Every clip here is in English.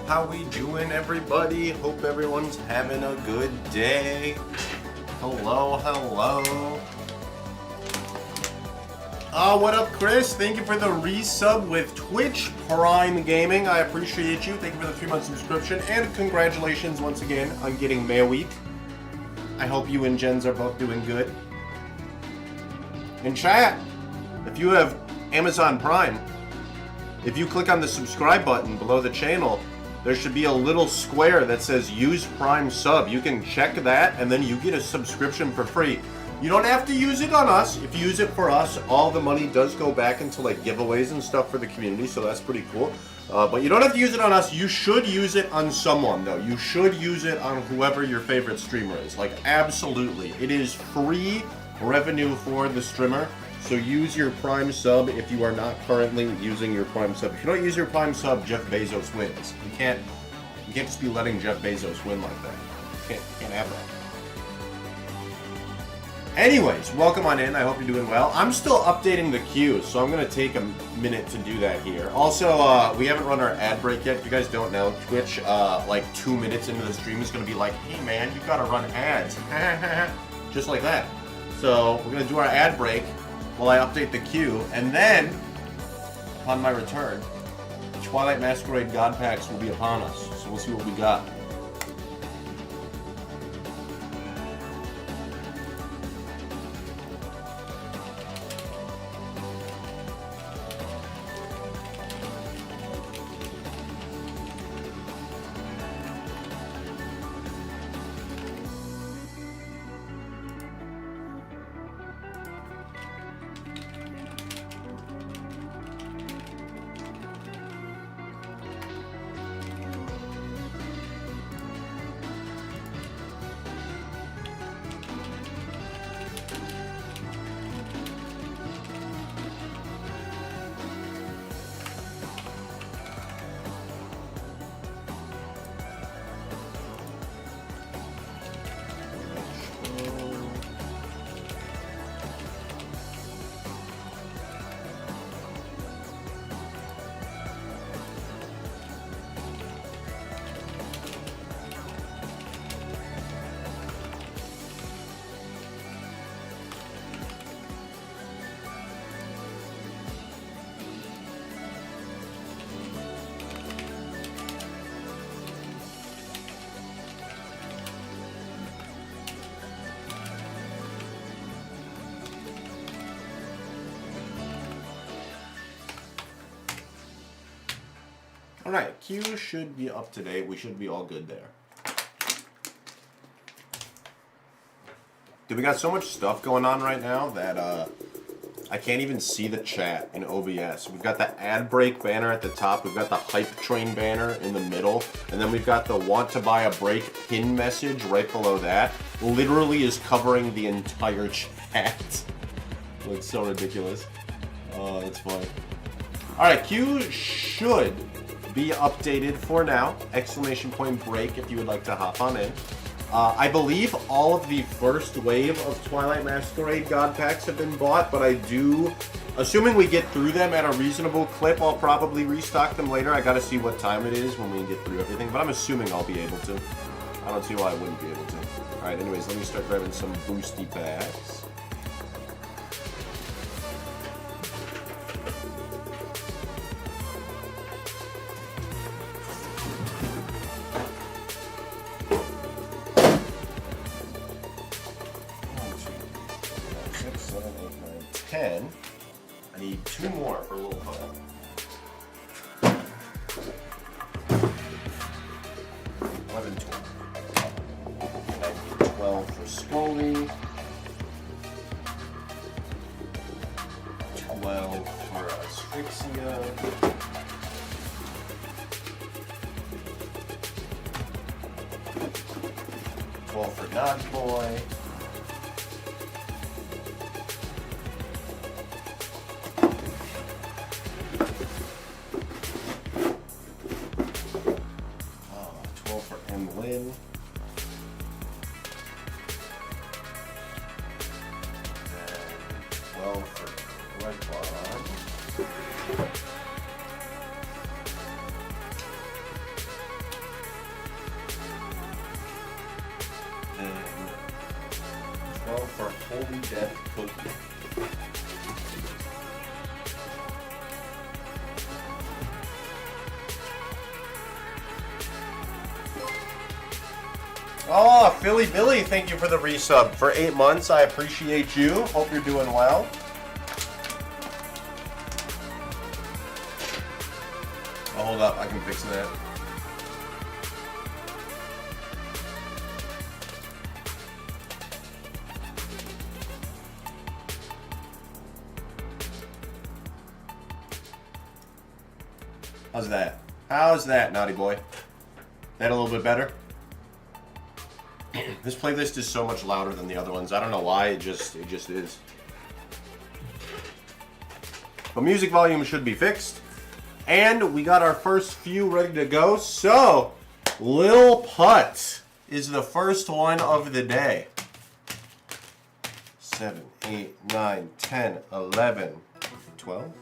How we doing, everybody? Hope everyone's having a good day. Hello, hello. What up, Chris? Thank you for the resub with Twitch Prime Gaming. I appreciate you. Thank you for the 3-month subscription, and congratulations once again on getting Mail Week. I hope you and Jens are both doing good. In chat, if you have Amazon Prime, if you click on the subscribe button below the channel, there should be a little square that says use Prime sub. You can check that and then you get a subscription for free. You don't have to use it on us. If you use it for us, all the money does go back into like giveaways and stuff for the community, so that's pretty cool. But you don't have to use it on us. You should use it on someone though. You should use it on whoever your favorite streamer is. Like absolutely. It is free revenue for the streamer. So use your Prime sub if you are not currently using your Prime sub. If you don't use your Prime sub, Jeff Bezos wins. You can't just be letting Jeff Bezos win like that. You can't have that. Anyways, welcome on in. I hope you're doing well. I'm still updating the queue, so I'm going to take a minute to do that here. Also, we haven't run our ad break yet. If you guys don't know, Twitch, like 2 minutes into the stream is going to be like, hey man, you've got to run ads. Just like that. So we're going to do our ad break while I update the queue, and then, upon my return, Twilight Masquerade God Packs will be upon us, so we'll see what we got. Alright, queue should be up to date. We should be all good there. Dude, we got so much stuff going on right now that I can't even see the chat in OBS. We've got the ad break banner at the top. We've got the hype train banner in the middle. And then we've got the want to buy a break pin message right below that. Literally is covering the entire chat. Looks so ridiculous. Oh, that's funny. Alright, queue should be updated for now. Exclamation point break if you would like to hop on in. I believe all of the first wave of Twilight Masquerade God Packs have been bought, but I do, assuming we get through them at a reasonable clip, I'll probably restock them later. I gotta see what time it is when we get through everything, but I'm assuming I'll be able to. I don't see why I wouldn't be able to. Alright, anyways, let me start grabbing some boosty packs. I need 2 more for a little fun. 11, 12 for Scully. 12 for Asphyxia. 12 for Dodge Boy. Lynn. And 12 for Red Bond. And 12 for Holy Death Cookie. Oh, Philly Billy, thank you for the resub for 8 months. I appreciate you. Hope you're doing well. Oh, hold up. I can fix that. How's that? How's that, naughty boy? That a little bit better? This playlist is so much louder than the other ones. I don't know why, it just is. But music volume should be fixed. And we got our first few ready to go. So, Lil Putt is the first one of the day. 7, 8, 9, 10, 11, 12.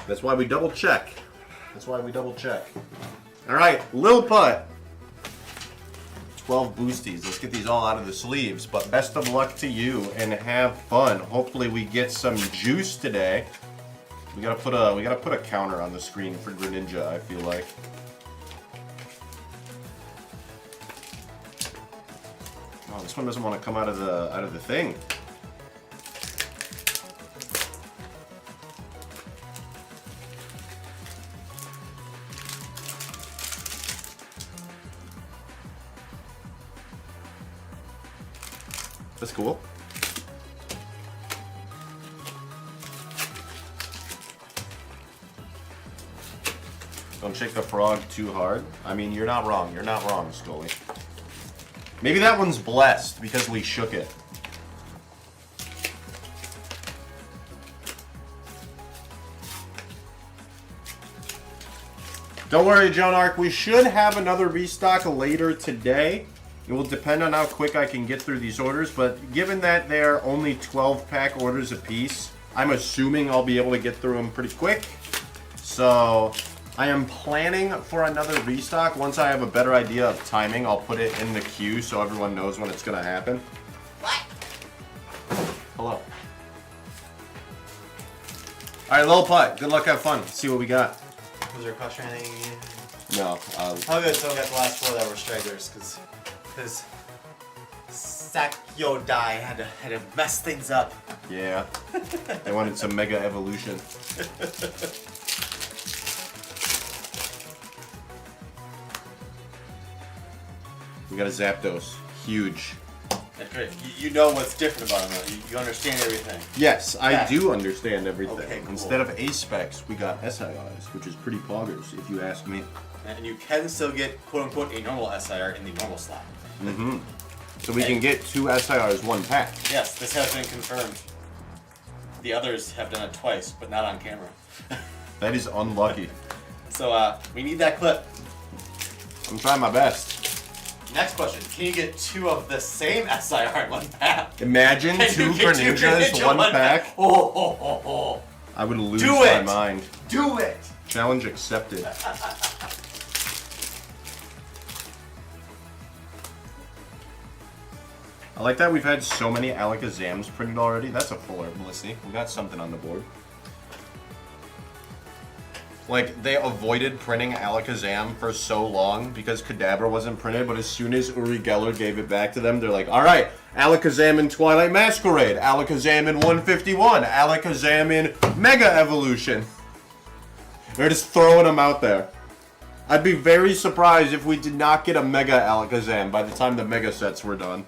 That's why we double check. That's why we double check. Alright, Lil Putt. 12 boosties. Let's get these all out of the sleeves. But best of luck to you and have fun. Hopefully we get some juice today. We gotta put a counter on the screen for Greninja, I feel like. Oh, this one doesn't want to come out of the thing. That's cool. Don't shake the frog too hard. I mean, you're not wrong. You're not wrong, Scully. Maybe that one's blessed because we shook it. Don't worry, Joan Arc. We should have another restock later today. It will depend on how quick I can get through these orders, but given that they're only 12-pack orders a piece, I'm assuming I'll be able to get through them pretty quick. So I am planning for another restock. Once I have a better idea of timing, I'll put it in the queue so everyone knows when it's going to happen. What? Hello. All right, Lil Putt, good luck, have fun. See what we got. Was there a question or anything? No. Oh, good. So we got the last 4 that were stragglers, because Sakyodai had to mess things up. Yeah. They wanted some Mega Evolution. We got a Zapdos. Huge. That's great. You know what's different about them, though. You understand everything. Yes, I do understand everything. Okay, cool. Instead of A-Specs, we got SIRs, which is pretty poggers, if you ask me. And you can still get, quote-unquote, a normal SIR in the normal slot. Mm-hmm. So we can get 2 SIRs, 1 pack. Yes, this has been confirmed. The others have done it twice, but not on camera. That is unlucky. So we need that clip. I'm trying my best. Next question. Can you get 2 of the same SIR in 1 pack? Imagine Can 2 you get Greninjas, 1 pack. Oh. I would lose Do my it. mind. Do it! Challenge accepted. I like that we've had so many Alakazams printed already. That's a full Herblicity. We got something on the board. Like, they avoided printing Alakazam for so long because Kadabra wasn't printed, but as soon as Uri Geller gave it back to them, they're like, alright, Alakazam in Twilight Masquerade, Alakazam in 151, Alakazam in Mega Evolution. They're just throwing them out there. I'd be very surprised if we did not get a Mega Alakazam by the time the Mega sets were done.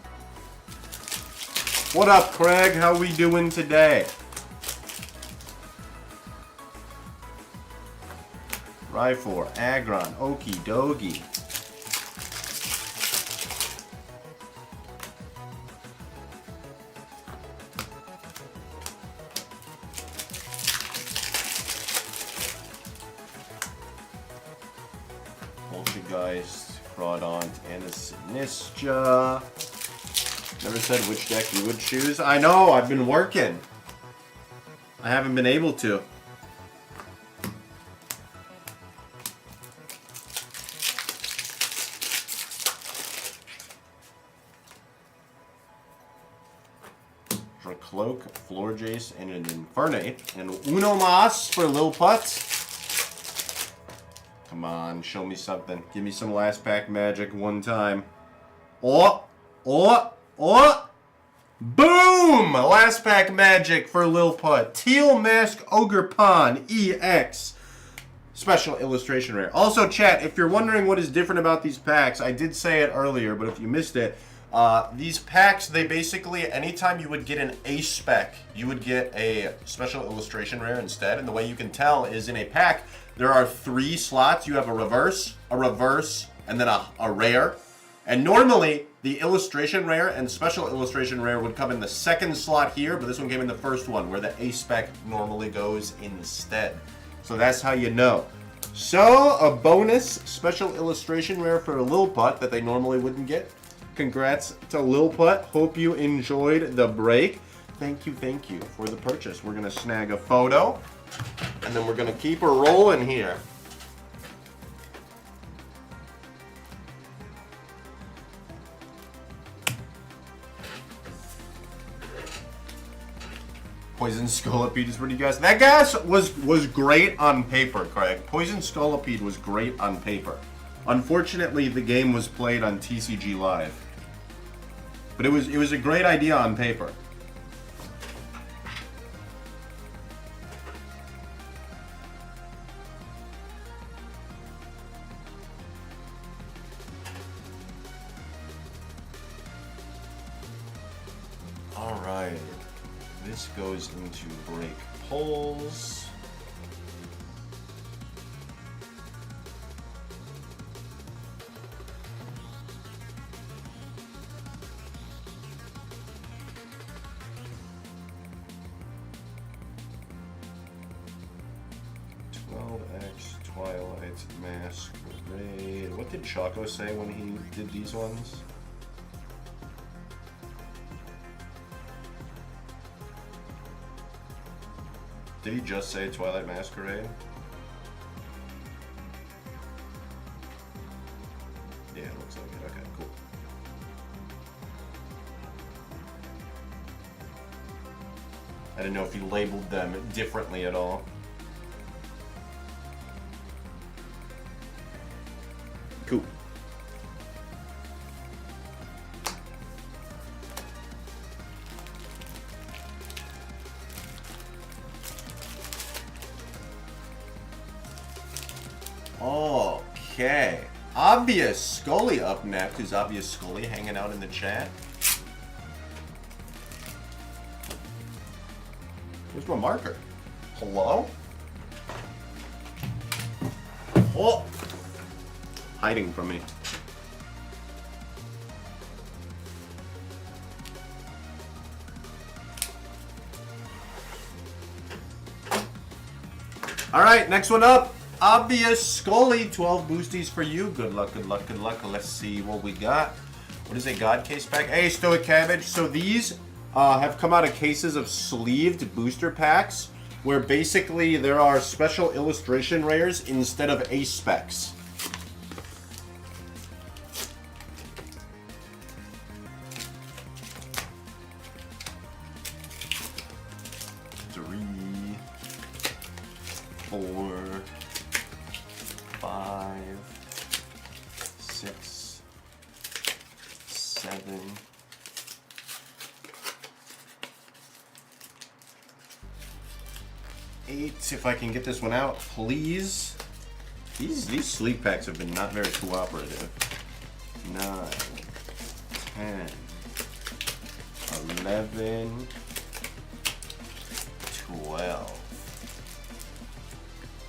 What up, Craig? How we doing today? Rhyfor, Aggron, Okie Dogie. Poltergeist, Crawdont, and a Sinistra. Never said which deck you would choose. I know, I've been working. I haven't been able to. Cloak, Florjace, and an Infernape. And Uno Mas for Lil Putt. Come on, show me something. Give me some last pack magic one time. Oh! Boom! Last pack magic for Lil Putt. Teal Mask Ogre EX. Special illustration rare. Also, chat, if you're wondering what is different about these packs, I did say it earlier, but if you missed it, these packs, they basically, anytime you would get an A spec, you would get a special illustration rare instead. And the way you can tell is in a pack, there are 3 slots. You have a reverse, and then a rare. And normally, the illustration rare and special illustration rare would come in the 2nd slot here, but this one came in the 1st one, where the A spec normally goes instead. So that's how you know. So, a bonus special illustration rare for a Lil Putt that they normally wouldn't get. Congrats to Lil Putt. Hope you enjoyed the break. Thank you for the purchase. We're going to snag a photo, and then we're going to keep her rolling here. Poison Scolipede is pretty guys. That gas was great on paper, Craig. Poison Scolipede was great on paper. Unfortunately, the game was played on TCG Live. But it was a great idea on paper. All right. This goes into break polls. Twilight Masquerade. What did Choco say when he did these ones? Did he just say Twilight Masquerade? Yeah, it looks like it. Okay, cool. I didn't know if he labeled them differently at all. Cool. Okay. Obvious Scully up next. Who's Obvious Scully hanging out in the chat? Where's my marker? Hello? Oh! Hiding from me. All right, next one up. Obvious Scully, 12 boosties for you. Good luck, good luck, good luck. Let's see what we got. What is a God case pack? Hey, Stoic Cabbage. So these have come out of cases of sleeved booster packs where basically there are special illustration rares instead of ace specs. Three, 4, 5, 6, 7, 8. If I can get this one out, please. These sleeve packs have been not very cooperative. 9, 10, 11, 12.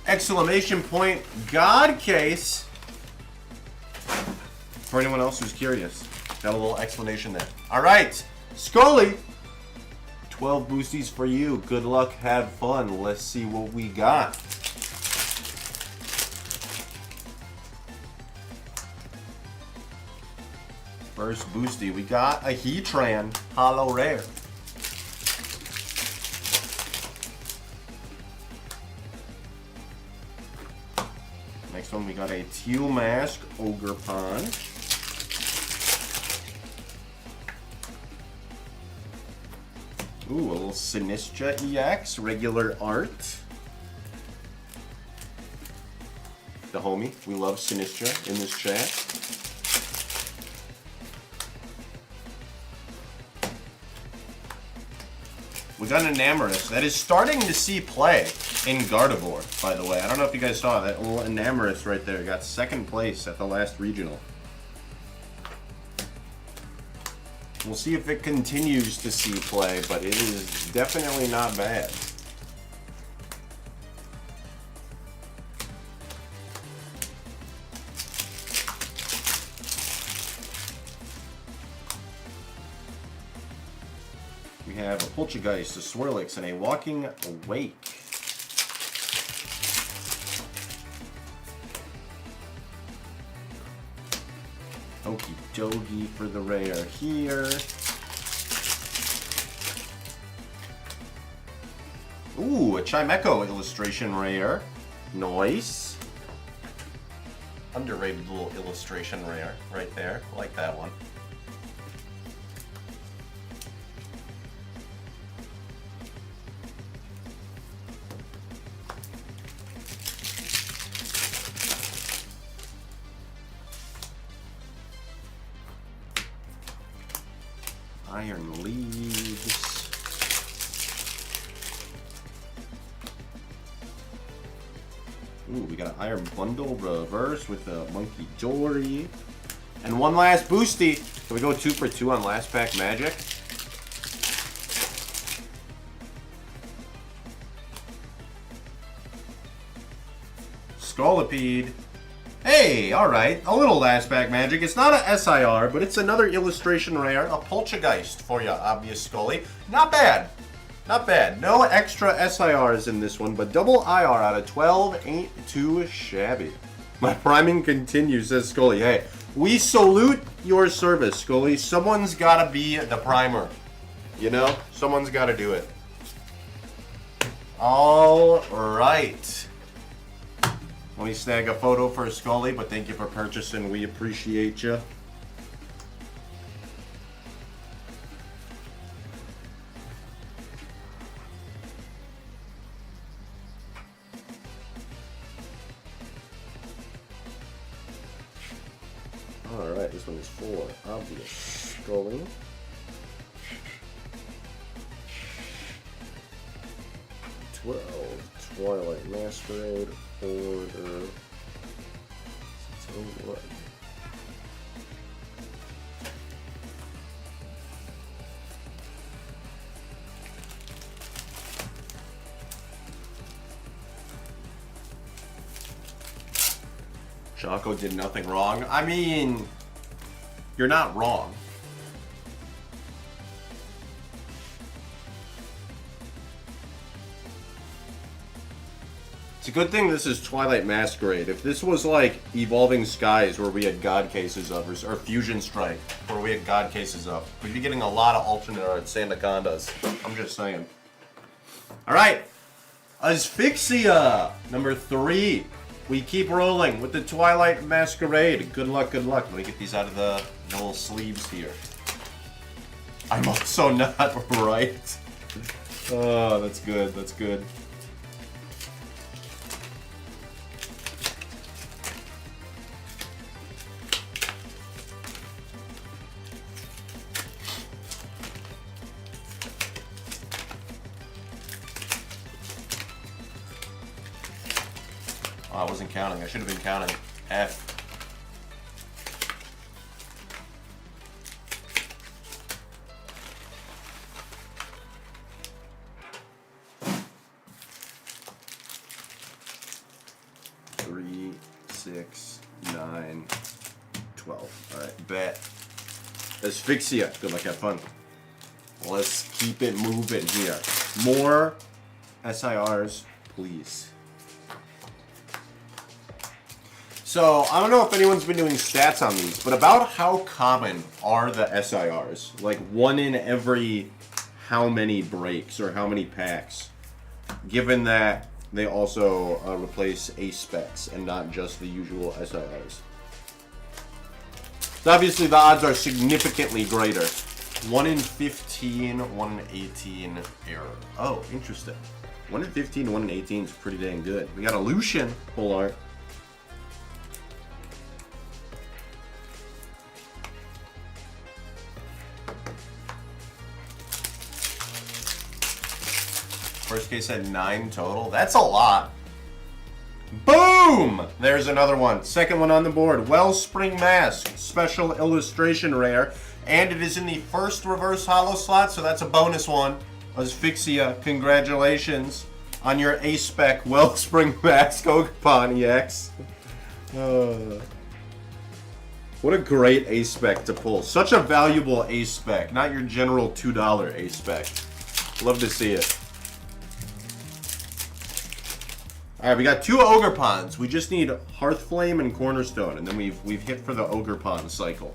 Exclamation point, God case. For anyone else who's curious, got a little explanation there. All right, Scully, 12 boosties for you. Good luck, have fun. Let's see what we got. First boosty, we got a Heatran Hollow Rare. Next one, we got a Teal Mask Ogre Pond. Ooh, a little Sinistra EX, regular art. The homie, we love Sinistra in this chat. We got an Enamorous that is starting to see play in Gardevoir, by the way. I don't know if you guys saw that little Enamorous right there. Got second place at the last regional. We'll see if it continues to see play, but it is definitely not bad. We have a Poltergeist, a Swirlix, and a Walking Awake. Okie dokie for the rare here. Ooh, a Chimecho illustration rare. Nice. Underrated little illustration rare right there. I like that one. Iron Leaves. Ooh, we got an Iron Bundle reverse with a Monkey Dory. And one last boosty. Can we go 2 for 2 on last pack magic? Scolipede. Hey, alright, a little last pack magic. It's not a SIR, but it's another illustration rare, a Poltergeist for you, obvious Scully. Not bad. Not bad. No extra SIRs in this one, but double IR out of 12 ain't too shabby. My priming continues, says Scully. Hey, we salute your service, Scully. Someone's gotta be the primer. You know? Someone's gotta do it. Alright. Let me snag a photo for Scully, but thank you for purchasing. We appreciate you. Alright, this one is for obvious Scully. Twilight Masquerade. Order. So what? Choco did nothing wrong. I mean, you're not wrong. It's a good thing this is Twilight Masquerade. If this was like Evolving Skies, where we had God cases of, or Fusion Strike, where we had God cases of, we'd be getting a lot of alternate art Sandacondas. I'm just saying. Alright. Asphyxia, number 3. We keep rolling with the Twilight Masquerade. Good luck, good luck. Let me get these out of the little sleeves here. I'm also not right. Oh, that's good, that's good. Oh, I wasn't counting. I should have been counting. F. Three, 6, 9, 12. All right, bet. Asphyxia. Good luck, have fun. Let's keep it moving here. More SIRs, please. So, I don't know if anyone's been doing stats on these, but about how common are the SIRs? Like, 1 in every how many breaks or how many packs? Given that they also replace ace specs and not just the usual SIRs. So obviously the odds are significantly greater. 1 in 15, 1 in 18 error. Oh, interesting. 1 in 15, 1 in 18 is pretty dang good. We got a Lucian full art. First case had 9 total. That's a lot. Boom! There's another one. Second one on the board. Wellspring Mask. Special illustration rare. And it is in the first reverse holo slot, so that's a bonus one. Asphyxia, congratulations on your A-Spec Wellspring Mask Ogerpon EX. What a great A-Spec to pull. Such a valuable A-Spec, not your general $2 A-Spec. Love to see it. Alright, we got 2 Ogerpons. We just need Hearthflame and Cornerstone, and then we've hit for the Ogerpon cycle.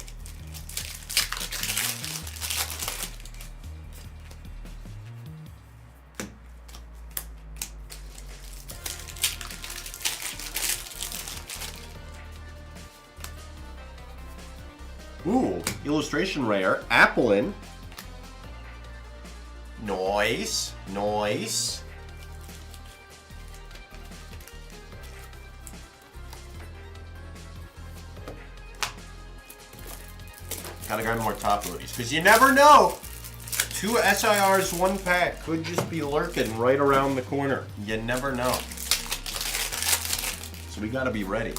Ooh, illustration rare. Applin. Nice. Nice. Gotta grab more top loadies, because you never know. 2 SIRs, 1 pack could just be lurking right around the corner. You never know. So we gotta be ready.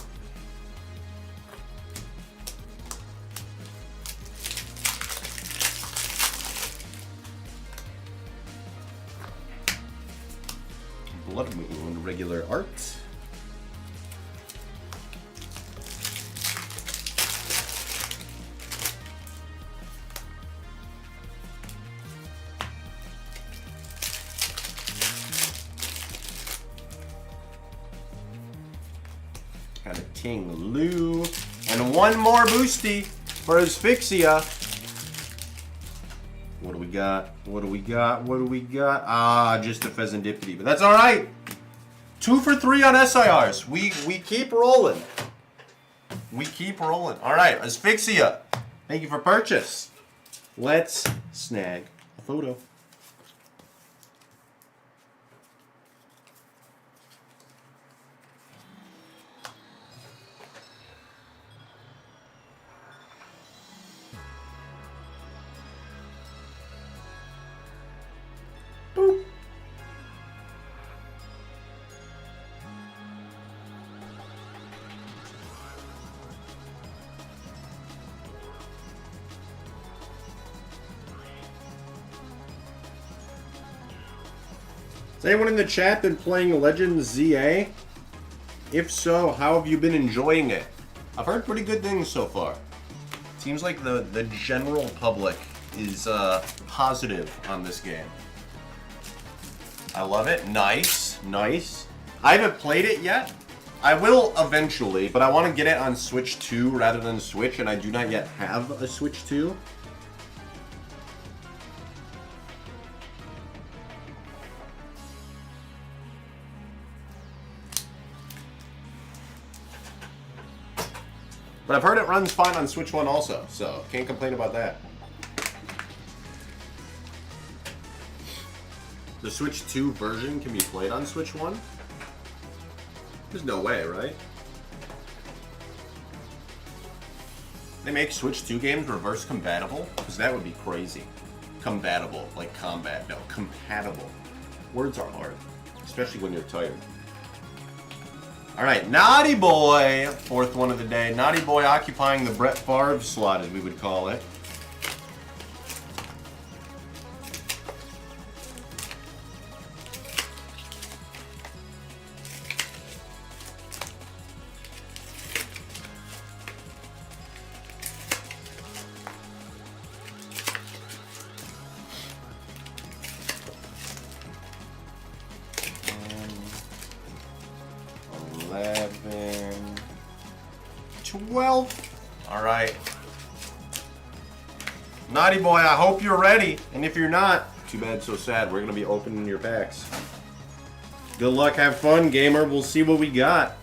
Blood Moon, regular art. Got a King Lu. And 1 more boosty for Asphyxia. What do we got? What do we got? What do we got? Ah, just a Pheasantipity, but that's all right. 2 for 3 on SIRs. We keep rolling. We keep rolling. All right, Asphyxia. Thank you for purchase. Let's snag a photo. Boop. Has anyone in the chat been playing Legends ZA? If so, how have you been enjoying it? I've heard pretty good things so far. Seems like the general public is positive on this game. I love it. Nice. Nice. I haven't played it yet. I will eventually, but I want to get it on Switch 2 rather than Switch, and I do not yet have a Switch 2. But I've heard it runs fine on Switch 1 also, so can't complain about that. The Switch 2 version can be played on Switch 1? There's no way, right? They make Switch 2 games reverse compatible? Because that would be crazy. Compatible, like combat. No, compatible. Words are hard, especially when you're tired. Alright, Naughty Boy, fourth one of the day. Naughty Boy occupying the Brett Favre slot, as we would call it. Alright. Naughty Boy, I hope you're ready. And if you're not, too bad, so sad. We're going to be opening your packs. Good luck, have fun, gamer. We'll see what we got.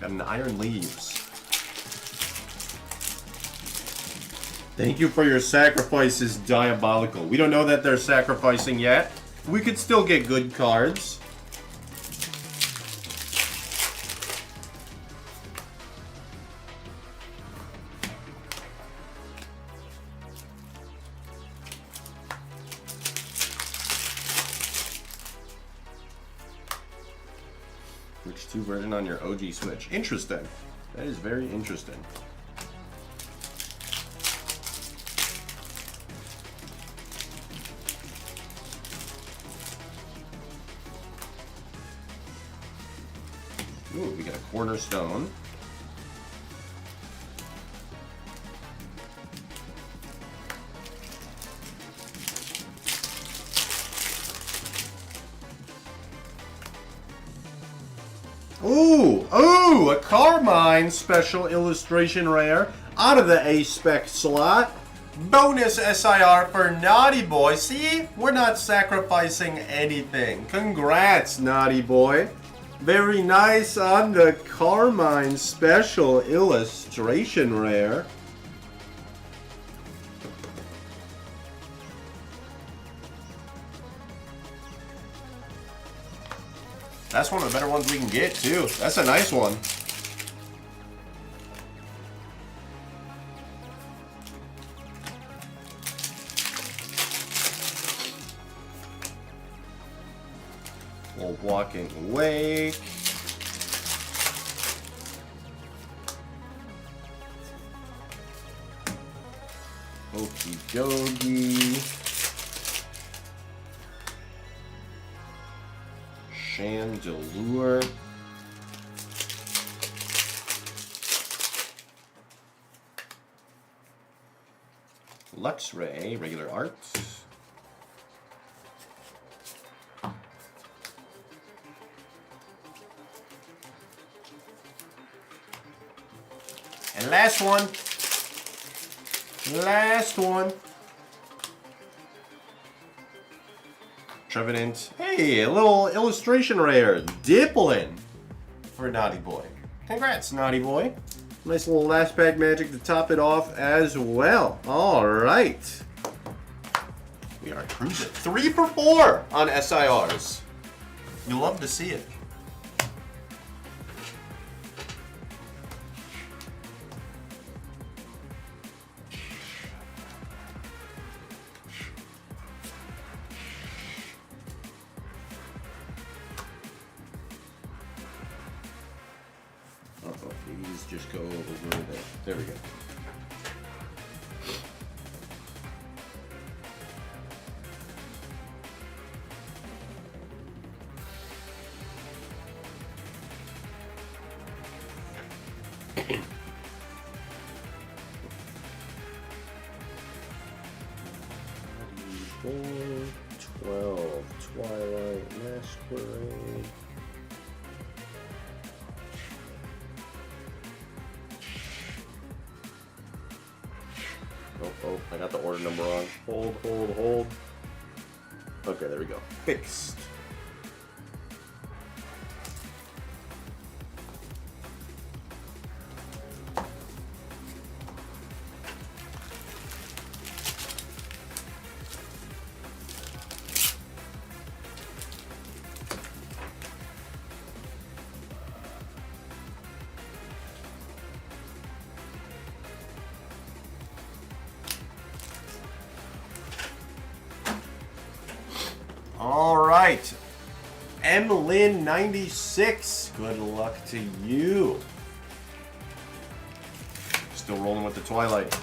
Got an Iron Leaves. Thank you for your sacrifices, Diabolical. We don't know that they're sacrificing yet. We could still get good cards. Switch 2 version on your OG Switch. Interesting. That is very interesting. Ooh, we got a Cornerstone. Ooh, a Carmine special illustration rare out of the A-Spec slot. Bonus SIR for Naughty Boy. See, we're not sacrificing anything. Congrats, Naughty Boy. Very nice on the Carmine special illustration rare. That's one of the better ones we can get, too. That's a nice one. Little Walking Wake. Okie dokie. Chandelure. Luxray, regular art. And last one. Last one. Trevenant. Hey, a little illustration rare. Dipplin for Naughty Boy. Congrats, Naughty Boy. Nice little last pack magic to top it off as well. All right. We are cruising. 3 for 4 on SIRs. You love to see it. These just go over there. There we go. 12. Twilight Masquerade. Oh, I got the order number wrong. Hold. Okay, there we go. Fixed. All right, Lynn 96. Good luck to you. Still rolling with the Twilight.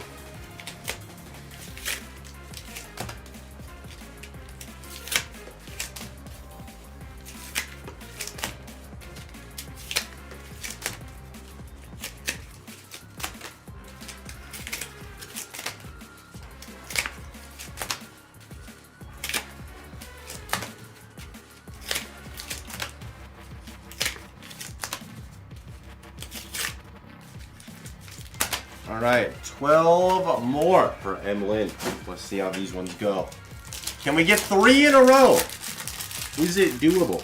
All right, 12 more for Lynn. Let's see how these ones go. Can we get 3 in a row? Is it doable?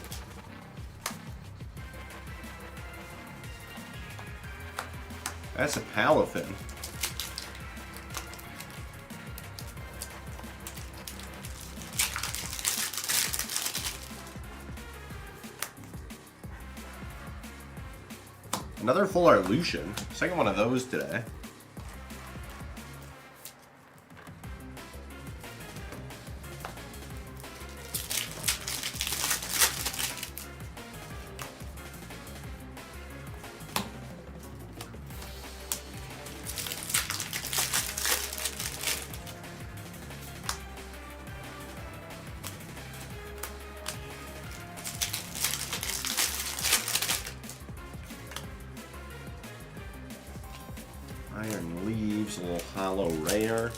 That's a Palafin. Another full art Lucian. Second one of those today. Iron Leaves, a little hollow rare.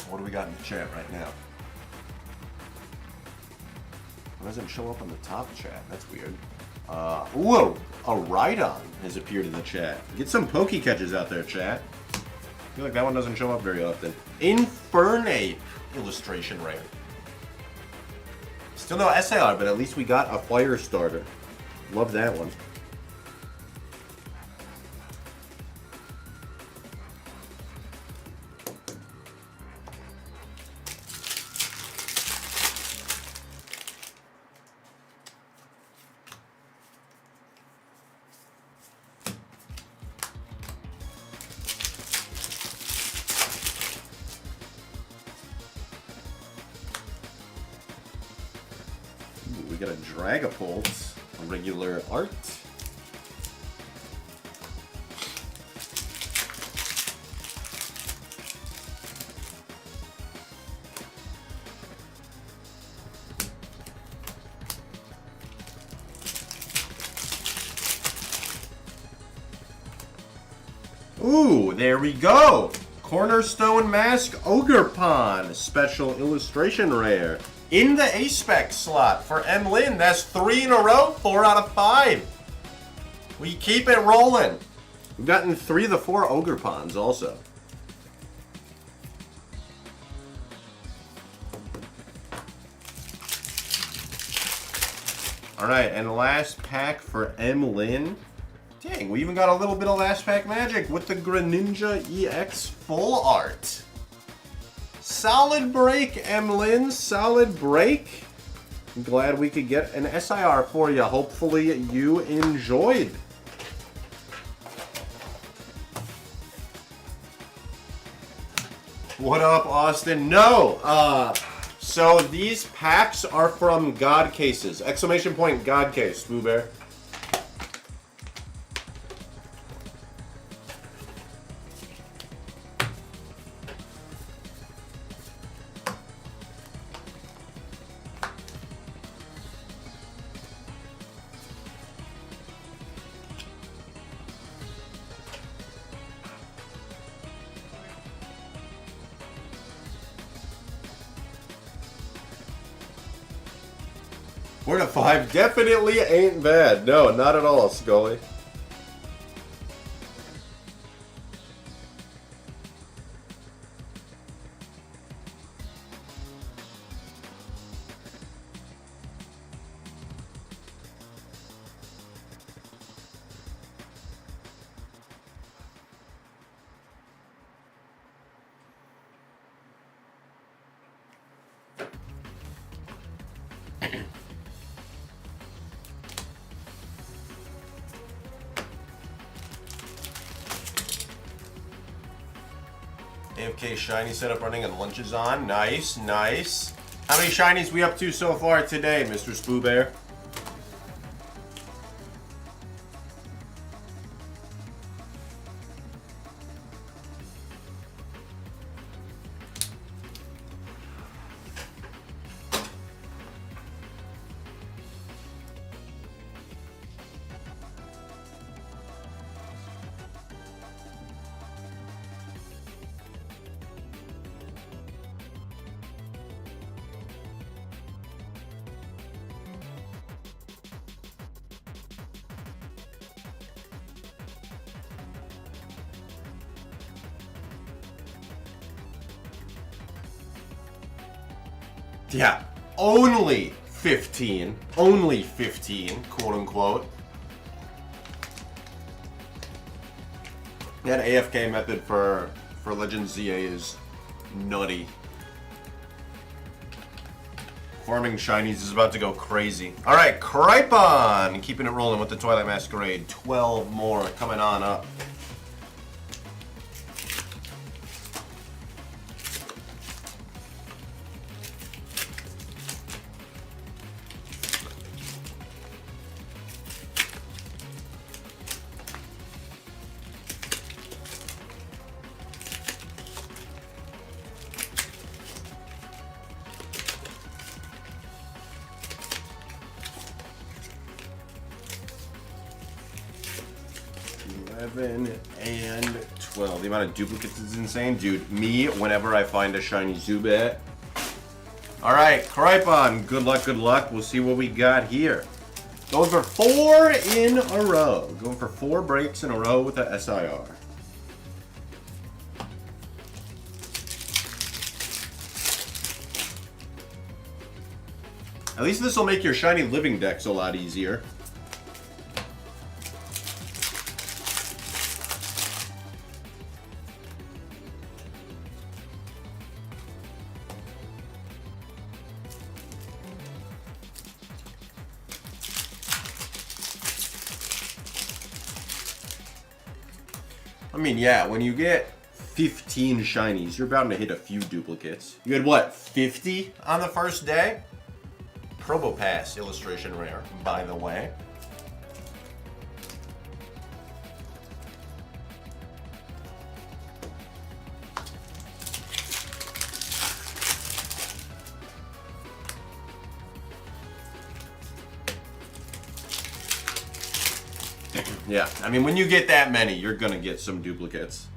What do we got in the chat right now? It doesn't show up on the top chat. That's weird. Whoa! A Rhydon has appeared in the chat. Get some pokey catches out there, chat. I feel like that one doesn't show up very often. Infernape illustration rare. Still no SAR, but at least we got a fire starter. Love that one. We got a Dragapult, a regular art. Ooh, there we go. Cornerstone Mask Ogerpon, special illustration rare. In the A-Spec slot for Lynn. That's 3 in a row, 4 out of 5. We keep it rolling. We've gotten 3 of the 4 Ogerpons also. All right, and last pack for Lynn. Dang, we even got a little bit of last pack magic with the Greninja EX full art. Solid break, Lynn. Solid break. I'm glad we could get an SIR for you. Hopefully you enjoyed. What up, Austin? No. So these packs are from God Cases. Exclamation point God Case, Boo Bear. 4 to 5 definitely ain't bad. No, not at all, Scully. AFK shiny setup running and lunch is on. Nice, nice. How many shinies we up to so far today, Mr. Spoo Bear? Yeah, only 15. Only 15, quote unquote. That AFK method for Legend ZA is nutty. Farming shinies is about to go crazy. Alright, Cripon! Keeping it rolling with the Twilight Masquerade. 12 more coming on up. And 12. The amount of duplicates is insane. Dude, me, whenever I find a shiny Zubat. Alright, Cripon, good luck, good luck. We'll see what we got here. Going for 4 in a row. Going for 4 breaks in a row with the SIR. At least this will make your shiny living decks a lot easier. I mean, yeah, when you get 15 shinies, you're bound to hit a few duplicates. You had, what, 50 on the first day? Probopass illustration rare, by the way. Yeah, I mean, when you get that many, you're gonna get some duplicates.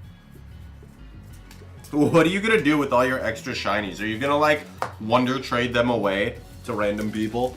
What are you gonna do with all your extra shinies? Are you gonna, like, wonder trade them away to random people?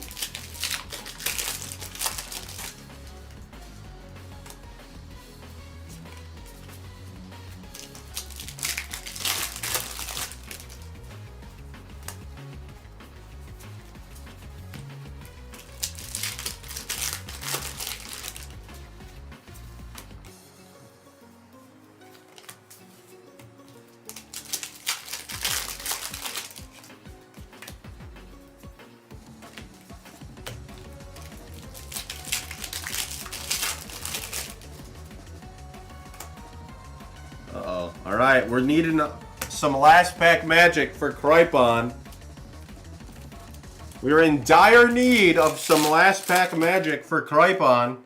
Uh-oh. Alright, we're needing some last pack magic for Cripon. We're in dire need of some last pack magic for Cripon.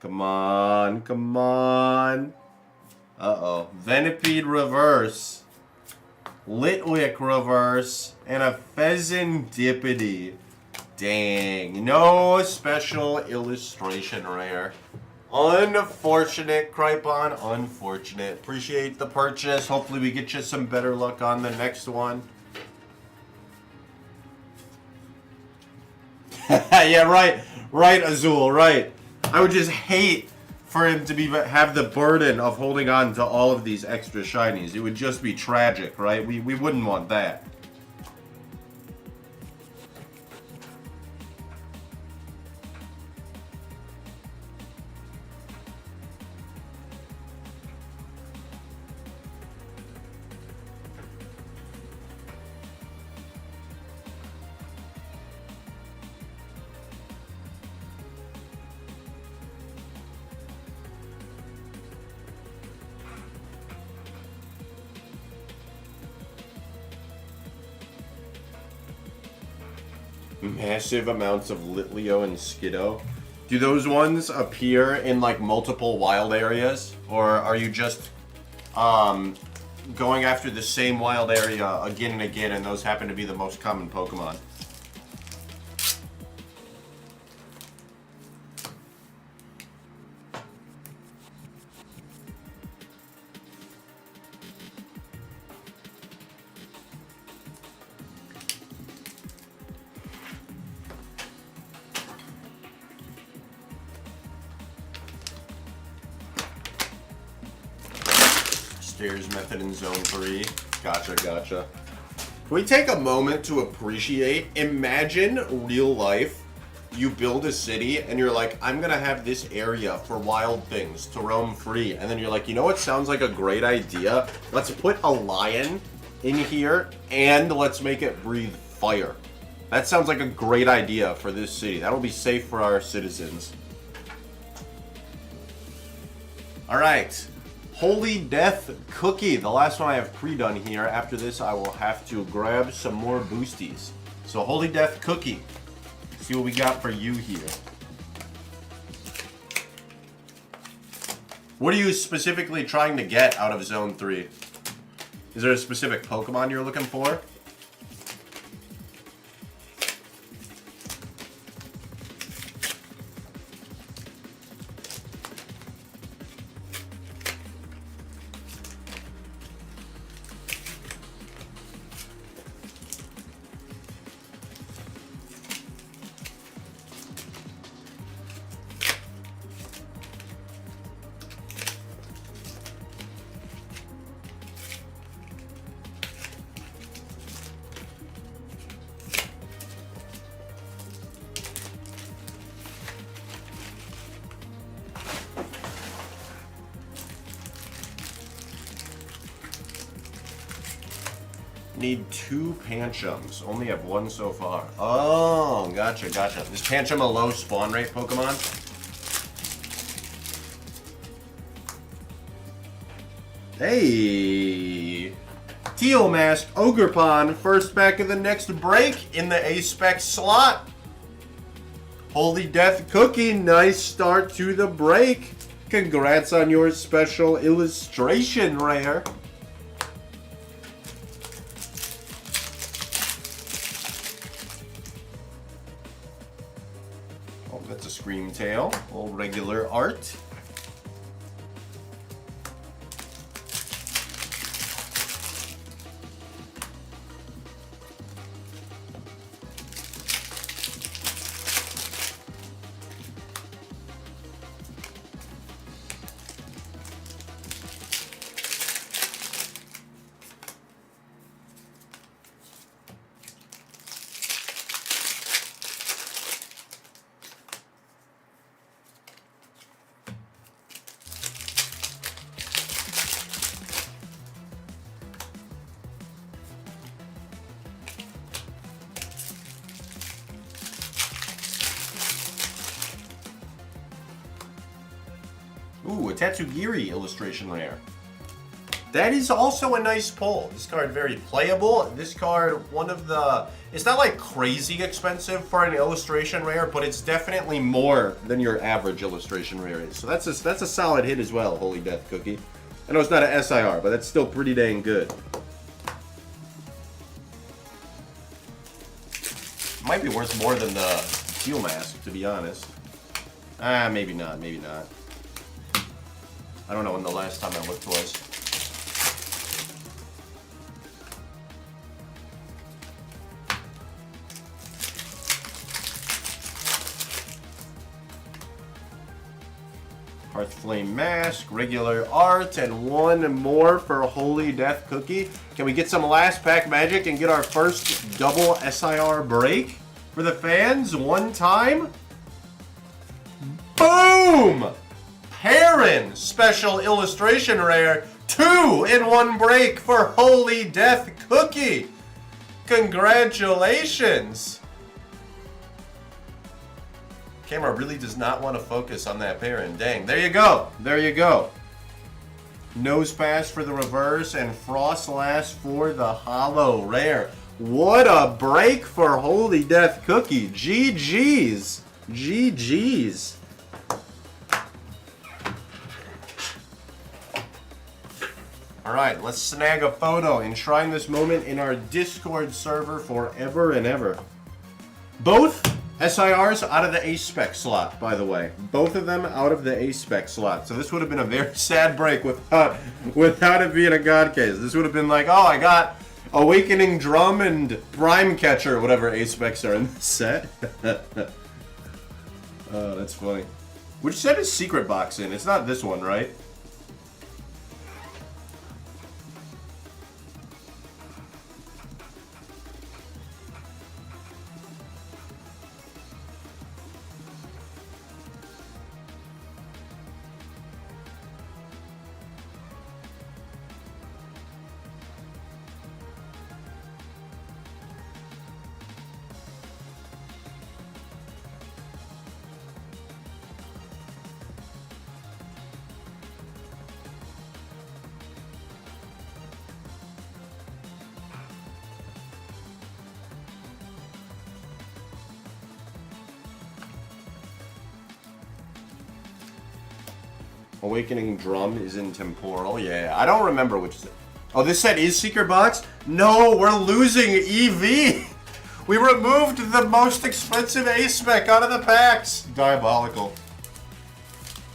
Come on, come on. Uh-oh. Venipede reverse. Litwick reverse. And a Pheasantipity. Dang. No special illustration rare. Unfortunate, Cripon. Unfortunate. Appreciate the purchase. Hopefully we get you some better luck on the next one. Yeah, right. Right, Azul, right. I would just hate for him to have the burden of holding on to all of these extra shinies. It would just be tragic, right? We wouldn't want that. Massive amounts of Litleo and Skiddo. Do those ones appear in like multiple wild areas, or are you just going after the same wild area again and again, and those happen to be the most common Pokemon? Stairs method in Zone 3. Gotcha. Can we take a moment to appreciate, imagine real life, you build a city and you're like, I'm gonna have this area for wild things to roam free. And then you're like, you know what sounds like a great idea? Let's put a lion in here and let's make it breathe fire. That sounds like a great idea for this city. That'll be safe for our citizens. All right. Holy Death Cookie, the last one I have pre-done here. After this, I will have to grab some more boosties. So Holy Death Cookie, see what we got for you here. What are you specifically trying to get out of Zone 3? Is there a specific Pokemon you're looking for? Need 2 Panchums. Only have 1 so far. Oh, gotcha. Is Panchum a low spawn rate Pokemon? Hey! Teal Mask Ogerpon, first back of the next break in the A-Spec slot. Holy Death Cookie, nice start to the break. Congrats on your special illustration, rare. That's a Scream Tail, all regular art. Ooh, a Tatsugiri illustration rare. That is also a nice pull. This card very playable. This card, it's not like crazy expensive for an illustration rare, but it's definitely more than your average illustration rare is. So that's a solid hit as well, Holy Death Cookie. I know it's not an SIR, but that's still pretty dang good. Might be worth more than the Teal Mask, to be honest. Maybe not. I don't know when the last time I looked was. Hearthflame Mask, regular art, and one more for Holy Death Cookie. Can we get some last pack magic and get our first double SIR break for the fans one time? Boom! Heron special illustration rare. 2 in 1 break for Holy Death Cookie. Congratulations. Camera really does not want to focus on that Heron. Dang. There you go. There you go. Nose Pass for the reverse and Frost Lass for the hollow rare. What a break for Holy Death Cookie. GG's. GG's. Alright, let's snag a photo, enshrine this moment in our Discord server forever and ever. Both SIRs out of the A-Spec slot, by the way. Both of them out of the A-Spec slot. So this would have been a very sad break without it being a God case. This would have been like, oh, I got Awakening Drum and Prime Catcher, whatever A-Specs are in this set. Oh, that's funny. Which set is Secret Box in? It's not this one, right? Awakening Drum is in Temporal. Yeah, I don't remember which set. Oh, this set is Secret Box? No, we're losing EV. We removed the most expensive A-Spec out of the packs. Diabolical.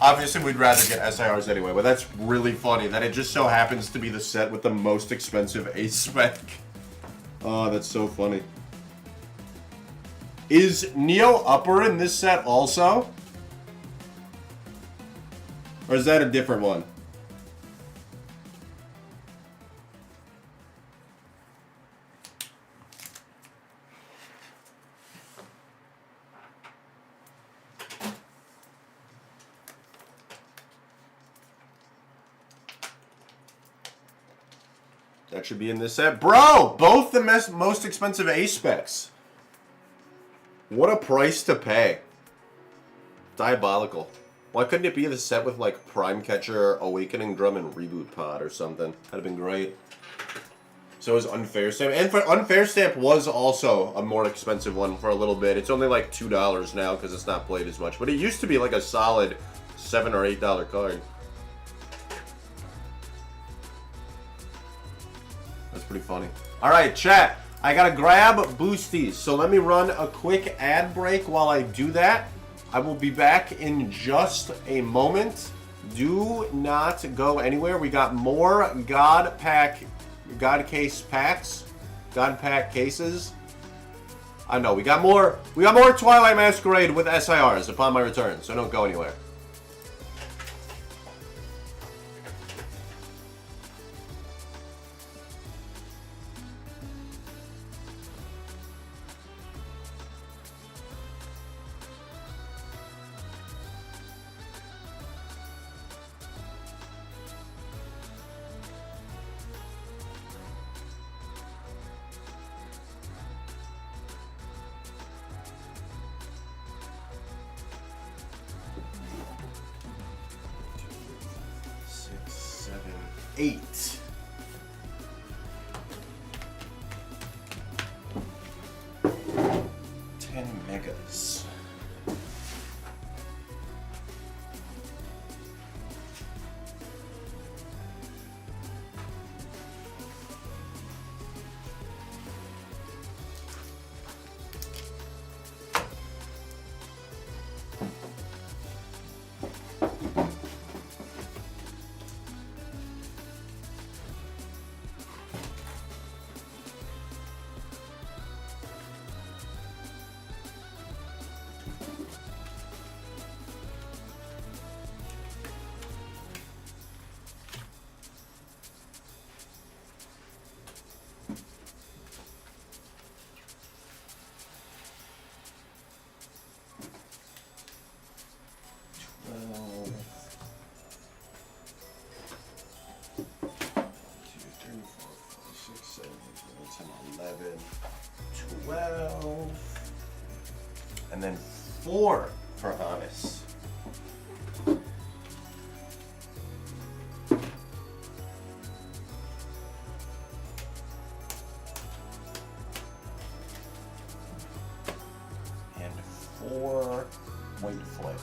Obviously, we'd rather get SIRs anyway, but that's really funny that it just so happens to be the set with the most expensive A-Spec. Oh, that's so funny. Is Neo Upper in this set also? Or is that a different one? That should be in this set. Bro, both the most expensive A-Specs. What a price to pay. Diabolical. Why couldn't it be the set with like Prime Catcher, Awakening Drum, and Reboot Pod or something? That'd have been great. So is Unfair Stamp. And for Unfair Stamp was also a more expensive one for a little bit. It's only like $2 now because it's not played as much. But it used to be like a solid $7 or $8 card. That's pretty funny. Alright, chat. I gotta grab boosties. So let me run a quick ad break while I do that. I will be back in just a moment. Do not go anywhere. We got more God Pack cases. I know we got more Twilight Masquerade with SIRs upon my return, so don't go anywhere. Eight. $10 megas. And then 4 for Hannes. And 4 White Flame.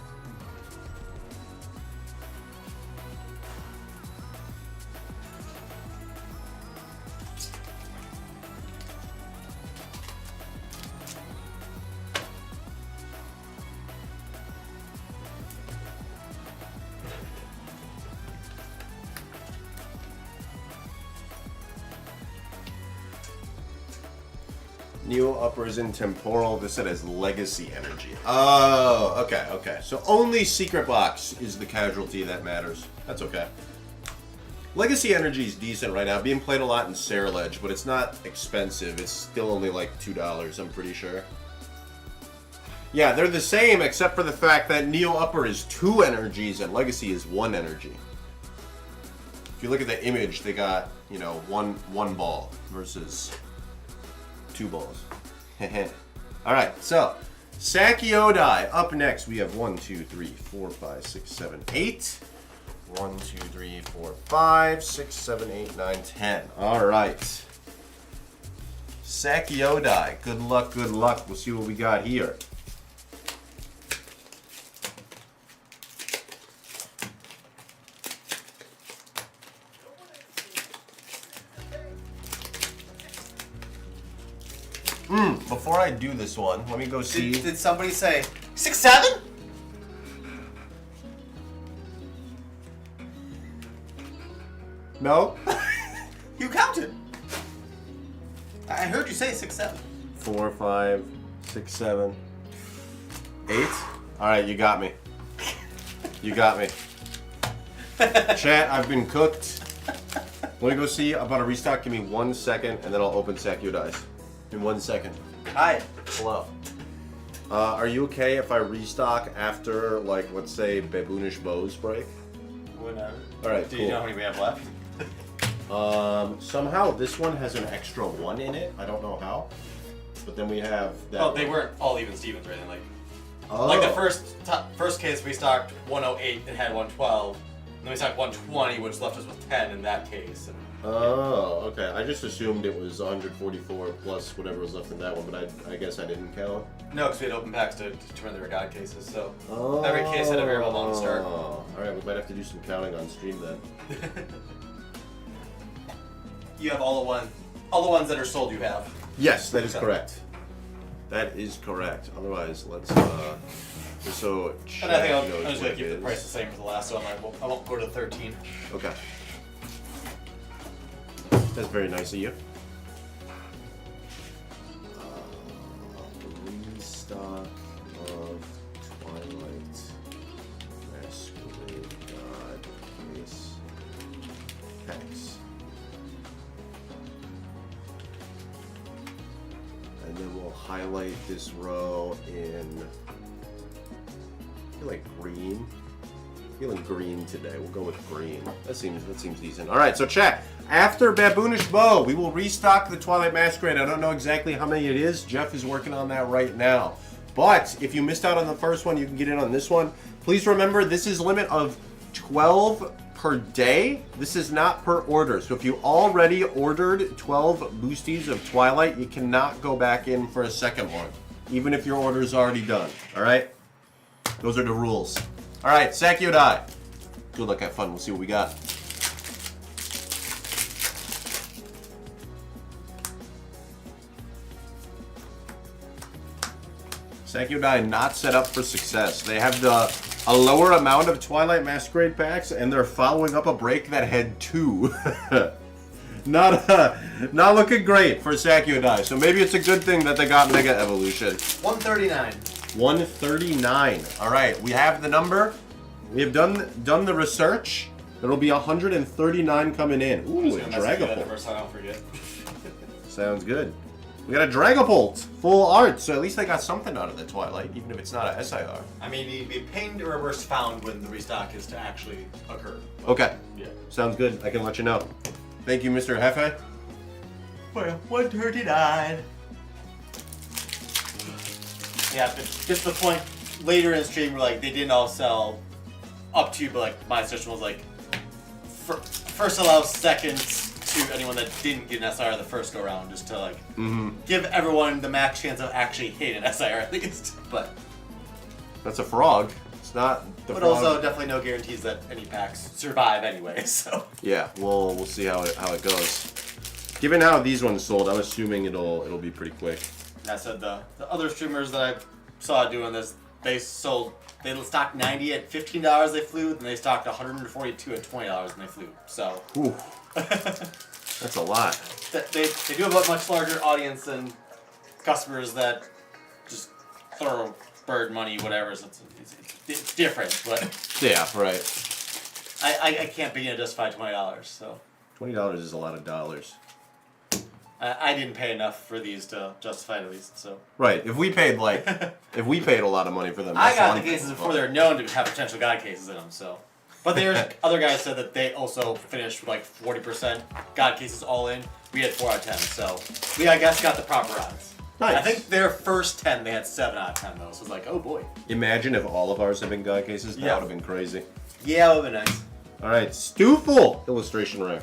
Neo uppers in temporal. This set has legacy energy. Oh, okay, okay. So only secret box is the casualty that matters. That's okay. Legacy energy is decent right now. Being played a lot in Saraledge, but it's not expensive. It's still only like $2, I'm pretty sure. Yeah, they're the same except for the fact that Neo upper is 2 energies and legacy is 1 energy. If you look at the image, they got, you know, one ball versus 2 balls. Alright, so Sakyodai. Up next, we have 1, 2, 3, 4, 5, 6, 7, 8. 1, 2, 3, 4, 5, 6, 7, 8, 9, 10. Alright. Sakyodai. Good luck, good luck. We'll see what we got here. Before I do this one, let me go see. Did somebody say 6, 7? No? You counted. I heard you say 6, 7. 4, 5, 6, 7, 8. Alright, you got me. You got me. Chat, I've been cooked. Let me go see about a restock. Give me 1 second, and then I'll open Sakyodai's. In 1 second. Hi. Hello. Are you okay if I restock after, like, let's say, Baboonish Bows break? Whatever. Alright, Do cool. you know how many we have left? Somehow this one has an extra 1 in it. I don't know how. But then we have that. Oh, they weren't all even Stevens or anything. Like, Oh. like the first case we stocked 108 and had 112. And then we stocked 120, which left us with 10 in that case. And Oh, okay. I just assumed it was 144 plus whatever was left in that one, but I guess I didn't count. no, because we had open packs to determine they were God cases, so Oh. every case had a variable amount to start. Alright, we might have to do some counting on stream then. You have all the ones that are sold. You have. Yes, that is correct. That is correct. Otherwise, let's just so And I think Chad I'm knows just what gonna keep it the is. price the same as the last one. I won't go to 13. Okay. That's very nice of you. Restock of Twilight Masquerade God Case Packs. And then we'll highlight this row in, I feel like green. Feeling green today. We'll go with green. That seems decent. All right, so chat. After Baboonish Bow, we will restock the Twilight Masquerade. I don't know exactly how many it is. Jeff is working on that right now. But if you missed out on the first one, you can get in on this one. Please remember, this is limit of 12 per day. This is not per order. So if you already ordered 12 boosties of Twilight, you cannot go back in for a second one, even if your order is already done. All right? Those are the rules. All right, Sakyodai. Good luck, have fun. We'll see what we got. Sakyodai not set up for success. They have a lower amount of Twilight Masquerade packs, and they're following up a break that had 2. Not looking great for Sakyodai. So maybe it's a good thing that they got Mega Evolution. 139. 139. All right, we have the number. We have done the research. There'll be 139 coming in. Ooh, a Dragapult. I don't forget. Sounds good. We got a Dragapult, full art. So at least they got something out of the Twilight, even if it's not a SIR. I mean, it'd be a pain to reverse found when the restock is to actually occur. Okay. Yeah. Sounds good. I can let you know. Thank you, Mr. Hefe. Well, 139. Yeah, but just the point later in the stream where like they didn't all sell up to, but like my suggestion was like first allow seconds to anyone that didn't get an SIR the first go round, just to like give everyone the max chance of actually hitting an SIR at least. But that's a frog. It's not the but frog. also definitely no guarantees that any packs survive anyway. So yeah, we'll see how it goes. Given how these ones sold, I'm assuming it'll be pretty quick. I said the other streamers that I saw doing this, they stocked 90 at $15 they flew, and they stocked 142 at $20 and they flew. So ooh, that's a lot. They do have a much larger audience than customers that just throw bird money, whatever. So it's different, but yeah, right. I can't begin to justify $20. So $20 is a lot of dollars. I didn't pay enough for these to justify it at least. So right, if we paid a lot of money for them, I that's got one the cases thing. before they're known to have potential god cases in them. So, but there's other guys said that they also finished with like 40% god cases all in. We had 4 out of 10, so we I guess got the proper odds. Nice. I think their first 10 they had 7 out of 10 though, so it's like, oh boy. Imagine if all of ours had been god cases. That Yeah. would have been crazy. Yeah, it would have been nice. All right, Stoofle illustration rare.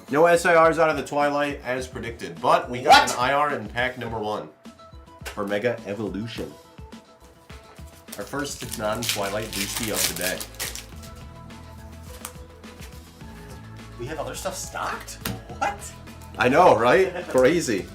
No SIRs out of the Twilight as predicted, but we got an IR in pack number 1 for Mega Evolution. Our first non-Twilight boosty of the day. We have other stuff stocked? What? I know, right? Crazy.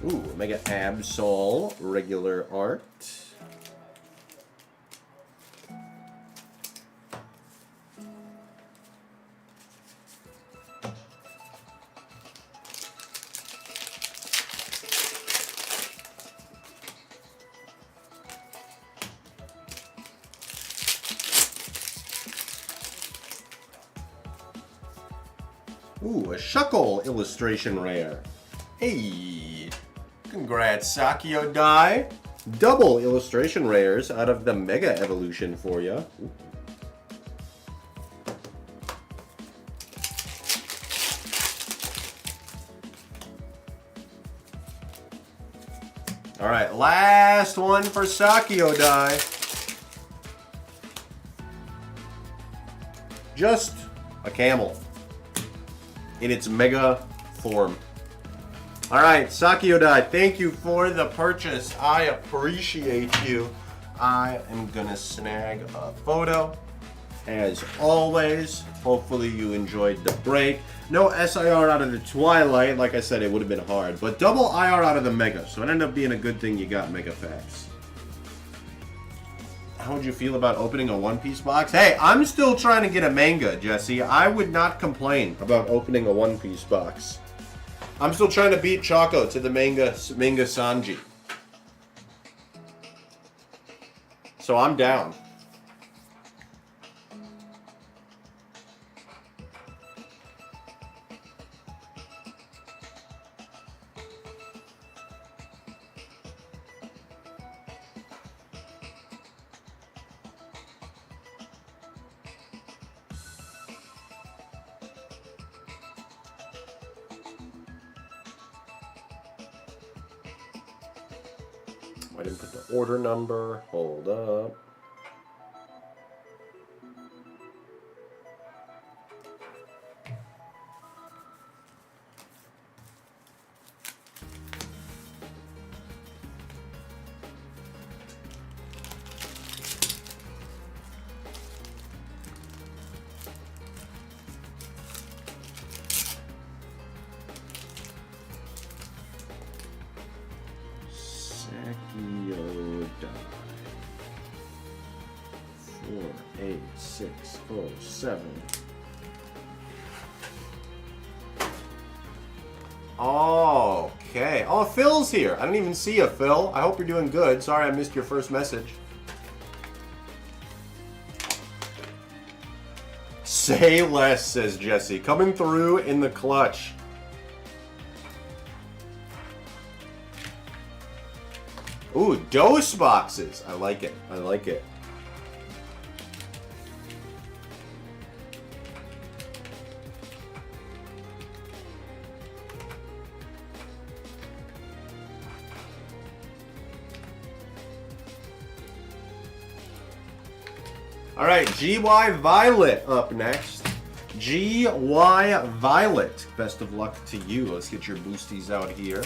Ooh, Mega Absol, regular art. Ooh, a Shuckle illustration rare. Hey! Congrats, Sakio Dai. Double illustration rares out of the Mega Evolution for you. All right, last one for Sakio Dai. Just a camel in its Mega form. All right, Sakiodai, thank you for the purchase. I appreciate you. I am gonna snag a photo. As always, hopefully you enjoyed the break. No SIR out of the Twilight. Like I said, it would have been hard. But double IR out of the Mega. So it ended up being a good thing you got Mega Packs. How would you feel about opening a One Piece box? Hey, I'm still trying to get a manga, Jesse. I would not complain about opening a One Piece box. I'm still trying to beat Choco to the manga Sanji. So I'm down. I didn't put the order number. Hold up. Sakiodai. 48607. Okay. Oh, Phil's here. I didn't even see you, Phil. I hope you're doing good. Sorry I missed your first message. Say less, says Jesse. Coming through in the clutch. Ooh, dose boxes. I like it. I like it. All right, GY Violet up next. GY Violet. Best of luck to you. Let's get your boosties out here.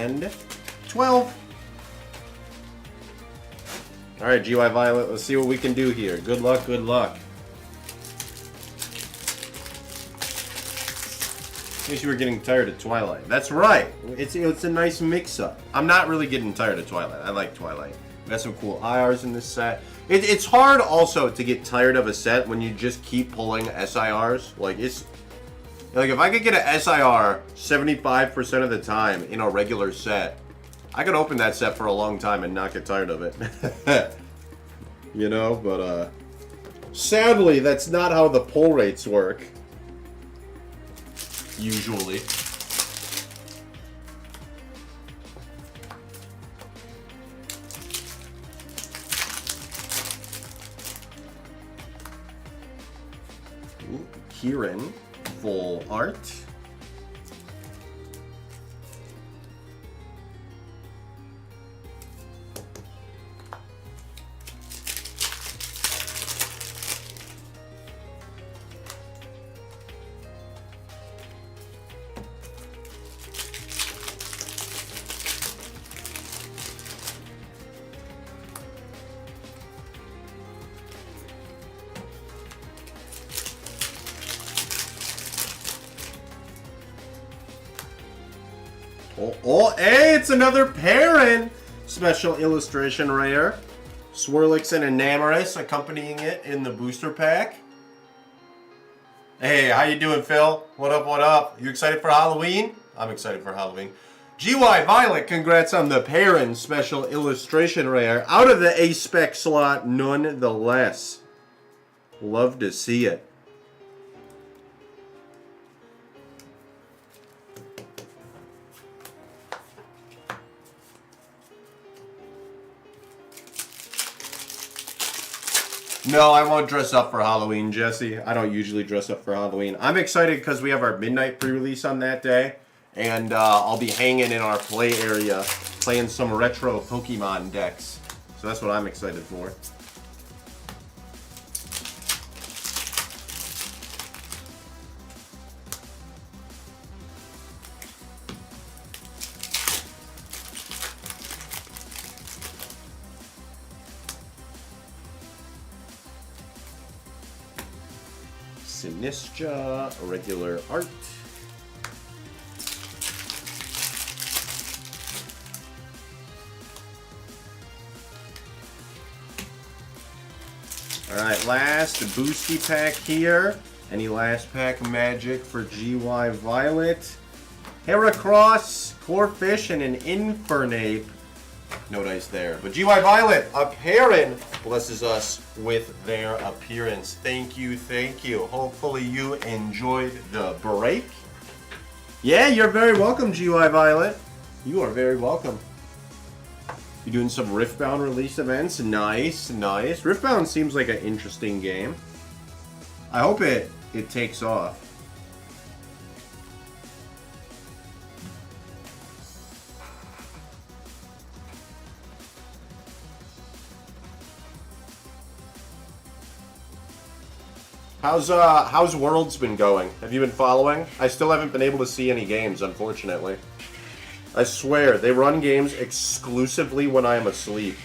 And 12. All right, GY Violet, let's see what we can do here. Good luck, good luck. In case you were getting tired of Twilight. That's right. It's a nice mix-up. I'm not really getting tired of Twilight. I like Twilight. We got some cool IRs in this set. It's hard also to get tired of a set when you just keep pulling SIRs. Like if I could get an SIR 75% of the time in a regular set, I could open that set for a long time and not get tired of it. You know, but sadly, that's not how the pull rates work. Usually. Ooh, Kieran. Full art. Oh, hey, it's another Perrin! Special illustration rare. Swirlix and Enamorous accompanying it in the booster pack. Hey, how you doing, Phil? What up, what up? You excited for Halloween? I'm excited for Halloween. GY Violet, congrats on the Perrin special illustration rare. Out of the A-Spec slot, nonetheless. Love to see it. No, I won't dress up for Halloween, Jesse. I don't usually dress up for Halloween. I'm excited because we have our midnight pre-release on that day. And I'll be hanging in our play area playing some retro Pokemon decks. So that's what I'm excited for. Sinistra, regular art. Alright, last boosty pack here. Any last pack magic for GY Violet? Heracross, Corphish, and an Infernape. No dice there. But GY Violet, a Perrin, blesses us with their appearance. Thank you, thank you. Hopefully you enjoyed the break. Yeah, you're very welcome, GY Violet. You are very welcome. You doing some Riftbound release events? Nice, nice. Riftbound seems like an interesting game. I hope it takes off. How's Worlds been going? Have you been following? I still haven't been able to see any games, unfortunately. I swear, they run games exclusively when I am asleep.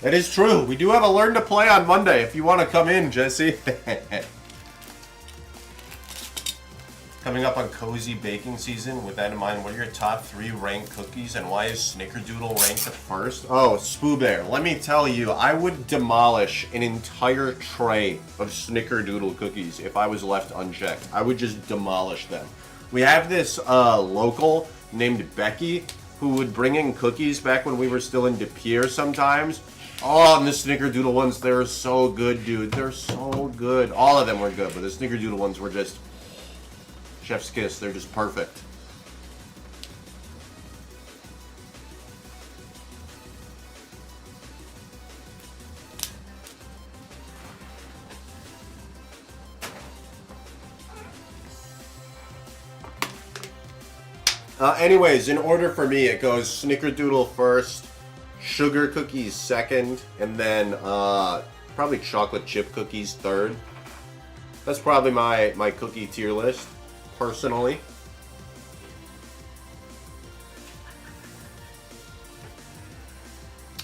That is true. We do have a Learn to Play on Monday if you want to come in, Jesse. Coming up on cozy baking season. With that in mind, what are your top 3 ranked cookies and why is Snickerdoodle ranked at first? Oh, Spoo Bear, let me tell you, I would demolish an entire tray of Snickerdoodle cookies if I was left unchecked. I would just demolish them. We have this local named Becky who would bring in cookies back when we were still in De Pere sometimes. Oh, and the Snickerdoodle ones, they're so good, dude. They're so good. All of them were good, but the Snickerdoodle ones were just chef's kiss. They're just perfect. Anyways, in order for me, it goes Snickerdoodle first, sugar cookies second, and then probably chocolate chip cookies third. That's probably my cookie tier list, personally.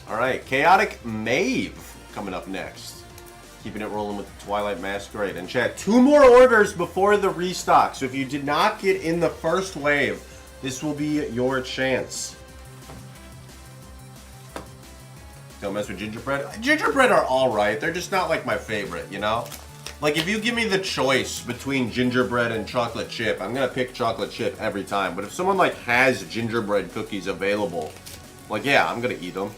Alright, Chaotic Mave coming up next. Keeping it rolling with the Twilight Masquerade. And chat, 2 more orders before the restock. So if you did not get in the first wave, this will be your chance. Don't mess with gingerbread. Gingerbread are alright. They're just not like my favorite, you know? Like if you give me the choice between gingerbread and chocolate chip, I'm gonna pick chocolate chip every time. But if someone like has gingerbread cookies available, like yeah, I'm gonna eat them.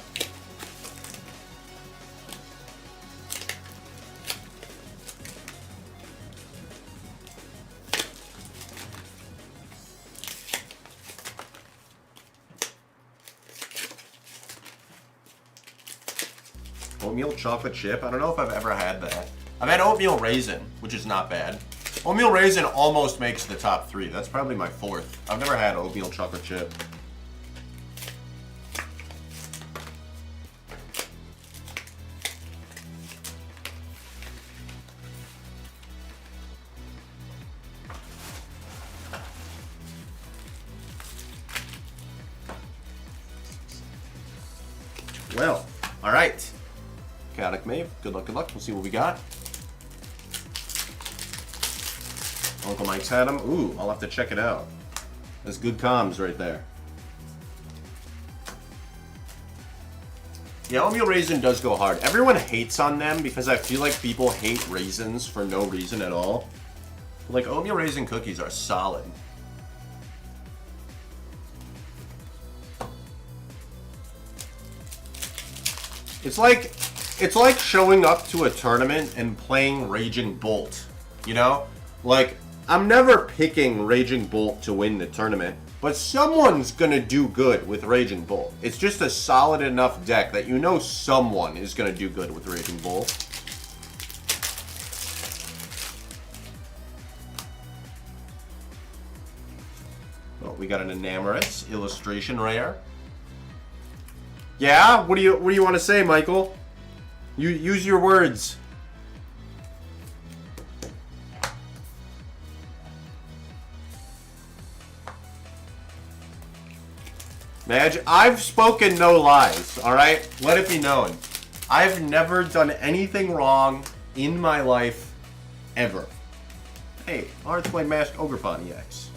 Oatmeal chocolate chip? I don't know if I've ever had that. I've had oatmeal raisin, which is not bad. Oatmeal raisin almost makes the top 3. That's probably my 4th. I've never had oatmeal chocolate chip. Well, alright. Chaotic Mave, good luck, good luck. We'll see what we got. Uncle Mike's had them. Ooh, I'll have to check it out. That's good comms right there. Yeah, oatmeal raisin does go hard. Everyone hates on them because I feel like people hate raisins for no reason at all. Like, oatmeal raisin cookies are solid. It's like showing up to a tournament and playing Raging Bolt, you know? Like, I'm never picking Raging Bolt to win the tournament, but someone's gonna do good with Raging Bolt. It's just a solid enough deck that you know someone is gonna do good with Raging Bolt. Well, we got an Enamorous illustration rare. Yeah? What do you want to say, Michael? You use your words. Madge, I've spoken no lies, alright? Let it be known. I've never done anything wrong in my life, ever. Hey, Arts Play Mask Ogre Pontiacs.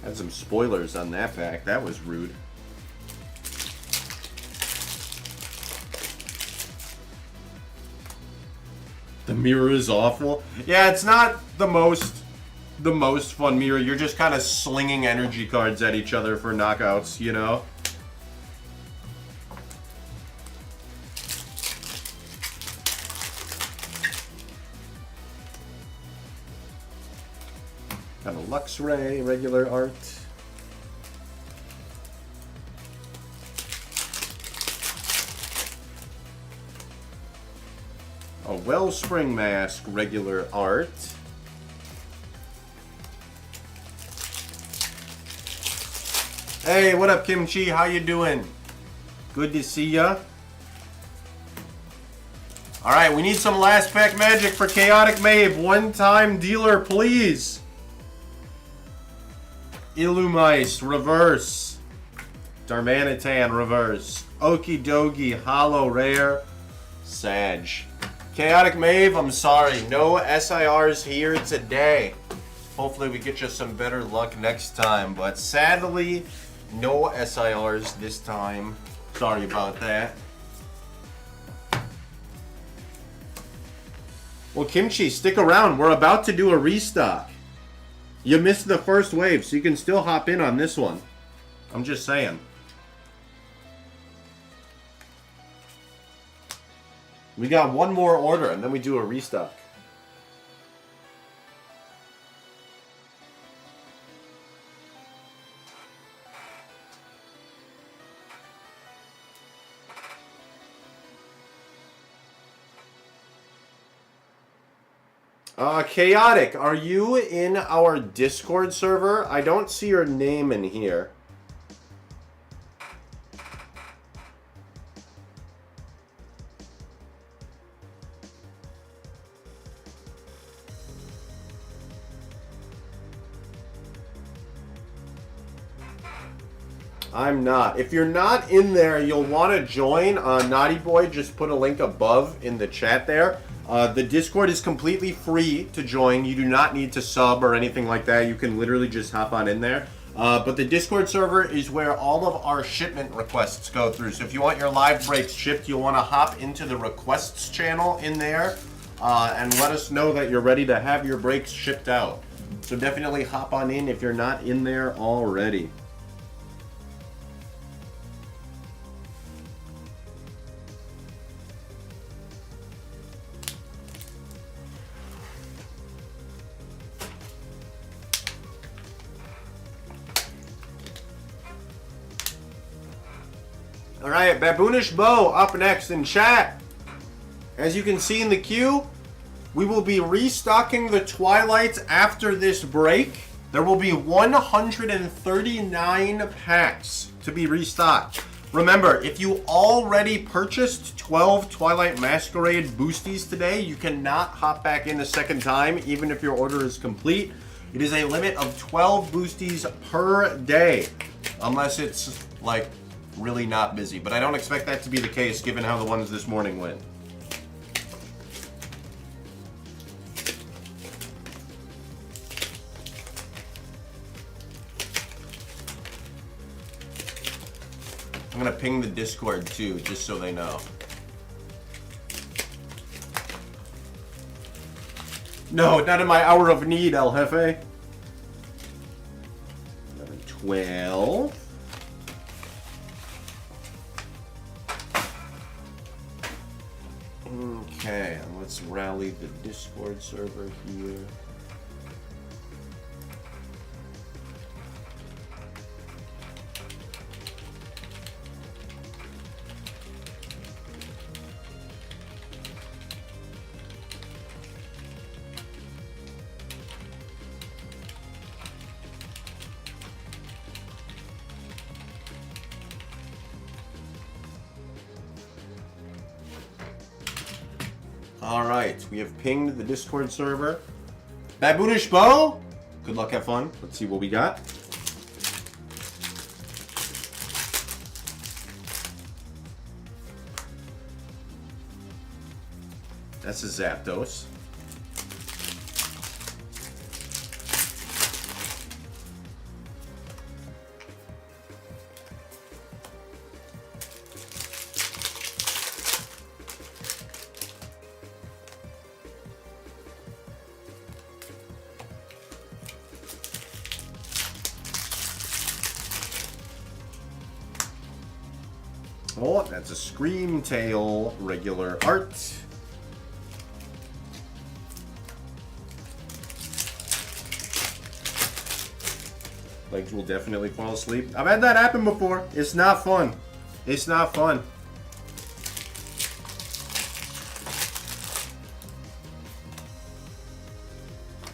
Had some spoilers on that pack. That was rude. The mirror is awful. Yeah, it's not the most fun mirror. You're just kind of slinging energy cards at each other for knockouts, you know? TheGameCapital Luxray, regular art. A Wellspring Mask, regular art. Hey, what up, Kimchi? How you doing? Good to see ya. All right, we need some last pack magic for Chaotic Mave. One-time dealer, please. Illumise, reverse. Darmanitan, reverse. Okidogi, holo, rare. Sag. Chaotic Mave, I'm sorry. No SIRs here today. Hopefully we get you some better luck next time. But sadly, no SIRs this time. Sorry about that. Well, Kimchi, stick around. We're about to do a restock. You missed the first wave, so you can still hop in on this one. I'm just saying. We got one more order, and then we do a restock. Chaotic, are you in our Discord server? I don't see your name in here. I'm not. If you're not in there, you'll want to join. Naughty Boy just put a link above in the chat there. The Discord is completely free to join. You do not need to sub or anything like that. You can literally just hop on in there. But the Discord server is where all of our shipment requests go through. So if you want your live breaks shipped, you'll want to hop into the requests channel in there and let us know that you're ready to have your breaks shipped out. So definitely hop on in if you're not in there already. All right, Baboonish Bow up next in chat. As you can see in the queue, we will be restocking the Twilights after this break. There will be 139 packs to be restocked. Remember, if you already purchased 12 Twilight Masquerade boosties today, you cannot hop back in a second time, even if your order is complete. It is a limit of 12 boosties per day, unless it's like really not busy, but I don't expect that to be the case given how the ones this morning went. I'm gonna ping the Discord too, just so they know. No, not in my hour of need, El Jefe. 11, 12. Okay, let's rally the Discord server here. Alright, we have pinged the Discord server. Baboonish Bow! Good luck, have fun. Let's see what we got. That's a Zapdos. Oh, that's a Scream Tail regular art. Legs will definitely fall asleep. I've had that happen before. It's not fun. It's not fun.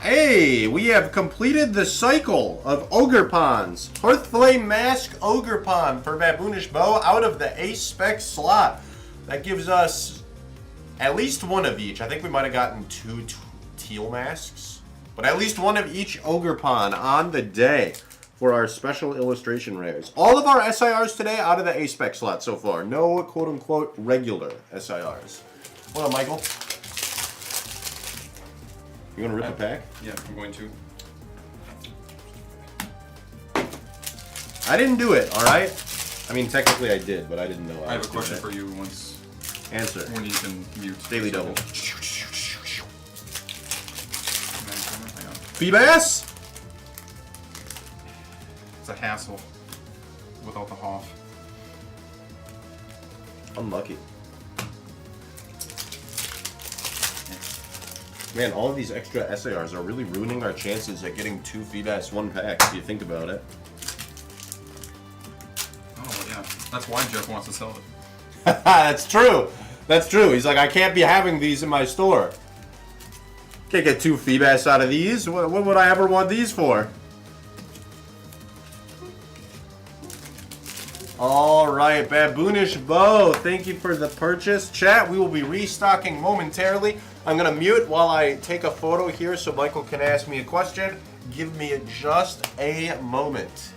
Hey, we have completed the cycle of Ogre Pawns. Hearthflame Mask Ogre Pawn for Baboonish Bow out of the Ace Spec slot. That gives us at least one of each. I think we might have gotten 2 teal masks. But at least one of each Ogre Pawn on the day for our special illustration rares. All of our SIRs today out of the Ace Spec slot so far. No quote-unquote regular SIRs. What up, Michael? You want to rip a pack? Yeah, I'm going to. I didn't do it, alright? I mean, technically I did, but I didn't know. I have a question for you once. Answer. When you can mute. Daily double. Hang on. Feebass? It's a hassle without the Hoff. Unlucky. Man, all of these extra SARs are really ruining our chances at getting 2 Feebass 1 packs, if you think about it. Oh, yeah. That's why Jeff wants to sell it. That's true. That's true. He's like, I can't be having these in my store. Can't get 2 Feebass out of these. What would I ever want these for? Alright, Baboonish Bow, thank you for the purchase. Chat, we will be restocking momentarily. I'm going to mute while I take a photo here so Michael can ask me a question. Give me just a moment.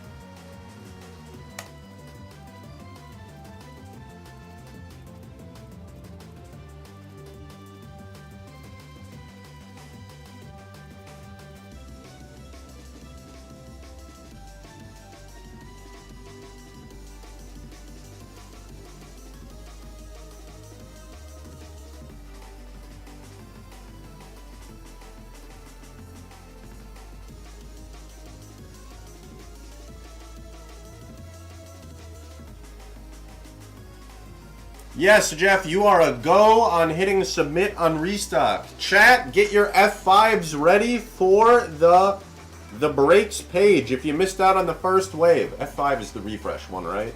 Yes, Jeff, you are a go on hitting submit on restock. Chat, get your F5s ready for the breaks page if you missed out on the first wave. F5 is the refresh one, right?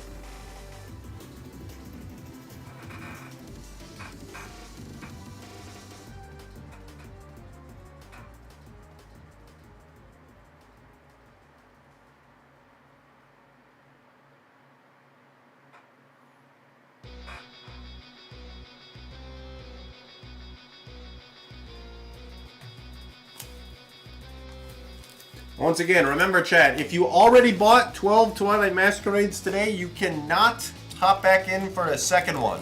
Once again, remember chat, if you already bought 12 Twilight Masquerades today, you cannot hop back in for a second one.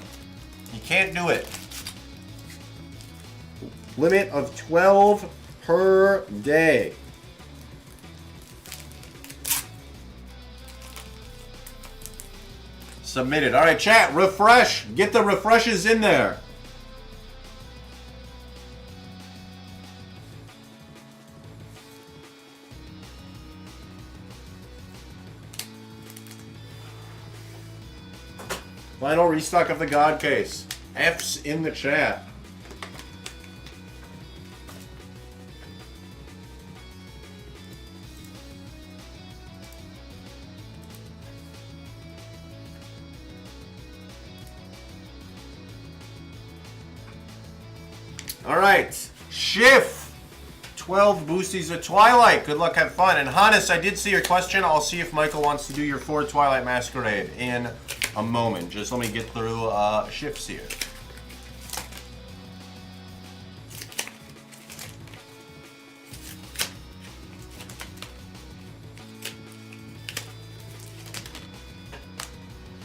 You can't do it. Limit of 12 per day. Submitted. All right, chat, refresh. Get the refreshes in there. Final restock of the God case. F's in the chat. All right, Schiff. 12 boosties of Twilight. Good luck, have fun. And Hannes, I did see your question. I'll see if Michael wants to do your 4 Twilight Masquerade in a moment. Just let me get through shifts here.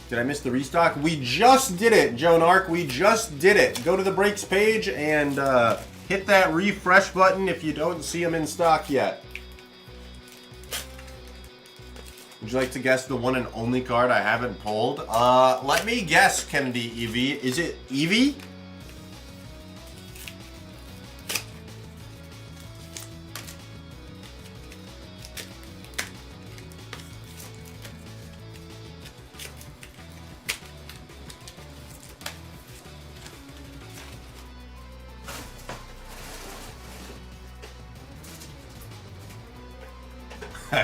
Did I miss the restock? We just did it, Joan Arc. We just did it. Go to the breaks page and hit that refresh button if you don't see them in stock yet. Would you like to guess the one and only card I haven't pulled? Let me guess, Kennedy Eevee. Is it Eevee?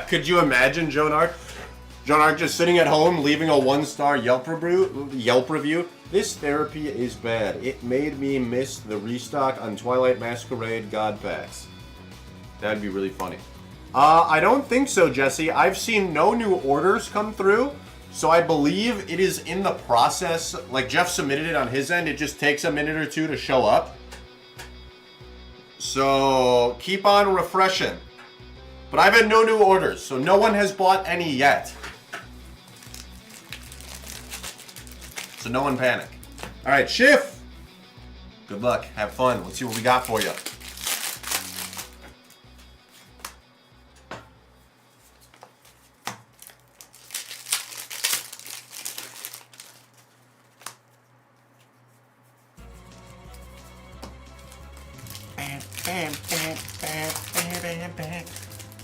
Could you imagine Joan Arc? Joan Arc just sitting at home, leaving a 1-star Yelp review. This therapy is bad. It made me miss the restock on Twilight Masquerade God Packs. That'd be really funny. I don't think so, Jesse. I've seen no new orders come through, so I believe it is in the process. Like, Jeff submitted it on his end. It just takes a minute or two to show up. So, keep on refreshing. But I've had no new orders, so no one has bought any yet. So no one panic. All right, Schiff. Good luck. Have fun. Let's see what we got for you.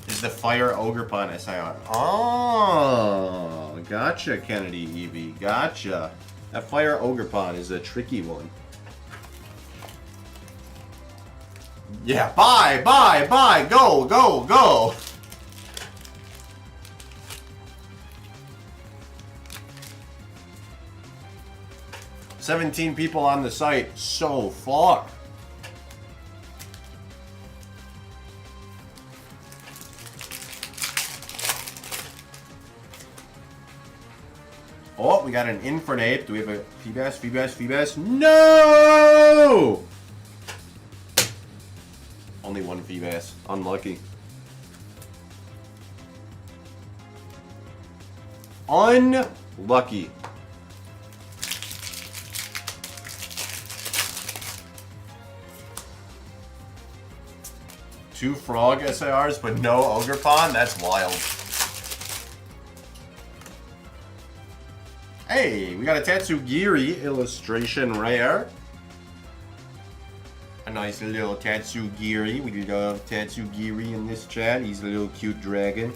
Is the Fire Ogre Pun SIR? Oh, gotcha, Kennedy Evie. Gotcha. That Fire Ogre Pun is a tricky one. Yeah, buy, go, go, go. "17 people on the site so far." Oh, we got an Infernape. Do we have a Feebas? Feebas? No! Only one Feebas. Unlucky. Unlucky. Two Frog SIRs, but no Ogre Pond? That's wild. Hey, we got a Tatsugiri illustration rare. A nice little Tatsugiri. We love Tatsugiri in this chat. He's a little cute dragon.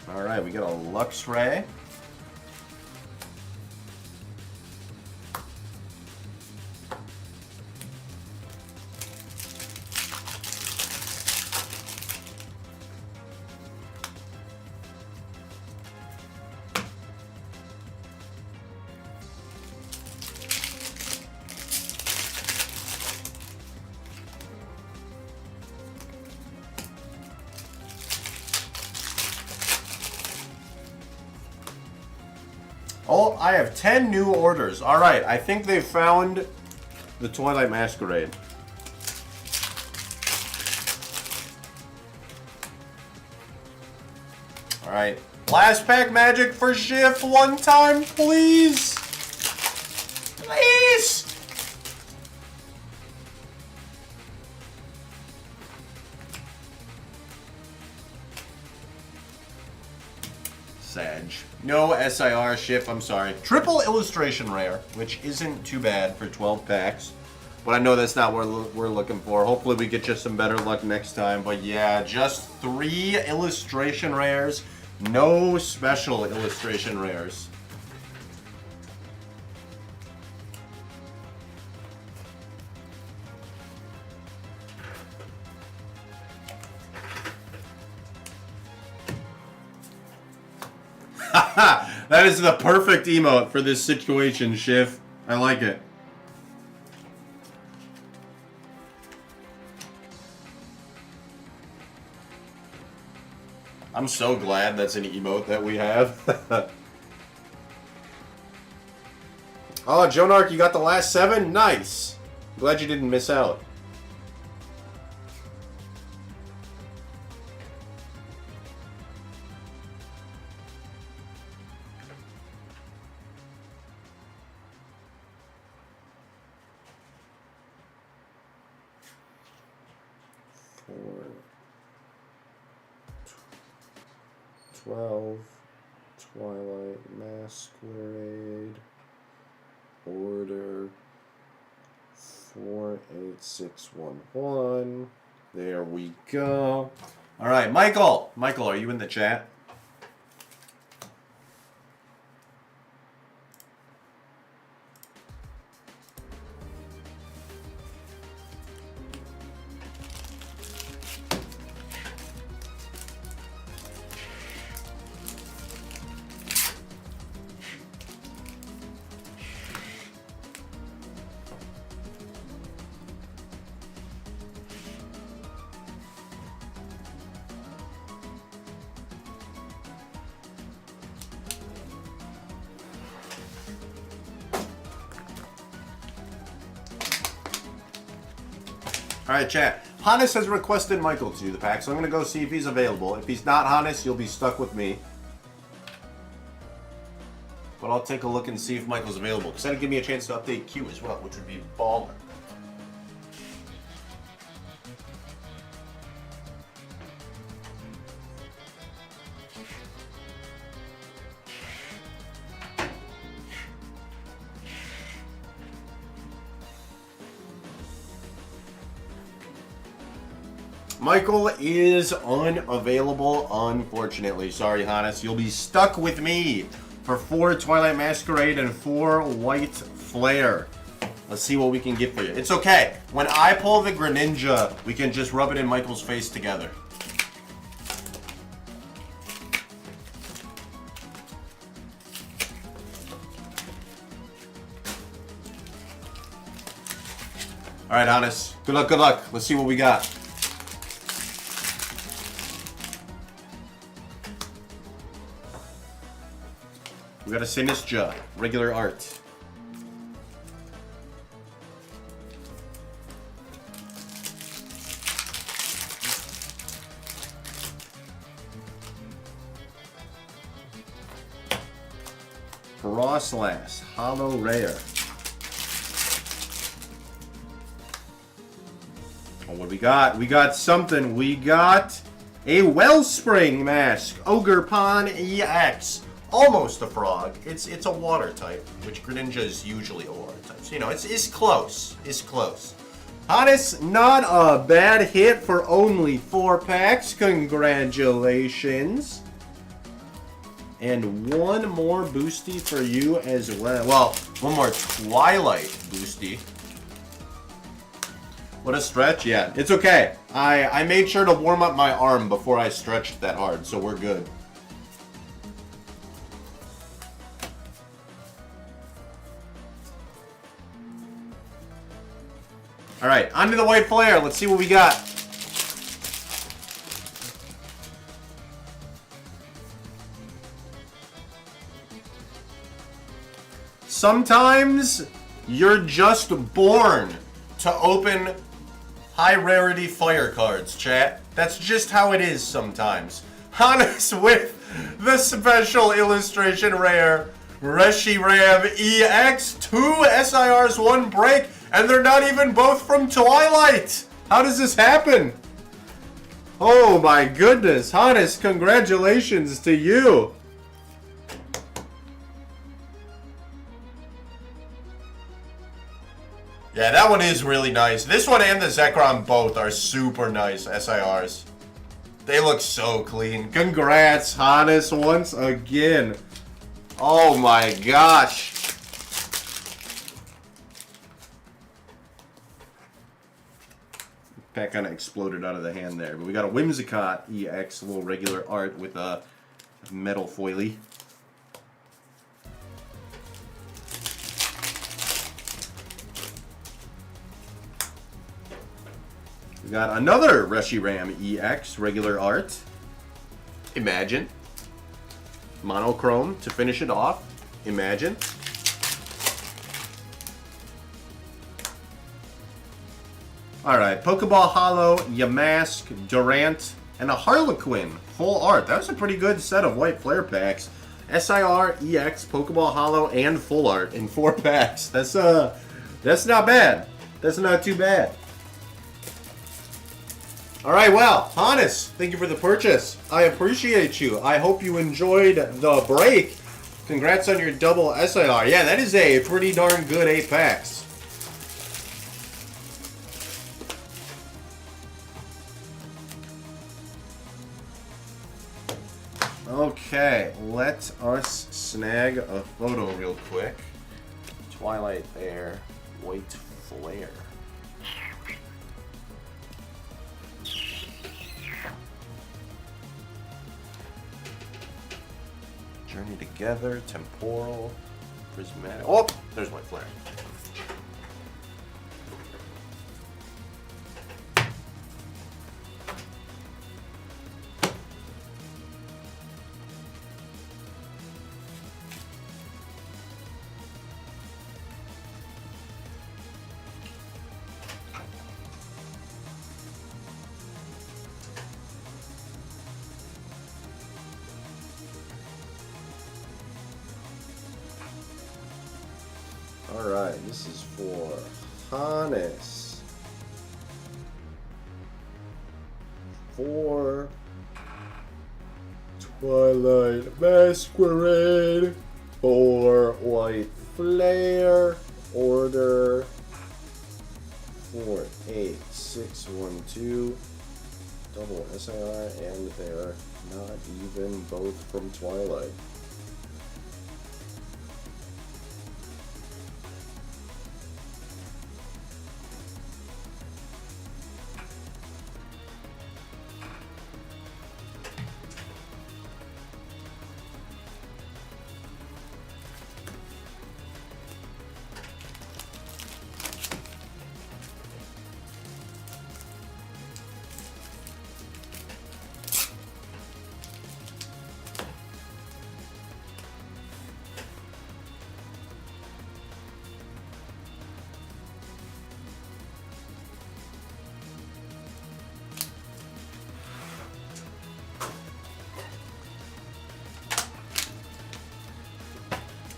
Alright, we got a Luxray. Oh, I have 10 new orders. All right, I think they've found the Twilight Masquerade. All right, last pack magic for Schiff one time, please. Please. Sag. No SIR Schiff, I'm sorry. Triple illustration rare, which isn't too bad for 12 packs. But I know that's not what we're looking for. Hopefully we get you some better luck next time. But yeah, just 3 illustration rares. No special illustration rares. That is the perfect emote for this situation, Schiff. I like it. I'm so glad that's an emote that we have. Oh, Jonark, you got the last 7? Nice. Glad you didn't miss out. Four, 12, Twilight Masquerade, order 48611. There we go. All right, Michael. Michael, are you in the chat? All right, chat. Hannes has requested Michael to do the pack, so I'm going to go see if he's available. If he's not Hannes, you'll be stuck with me. But I'll take a look and see if Michael's available, because that'll give me a chance to update Q as well, which would be baller. Michael is unavailable, unfortunately. Sorry, Hannes. You'll be stuck with me for 4 Twilight Masquerade and 4 White Flare. Let's see what we can get for you. It's okay. When I pull the Greninja, we can just rub it in Michael's face together. All right, Hannes. Good luck, good luck. Let's see what we got. We got a Sinistcha, regular art. Frostlass, holo rare. Oh, what do we got? We got something. We got a Wellspring Mask, Ogerpon EX. Almost a frog. It's a water type, which Greninja is usually a water type. So, you know, it's close. It's close. Hannes, not a bad hit for only 4 packs. Congratulations. And one more boosty for you as well. Well, one more Twilight boosty. What a stretch. Yeah, it's okay. I made sure to warm up my arm before I stretched that hard, so we're good. All right, onto the White Flare. Let's see what we got. Sometimes you're just born to open high rarity fire cards, chat. That's just how it is sometimes. Hannes with the special illustration rare Reshiram EX, 2 SIRs, 1 break. And they're not even both from Twilight! How does this happen? Oh my goodness, Hannes, congratulations to you! Yeah, that one is really nice. This one and the Zekrom both are super nice SIRs. They look so clean. Congrats, Hannes, once again. Oh my gosh. Pack kind of exploded out of the hand there. But we got a Whimsicott EX, a little regular art with a metal foily. We got another Reshiram EX, regular art. Imagine. Monochrome to finish it off. Imagine. Alright, Pokeball Holo, Yamask, Durant, and a Harlequin. Full art. That was a pretty good set of White Flare packs. SIR, EX, Pokeball Holo, and full art in 4 packs. That's not bad. That's not too bad. Alright, well, Hannes, thank you for the purchase. I appreciate you. I hope you enjoyed the break. Congrats on your double SIR. Yeah, that is a pretty darn good 8 packs. Okay, let us snag a photo real quick. Twilight there, White Flare. Journey Together, Temporal, Prismatic. Oh, there's White Flare. Alright, this is for Hannes. For Twilight Masquerade. For White Flare. Order 48612. Double SIR, and they're not even both from Twilight.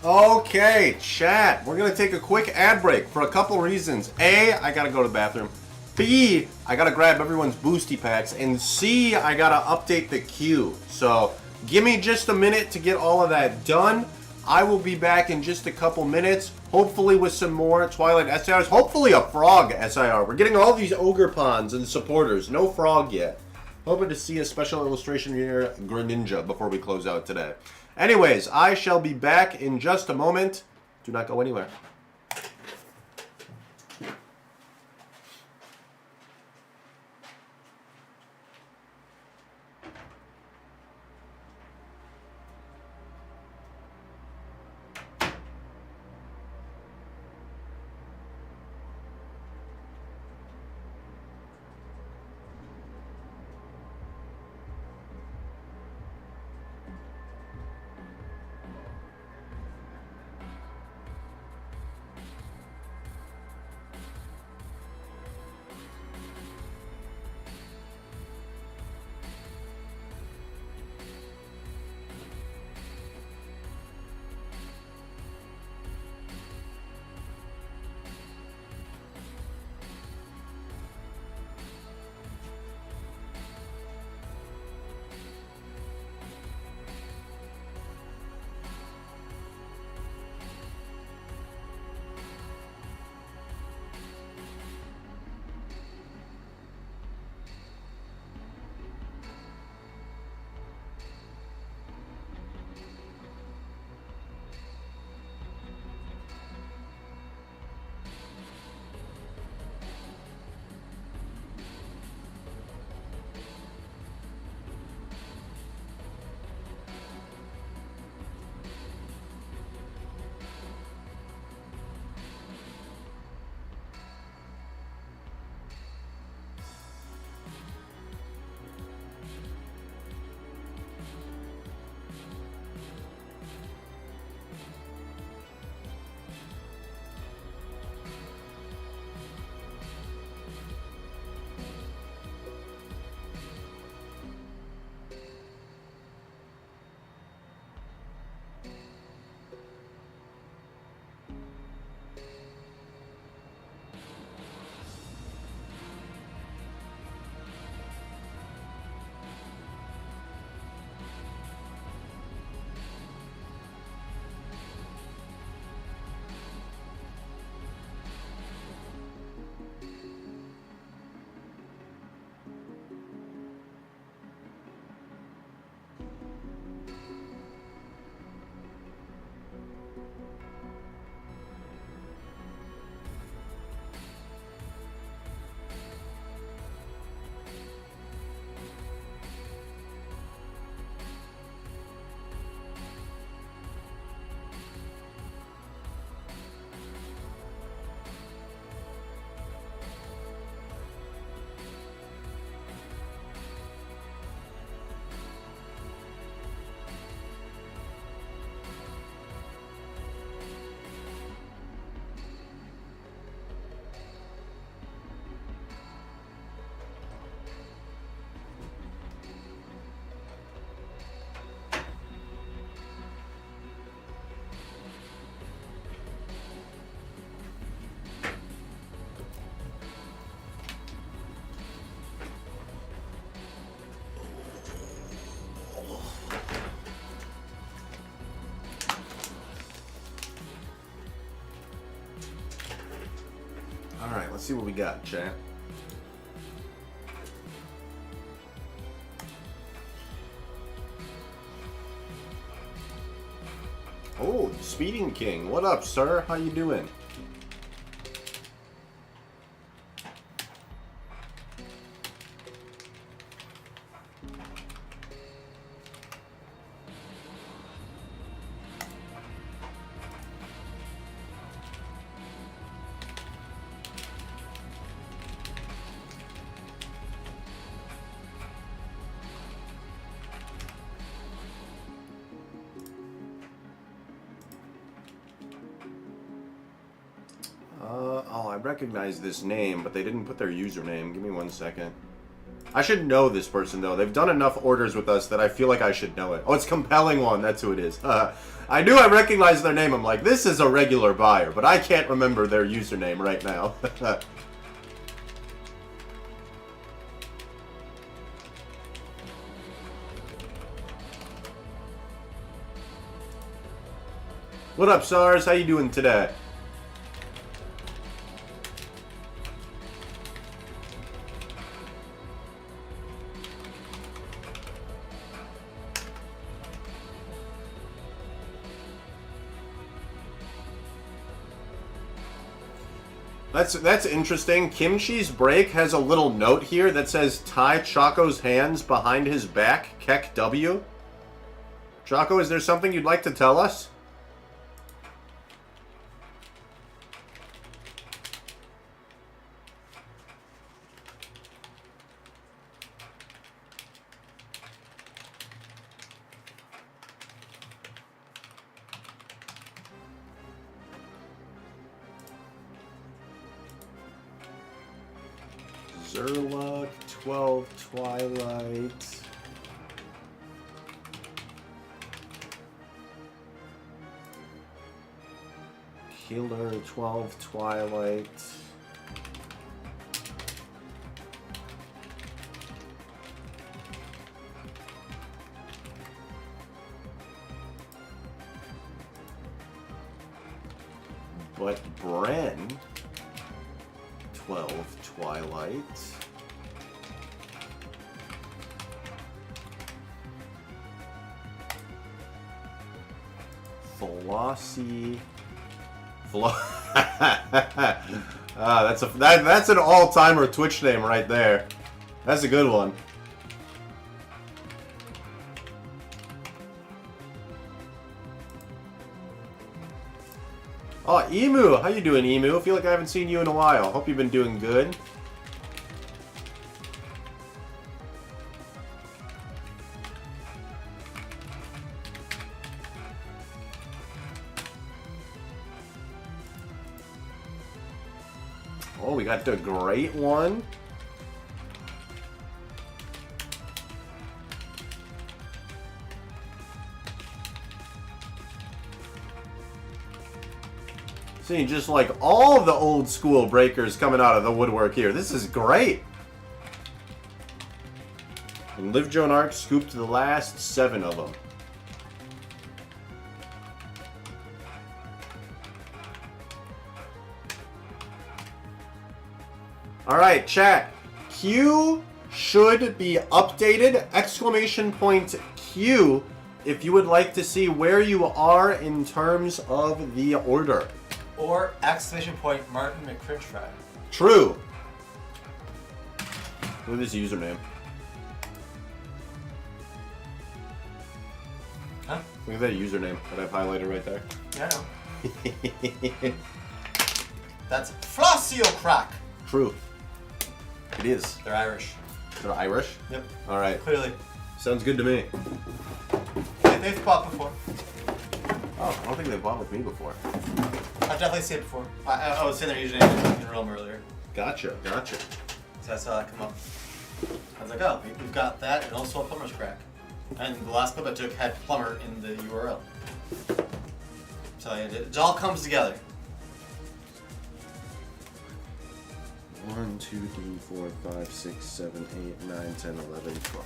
Okay, chat. We're gonna take a quick ad break for a couple reasons. A, I gotta go to the bathroom. B, I gotta grab everyone's boosty packs. And C, I gotta update the queue. So give me just a minute to get all of that done. I will be back in just a couple minutes, hopefully with some more Twilight SIRs. Hopefully a Frog SIR. We're getting all these Ogre Pawns and supporters. No Frog yet. Hoping to see a special illustration here, Greninja, before we close out today. Anyways, I shall be back in just a moment. Do not go anywhere. Let's see what we got, chat. Oh, the Speeding King. What up, sir? How you doing? Oh, I recognize this name, but they didn't put their username. Give me 1 second. I should know this person, though. They've done enough orders with us that I feel like I should know it. Oh, it's Compelling One. That's who it is. I knew I recognized their name. I'm like, this is a regular buyer, but I can't remember their username right now. What up, SARS? How you doing today? That's interesting. Kimchi's Break has a little note here that says tie Choco's hands behind his back, Keck W. Choco, is there something you'd like to tell us? Zerla, 12 Twilight. Killer, 12 Twilight. But Bren, 12 Twilight. Flossie. That's an all-timer Twitch name right there. That's a good one. Oh, Emu! How you doing, Emu? I feel like I haven't seen you in a while. Hope you've been doing good. Oh, we got the great one. Seeing just like all the old school breakers coming out of the woodwork here. This is great. And Liv Joan Arc scooped the last 7 of them. Alright, chat. Q should be updated. Exclamation point Q if you would like to see where you are in terms of the order. Or exclamation point Martin McCrinchfry. True. Look at this username. Huh? Look at that username that I've highlighted right there. Yeah, I know. That's Flossio Crack. True. It is. They're Irish. They're Irish? Yep. Alright. Clearly. Sounds good to me. They've bought before. Oh, I don't think they've bought with me before. I've definitely seen it before. I was saying their username in Realm earlier. Gotcha, gotcha. So I saw that come up. I was like, oh, we've got that and also a Plumber's Crack. And the last clip I took had Plumber in the URL. So it all comes together. 1, 2, 3, 4, 5, 6, 7, 8, 9, 10, 11, 12.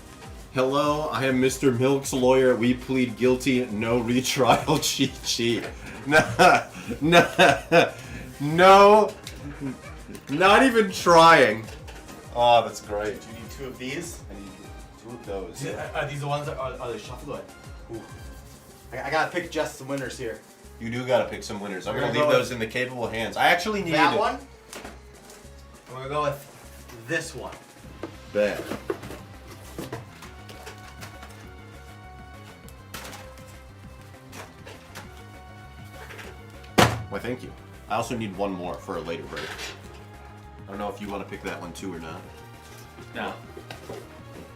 Hello, I am Mr. Milk's lawyer. We plead guilty. No retrial. Cheat. No. Not even trying. Oh, that's great. Do you need 2 of these? I need 2 of those. Are these the ones that are they shuffled? Ooh. I gotta pick just some winners here. You do gotta pick some winners. I'm We're gonna gonna leave go those in the capable hands. I actually need that one. We're gonna go with this one. Bad. Why, thank you. I also need one more for a later break. I don't know if you want to pick that one too or not. No.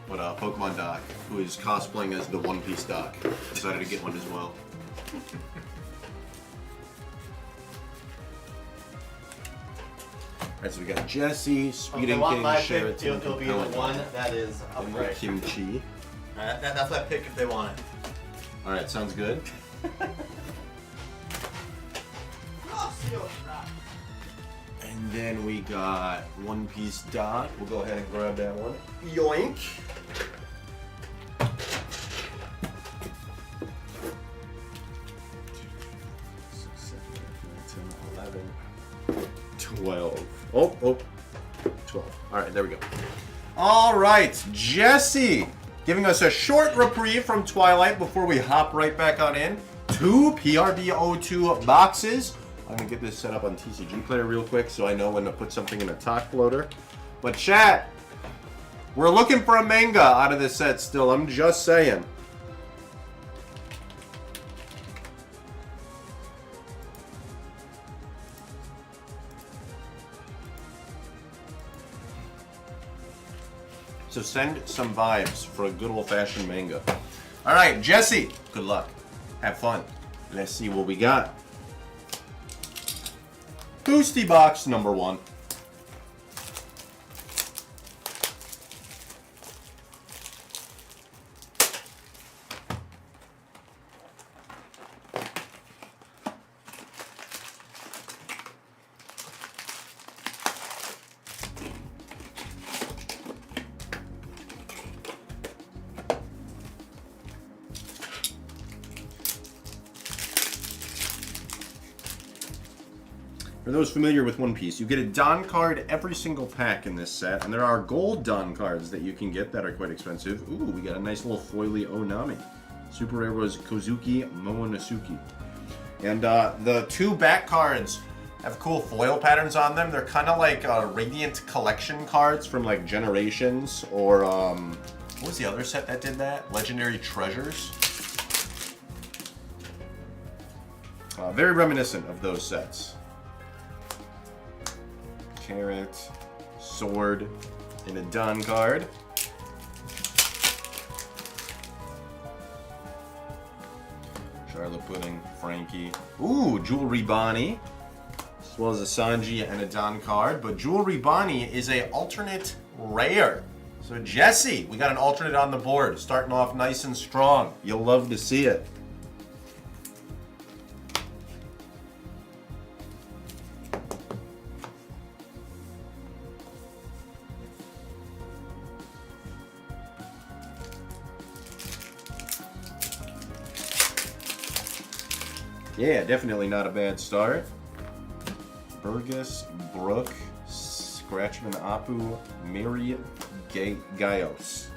But Pokemon Doc, who is cosplaying as the One Piece Doc, decided to get one as well. Alright, so we got Jesse, Speeding King, Sheraton, it'll be the one that is upright. Kimchi. That's what I pick if they want it. Alright, sounds good. And then we got One Piece Doc. We'll go ahead and grab that one. Yoink! 12. Oh, 12. Alright, there we go. Alright, Jesse! Giving us a short reprieve from Twilight before we hop right back on in. 2 PRB02 boxes. I'm gonna get this set up on TCG Player real quick so I know when to put something in a talk floater. But chat, we're looking for a manga out of this set still, I'm just saying. So send some vibes for a good old-fashioned manga. Alright, Jesse, good luck. Have fun. Let's see what we got. Boosty box number 1. For those familiar with One Piece, you get a Don card every single pack in this set, and there are gold Don cards that you can get that are quite expensive. Ooh, we got a nice little foily Onami. Super rare was Kozuki Momonosuke. And the 2 back cards have cool foil patterns on them. They're kind of like Radiant Collection cards from like Generations, or what was the other set that did that? Legendary Treasures. Very reminiscent of those sets. Carrot, sword, and a Don card. Charlotte Pudding, Frankie. Ooh, Jewelry Bonnie. As well as a Sanji and a Don card. But Jewelry Bonnie is a alternate rare. So Jesse, we got an alternate on the board. Starting off nice and strong. You'll love to see it. Yeah, definitely not a bad start. Burgess, Brooke, Scratchman Apu, Mary Gaios.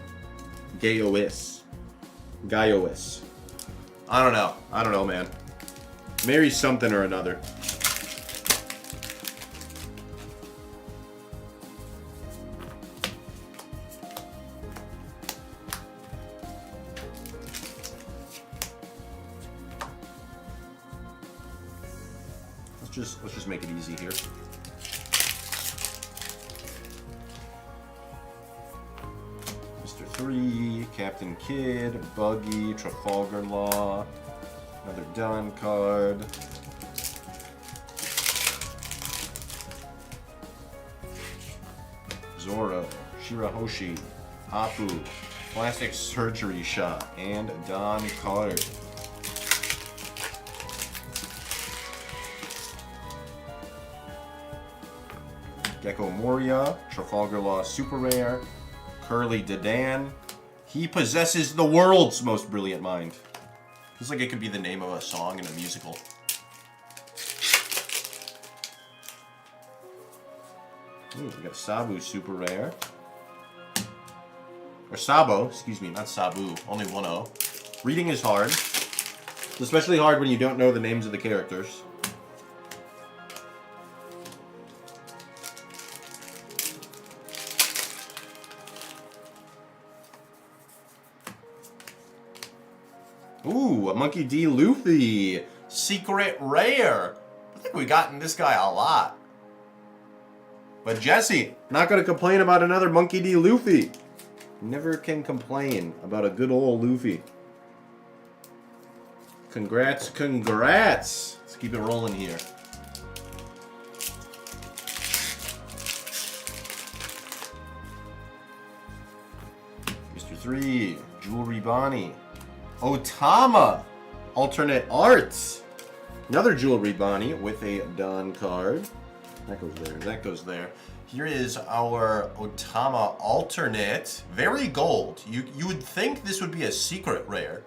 I don't know, man. Mary something or another. Let's just make it easy here. Mr. 3, Captain Kidd, Buggy, Trafalgar Law, another Don card. Zoro, Shirahoshi, Apu, Plastic Surgery Shop, and Don card. Gecko Moria, Trafalgar Law Super Rare, Curly Dedan. He possesses the world's most brilliant mind. Feels like it could be the name of a song in a musical. Ooh, we got Sabu super rare. Or Sabo, excuse me, not Sabu. Only 1-0. Reading is hard. It's especially hard when you don't know the names of the characters. Ooh, a Monkey D. Luffy. Secret rare. I think we've gotten this guy a lot. But Jesse, not going to complain about another Monkey D. Luffy. Never can complain about a good old Luffy. Congrats, congrats. Let's keep it rolling here. Mr. 3, Jewelry Bonnie. Otama, alternate arts. Another Jewelry Bonnie with a Don card. That goes there, that goes there. Here is our Otama alternate. Very gold. You would think this would be a secret rare.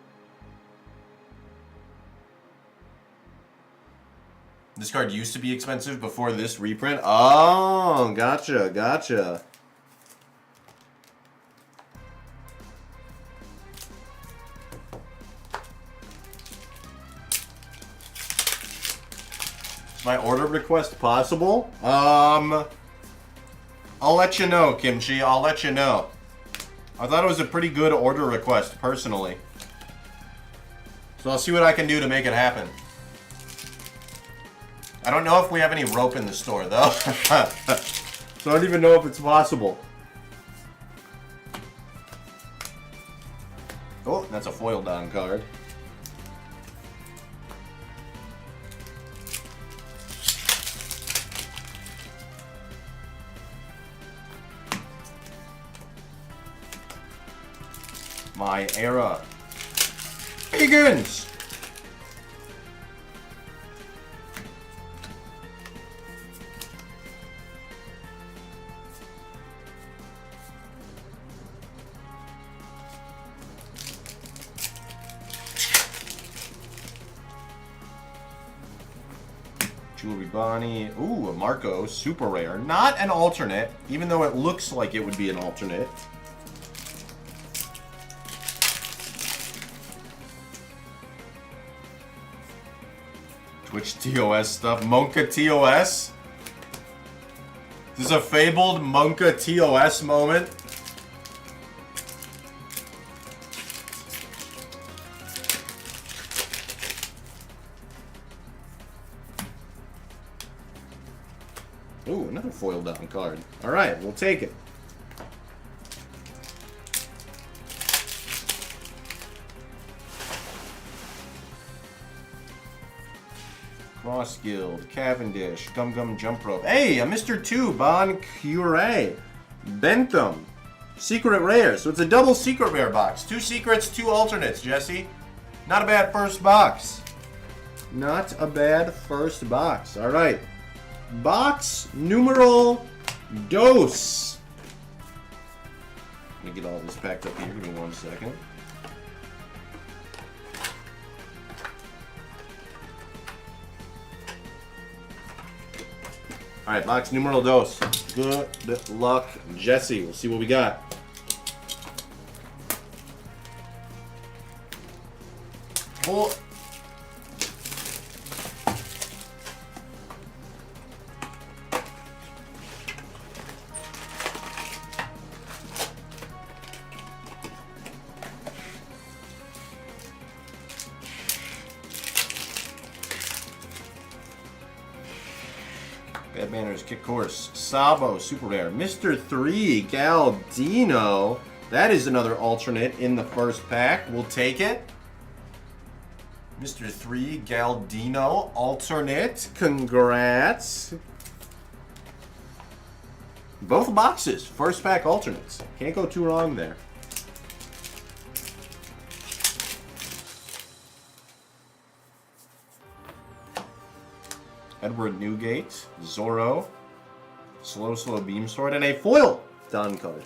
This card used to be expensive before this reprint. Oh, gotcha, gotcha. Is my order request possible? I'll let you know, Kimchi. I'll let you know. I thought it was a pretty good order request, personally. So I'll see what I can do to make it happen. I don't know if we have any rope in the store, though. So I don't even know if it's possible. Oh, that's a foil Don card. My era begins! Jewelry Bonnie. Ooh, a Marco, super rare. Not an alternate, even though it looks like it would be an alternate. Twitch TOS stuff. Monka TOS? This is a fabled Monka TOS moment. Ooh, another foil down card. Alright, we'll take it. Cross Guild, Cavendish, Gum Gum Jump Rope. Hey, a Mr. 2, Bon Cure. Bentham. Secret rare. So it's a double secret rare box. 2 secrets, 2 alternates, Jesse. Not a bad first box. Not a bad first box. Alright. Box numero dos. Let me get all this packed up here. Give me 1 second. Alright, box numero dos. Good luck, Jesse. We'll see what we got. Oh. Bad Manners, Kick Course, Sabo, super rare. Mr. 3, Galdino. That is another alternate in the first pack. We'll take it. Mr. 3, Galdino, alternate. Congrats. Both boxes, first pack alternates. Can't go too wrong there. Edward Newgate, Zorro, Slow Beam Sword, and a foil Don card.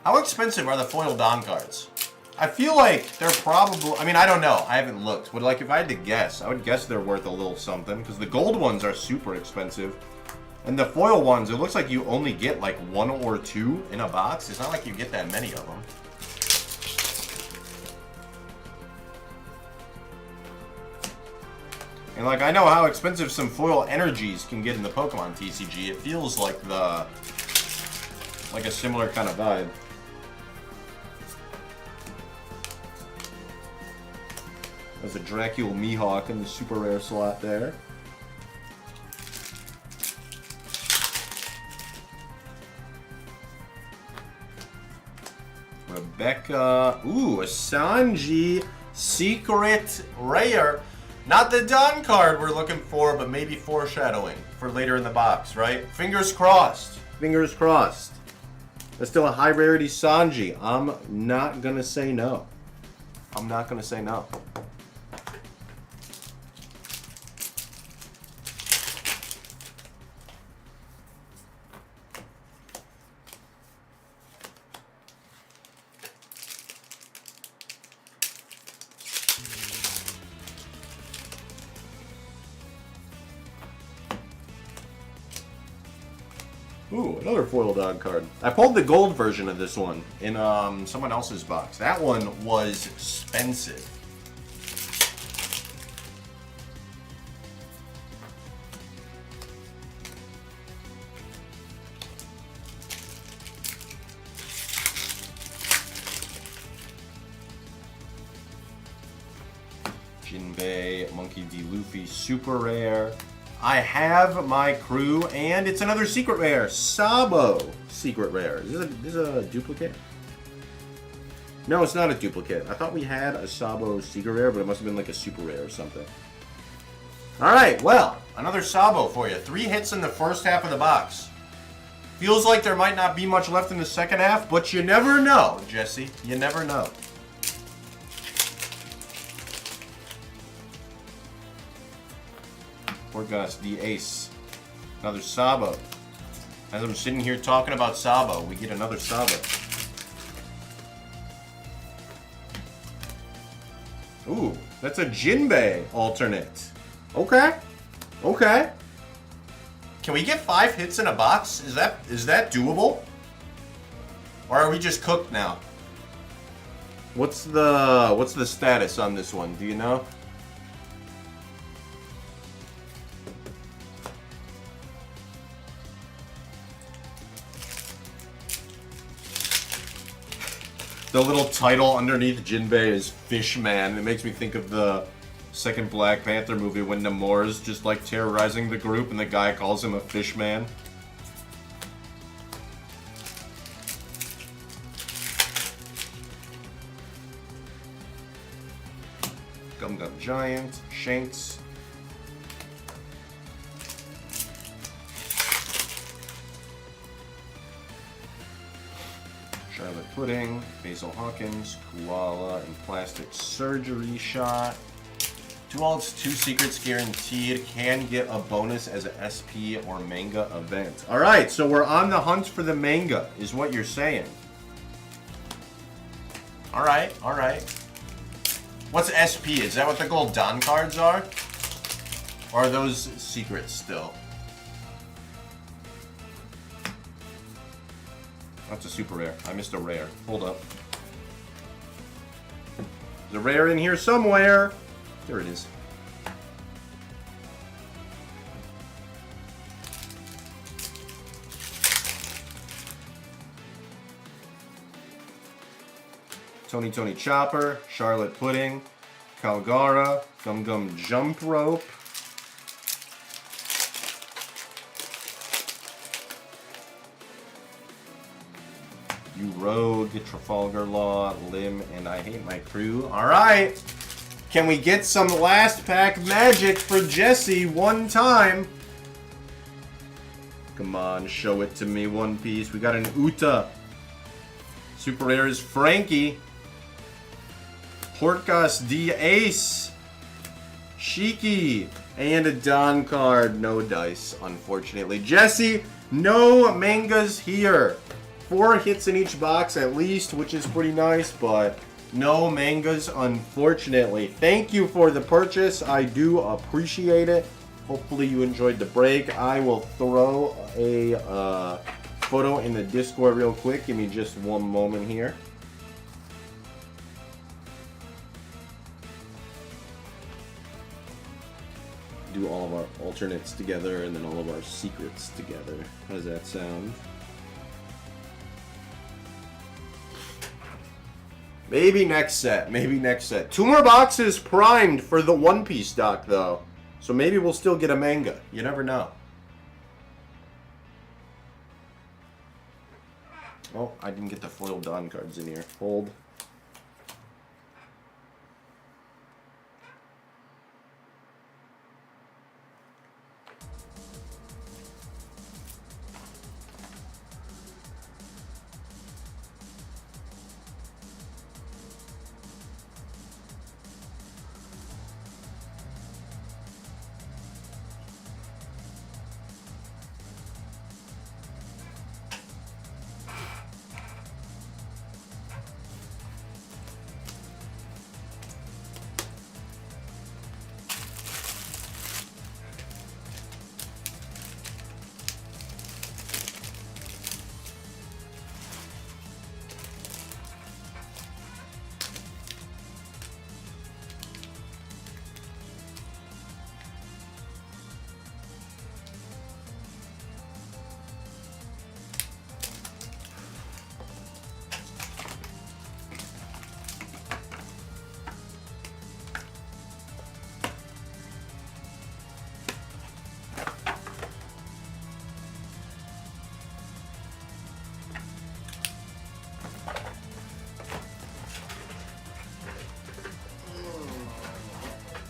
How expensive are the foil Don cards? I feel like they're probably, I mean, I don't know. I haven't looked. But like, if I had to guess, I would guess they're worth a little something, because the gold ones are super expensive. And the foil ones, it looks like you only get like 1 or 2 in a box. It's not like you get that many of them. And like, I know how expensive some foil energies can get in the Pokemon TCG. It feels like like a similar kind of vibe. There's a Dracula Mihawk in the super rare slot there. Rebecca. Ooh, a Sanji secret rare. Not the Dawn card we're looking for, but maybe foreshadowing for later in the box, right? Fingers crossed. Fingers crossed. That's still a high rarity Sanji. I'm not going to say no. I'm not going to say no. Ooh, another foil dog card. I pulled the gold version of this one in someone else's box. That one was expensive. Jinbei, Monkey D. Luffy, super rare. I have my crew, and it's another secret rare. Sabo secret rare. Is this a duplicate? No, it's not a duplicate. I thought we had a Sabo secret rare, but it must have been like a super rare or something. Alright, well, another Sabo for you. 3 hits in the first half of the box. Feels like there might not be much left in the second half, but you never know, Jesse. You never know. Orgas, the ace. Another Sabo. As I'm sitting here talking about Sabo, we get another Sabo. Ooh, that's a Jinbei alternate. Okay. Okay. Can we get 5 hits in a box? Is that doable? Or are we just cooked now? What's the status on this one? Do you know? The little title underneath Jinbei is Fishman. It makes me think of the second Black Panther movie when Namor's just like terrorizing the group and the guy calls him a Fishman. Gum Gum Giant, Shanks. Charlotte Pudding, Basil Hawkins, Koala, and Plastic Surgery Shot. 2 alts, 2 secrets guaranteed. Can get a bonus as a SP or manga event. Alright, so we're on the hunt for the manga, is what you're saying. Alright, alright. What's SP? Is that what the gold Don cards are? Or are those secrets still? That's a super rare. I missed a rare. Hold up. There's a rare in here somewhere. There it is. Tony Chopper, Charlotte Pudding, Calgara, Gum Gum Jump Rope. You Rogue, Trafalgar Law, Lim, and I Hate My Crew. Alright! Can we get some last pack magic for Jesse one time? Come on, show it to me, One Piece. We got an Uta. Super rare is Frankie. Portgas D Ace. Shiki. And a Don card. No dice, unfortunately. Jesse, no mangas here. 4 hits in each box at least, which is pretty nice, but no mangas, unfortunately. Thank you for the purchase. I do appreciate it. Hopefully you enjoyed the break. I will throw a photo in the Discord real quick. Give me just one moment here. Do all of our alternates together and then all of our secrets together. How does that sound? Maybe next set. Maybe next set. 2 more boxes primed for the One Piece doc, though. So maybe we'll still get a manga. You never know. Oh, I didn't get the foil Dawn cards in here. Hold.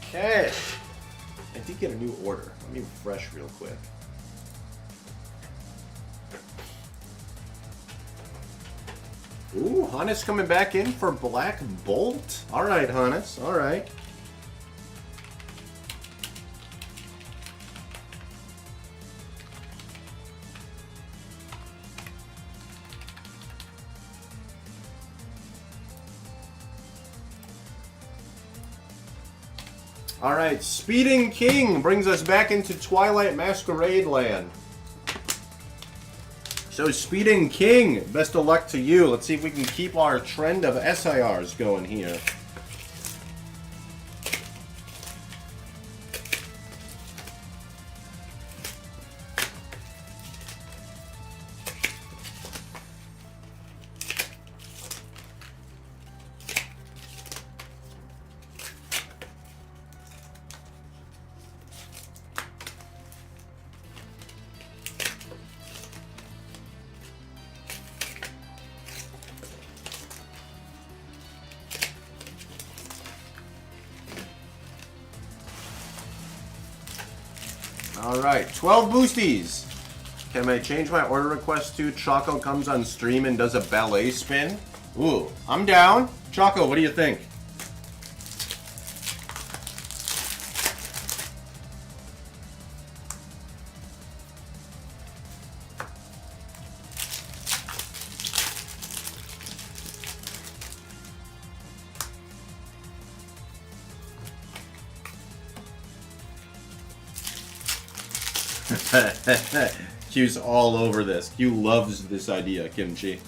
Okay. I did get a new order. Let me refresh real quick. Ooh, Hannes coming back in for Black Bolt. All right, Hannes. All right. All right, Speeding King brings us back into Twilight Masquerade Land. So, Speeding King, best of luck to you. Let's see if we can keep our trend of SIRs going here. Alright, 12 boosties. Can I change my order request to Choco comes on stream and does a ballet spin? Ooh, I'm down. Choco, what do you think? Q's all over this. Q loves this idea, Kimchi.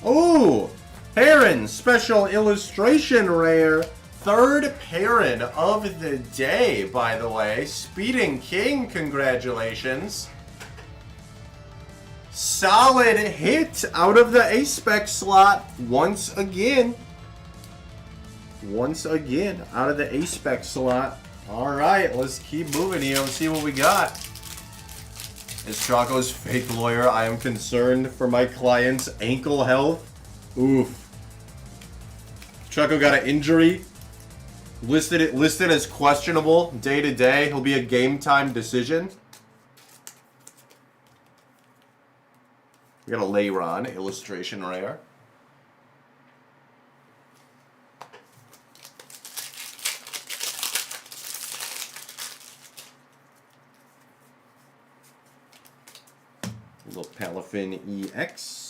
Oh, Heron special illustration rare. Third parent of the day, by the way. Speeding King, congratulations. Solid hit out of the A-Spec slot once again. Once again, out of the A-Spec slot. Alright, let's keep moving here and see what we got. As Choco's fake lawyer, I am concerned for my client's ankle health. Oof. Choco got an injury. Listed as questionable day to day. He'll be a game time decision. We got a Leiron illustration rare. little Palafin EX.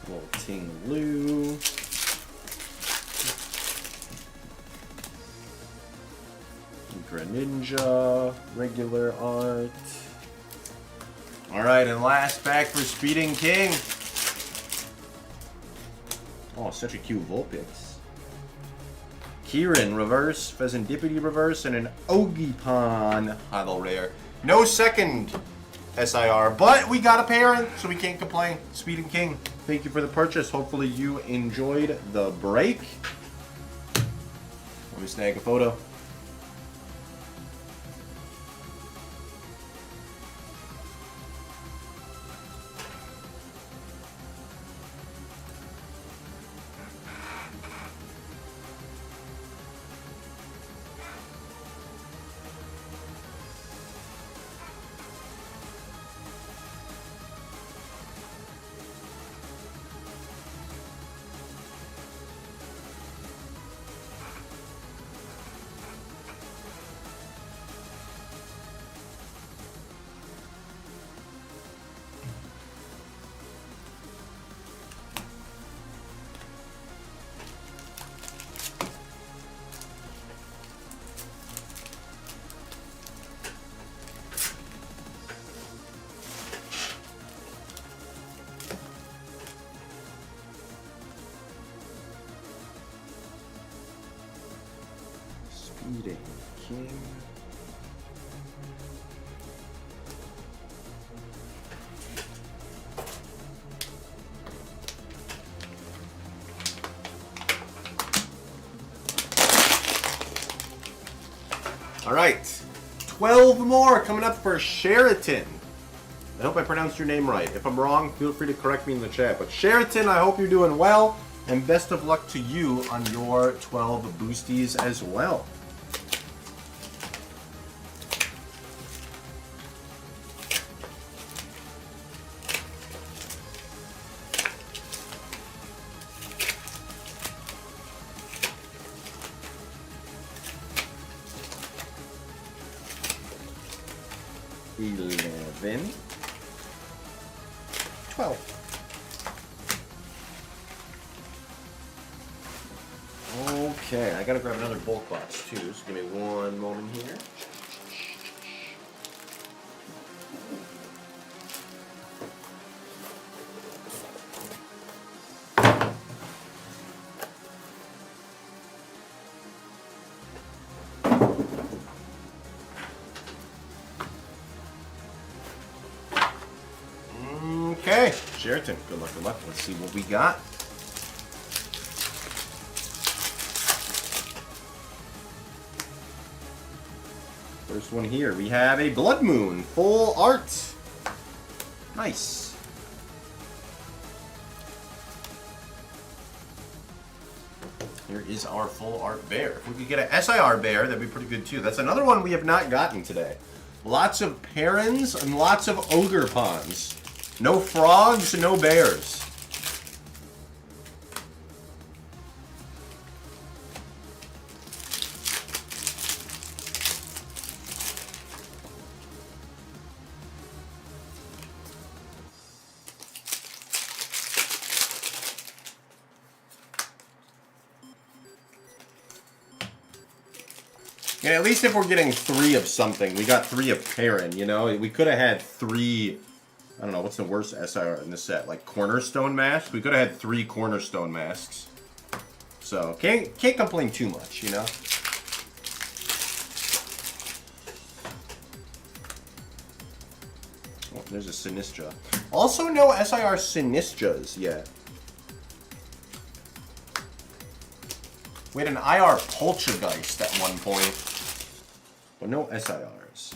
Little Ting Lu. Greninja, regular art. Alright, and last pack for Speeding King. Oh, such a cute Vulpix. Kieran reverse, Pheasantipity reverse, and an Ogiepon Hollow Rare. No second SIR, but we got a pair, so we can't complain. Speeding King, thank you for the purchase. Hopefully you enjoyed the break. Let me snag a photo. Speeding King. All right, 12 more coming up for Sheraton. I hope I pronounced your name right. If I'm wrong, feel free to correct me in the chat. But Sheraton, I hope you're doing well, and best of luck to you on your 12 boosties as well. Eleven. 12. Okay, I gotta grab another bulk box too, so give me one moment here. Okay, Sheraton, good luck, good luck. Let's see what we got. First one here, we have a Blood Moon, full art. Nice. Here is our full art bear. If we could get an SIR bear, that'd be pretty good too. That's another one we have not gotten today. Lots of Parons and lots of Ogre Ponds. No frogs, no bears. Yeah, at least if we're getting 3 of something, we got 3 of Paran, you know? We could have had 3, I don't know, what's the worst SIR in this set? Like Cornerstone Masks? We could have had 3 Cornerstone Masks. So, can't complain too much, you know? Oh, there's a Sinistra. Also no SIR Sinistras yet. We had an IR Poltergeist at one point, but no SIRs.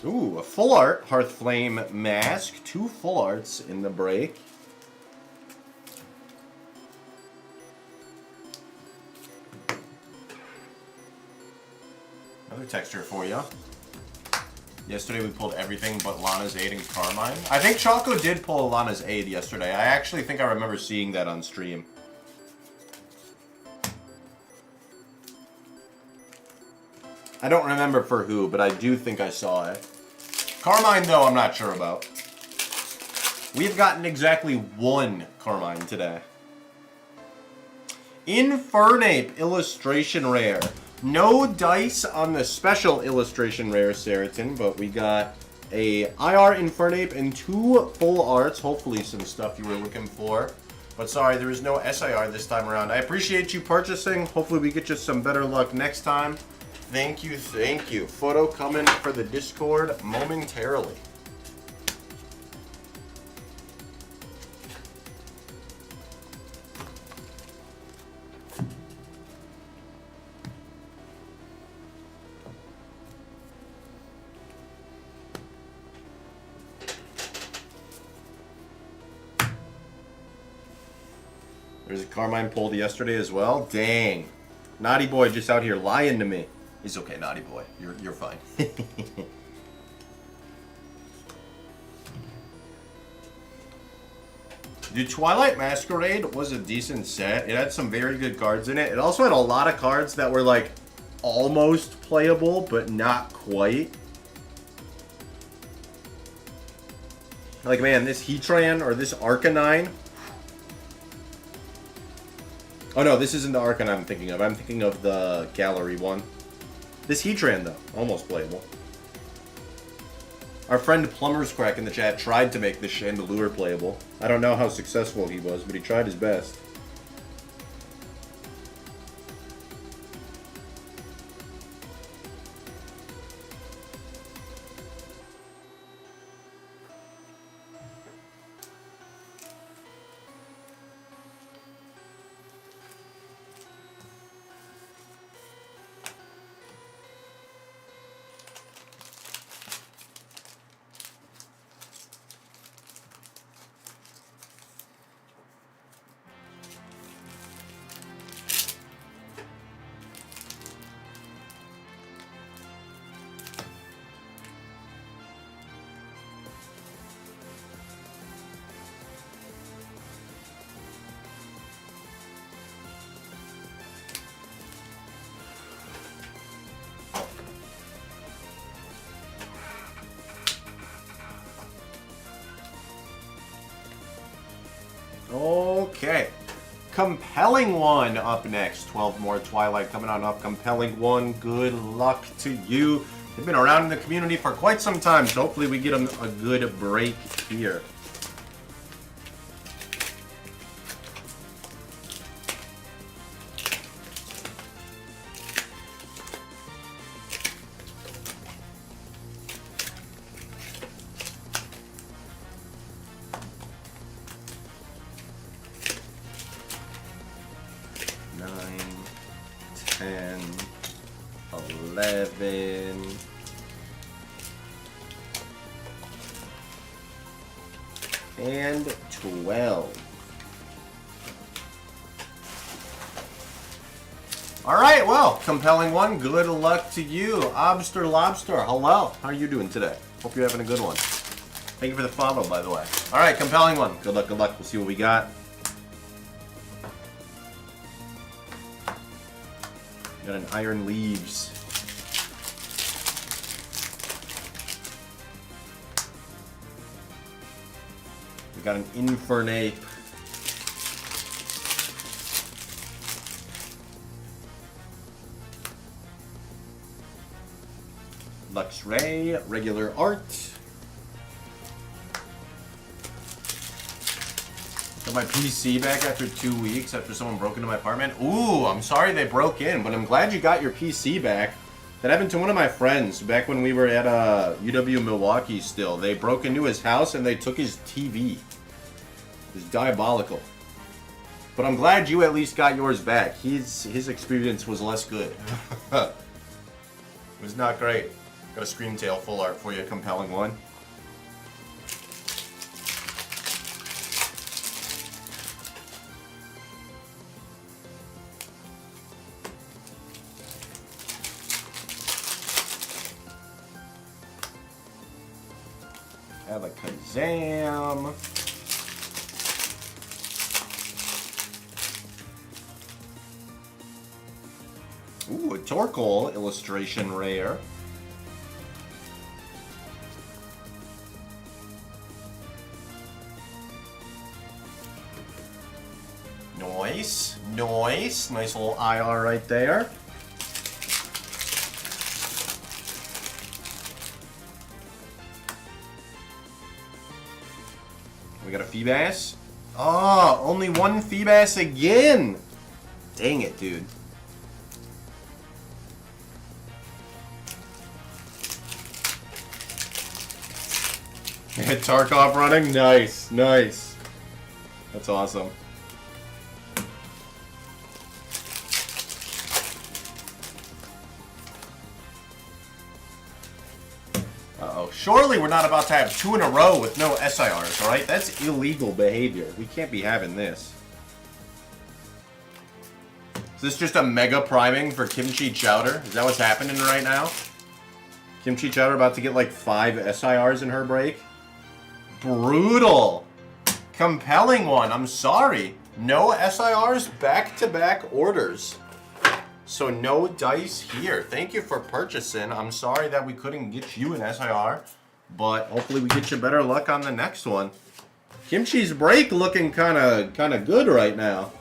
Ooh, a full art Hearthflame Mask. 2 full arts in the break. Another texture for you. Yesterday we pulled everything but Lana's Aid and Carmine. I think Choco did pull Lana's Aid yesterday. I actually think I remember seeing that on stream. I don't remember for who, but I do think I saw it. Carmine, though, I'm not sure about. We've gotten exactly 1 Carmine today. Infernape Illustration Rare. No dice on the special Illustration Rare Seriton, but we got a IR Infernape and 2 full arts. Hopefully some stuff you were looking for. But sorry, there is no SIR this time around. I appreciate you purchasing. Hopefully we get you some better luck next time. Thank you, thank you. Photo coming for the Discord momentarily. There's a Carmine pulled yesterday as well. Dang. Naughty boy just out here lying to me. He's okay, naughty boy. You're fine. Dude, Twilight Masquerade was a decent set. It had some very good cards in it. It also had a lot of cards that were like almost playable, but not quite. Like, man, this Heatran or this Arcanine. Oh no, this isn't the Arcanine I'm thinking of. I'm thinking of the Gallery one. This Heatran, though, almost playable. Our friend Plumber's Crack in the chat tried to make this Chandelure playable. I don't know how successful he was, but he tried his best. Okay. Compelling one up next. 12 more Twilight coming on up. Compelling one. Good luck to you. They've been around in the community for quite some time, so hopefully we get them a good break here. And 12. Alright, well, compelling one. Good luck to you. Obster Lobster, hello. How are you doing today? Hope you're having a good one. Thank you for the follow, by the way. Alright, compelling one. Good luck, good luck. We'll see what we got. Got an Iron Leaves. We got an Infernape. Luxray, regular art. Got my PC back after 2 weeks after someone broke into my apartment. Ooh, I'm sorry they broke in, but I'm glad you got your PC back. That happened to one of my friends back when we were at UW Milwaukee still. They broke into his house and they took his TV. It was diabolical. But I'm glad you at least got yours back. His experience was less good. It was not great. Got a Screamtail full art for you, a compelling one. Have a Kazam. Ooh, a Torkoal illustration rare. Nice, nice. Nice little IR right there. We got a Feebas. Oh, only one Feebas again. Dang it, dude. Tarkov running? Nice, nice. That's awesome. Uh-oh. Surely we're not about to have 2 in a row with no SIRs, alright? That's illegal behavior. We can't be having this. Is this just a mega priming for Kimchi Chowder? Is that what's happening right now? Kimchi Chowder about to get like 5 SIRs in her break? Brutal. Compelling one. I'm sorry. No SIRs, back-to-back orders. So no dice here. Thank you for purchasing. I'm sorry that we couldn't get you an SIR, but hopefully we get you better luck on the next one. Kimchi's break looking kind of good right now.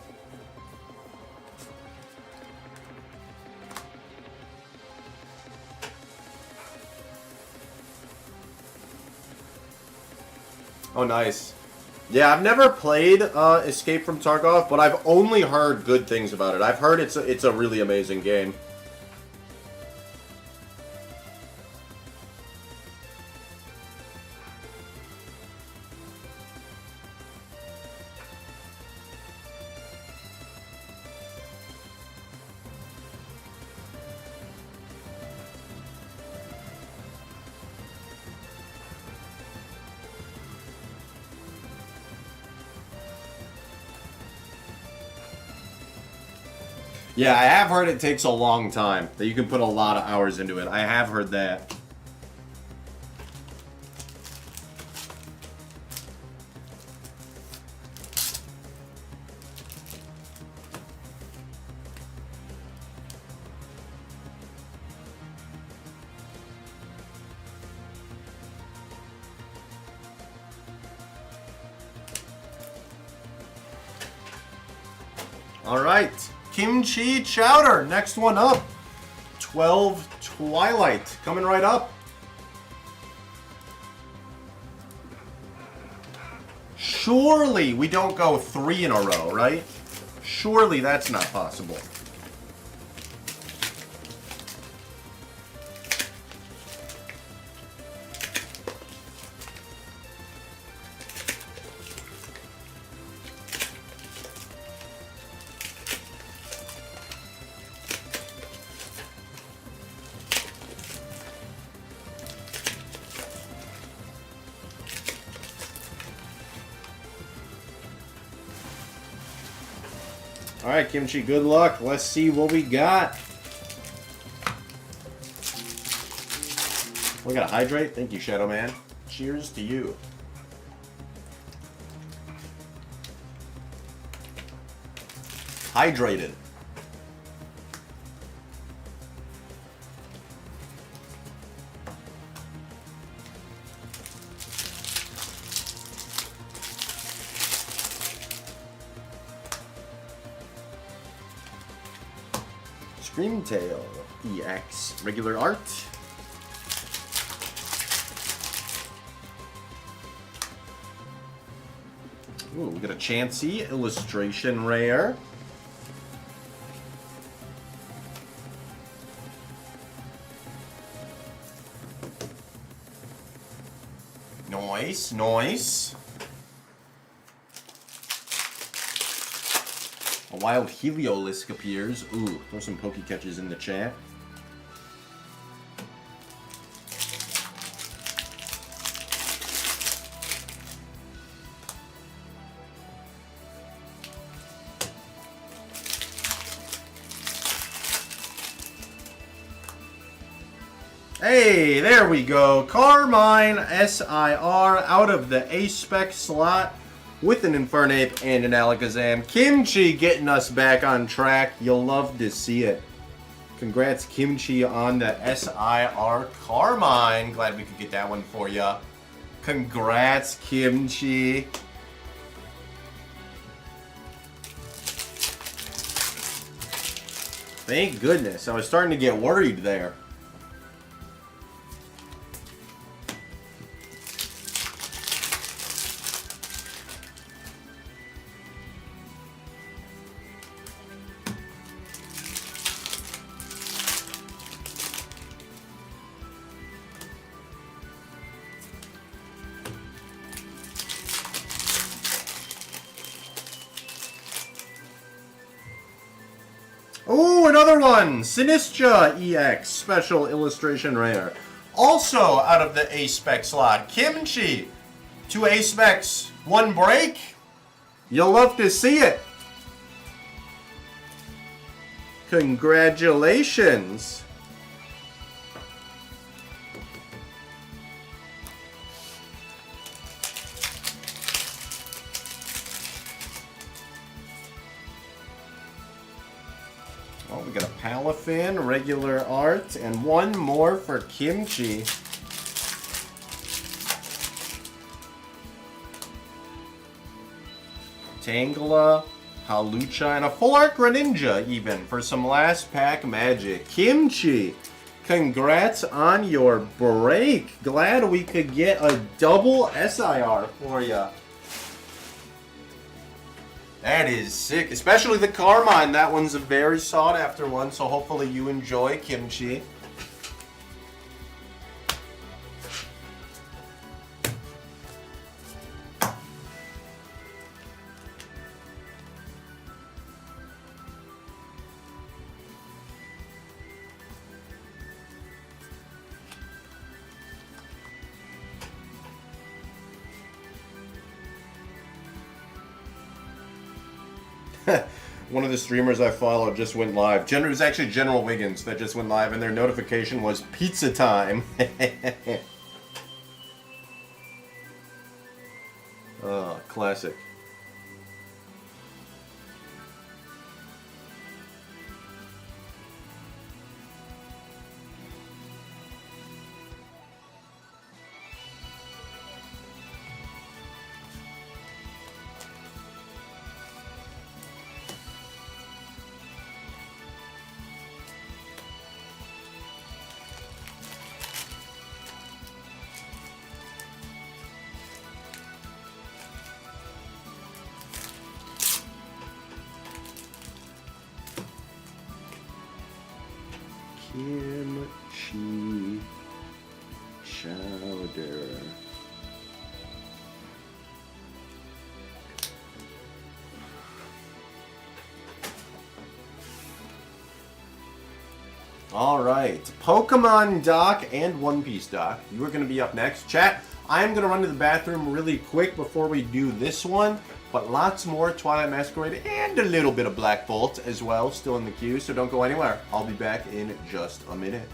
Oh, nice. Yeah, I've never played Escape from Tarkov, but I've only heard good things about it. I've heard it's a really amazing game. Yeah, I have heard it takes a long time, that you can put a lot of hours into it. I have heard that. All right. Kimchi Chowder, next one up. 12 Twilight, coming right up. Surely we don't go 3 in a row, right? Surely that's not possible. Alright, Kimchi, good luck. Let's see what we got. We got a Hydrate. Thank you, Shadow Man. Cheers to you. Hydrated. Screamtail EX regular art. Ooh, we got a Chansey illustration rare. Nice, nice. A wild Heliolisk appears. Ooh, throw some Poke Catches in the chat. Hey, there we go. Carmine SIR out of the A-Spec slot with an Infernape and an Alakazam. Kimchi getting us back on track. You'll love to see it. Congrats, Kimchi, on the SIR Carmine. Glad we could get that one for you. Congrats, Kimchi. Thank goodness. I was starting to get worried there. Oh, another one! Sinistra EX Special Illustration Rare. Also out of the A-Spec slot. Kimchi. 2 A-Specs, 1 break. You'll love to see it. Congratulations. Oh, we got a Palafin, regular art, and one more for Kimchi. Tangela, Halucha, and a full art Greninja even for some last pack magic. Kimchi, congrats on your break. Glad we could get a double SIR for you. That is sick, especially the Carmine. That one's a very sought after one, so hopefully you enjoy, Kimchi. One of the streamers I follow just went live. It was actually General Wiggins that just went live, and their notification was pizza time. Oh, classic. Kimchi chowder. All right, Pokemon Doc and One Piece Doc. You are going to be up next. Chat, I am going to run to the bathroom really quick before we do this one. But lots more Twilight Masquerade and a little bit of Black Bolt as well still in the queue, so don't go anywhere. I'll be back in just a minute.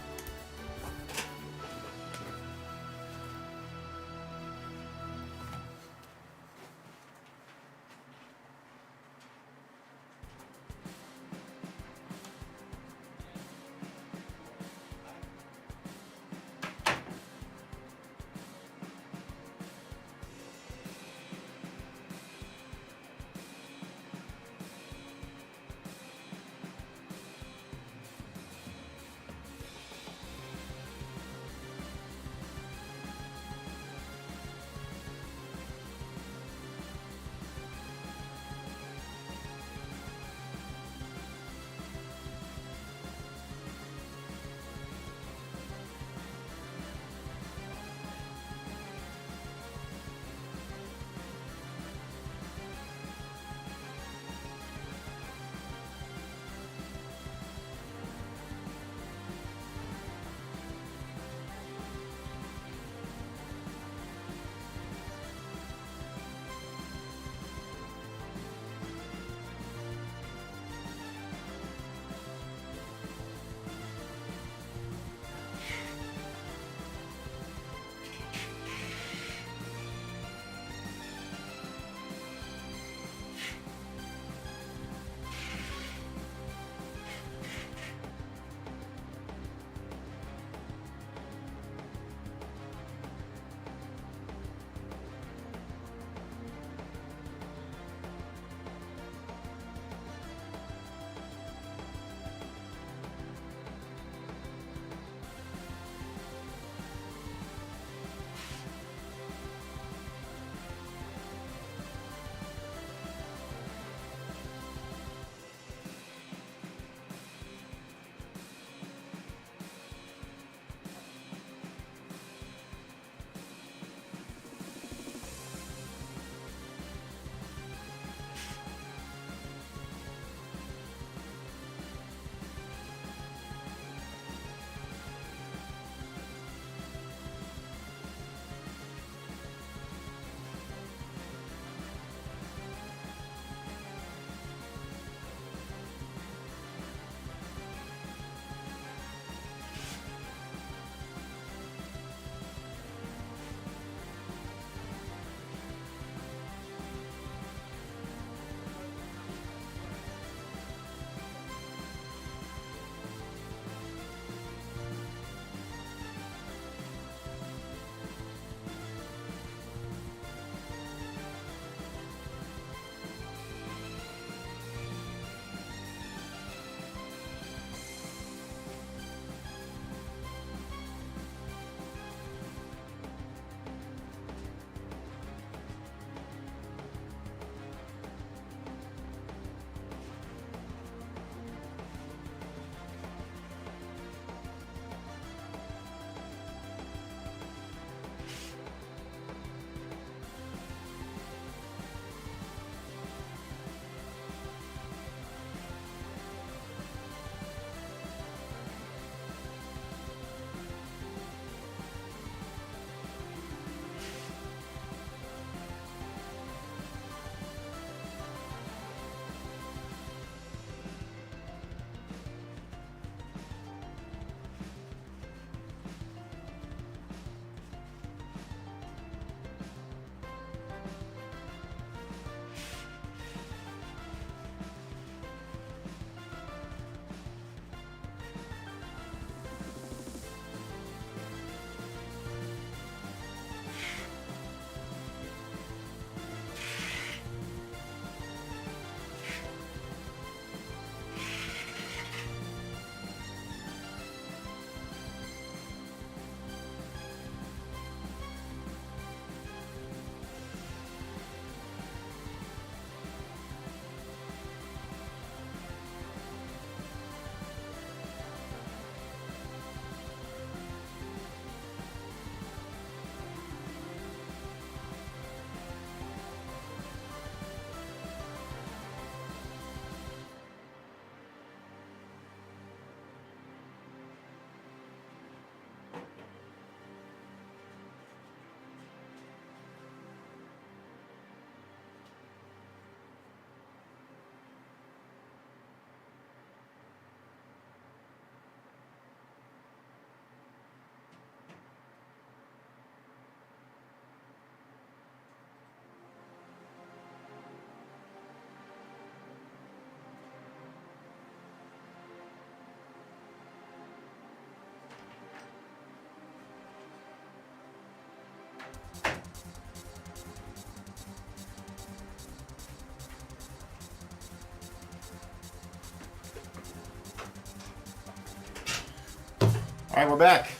Alright, we're back.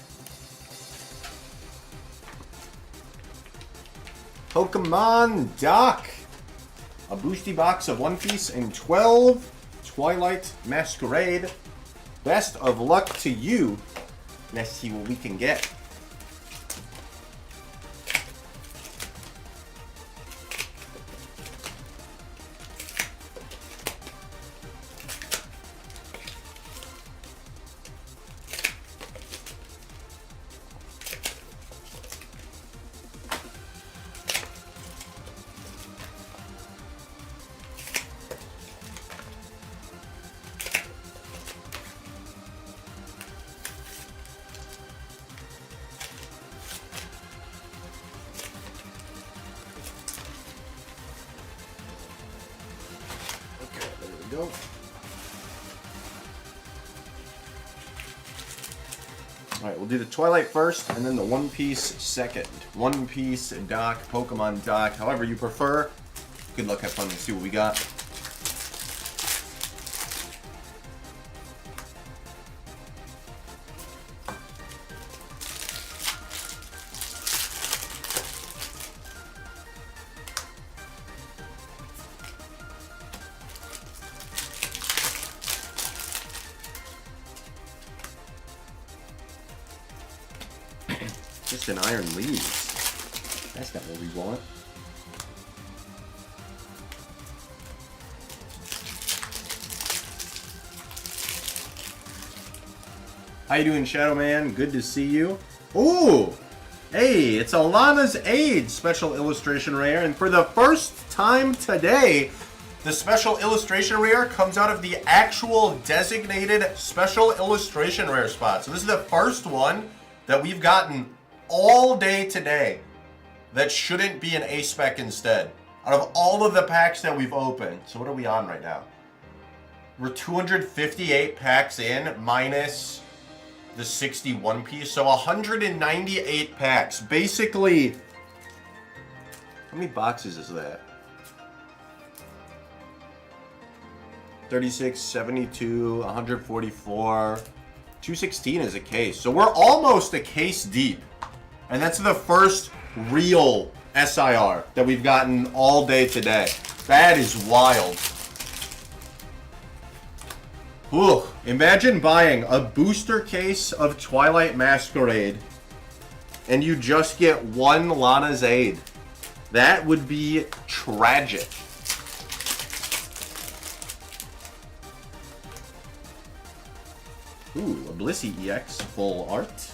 Pokemon Doc. A boosty box of One Piece and 12 Twilight Masquerade. Best of luck to you. Let's see what we can get. Go. Alright, we'll do the Twilight first and then the One Piece second. One Piece, Doc, Pokemon Doc, however you prefer. Good luck, have fun, and see what we got. Just an Iron Leaves. That's not what we want. How you doing, Shadow Man? Good to see you. Ooh! Hey, it's Alana's Aid special illustration rare, and for the first time today, the special illustration rare comes out of the actual designated special illustration rare spot. So this is the first one that we've gotten all day today that shouldn't be an A-Spec instead. Out of all of the packs that we've opened. So what are we on right now? We're 258 packs in minus the 61 piece. So 198 packs. Basically, how many boxes is that? 36, 72, 144, 216 is a case. So we're almost a case deep. And that's the first real SIR that we've gotten all day today. That is wild. Ooh, imagine buying a booster case of Twilight Masquerade and you just get one Lana's Aid. That would be tragic. Ooh, a Blissey EX full art.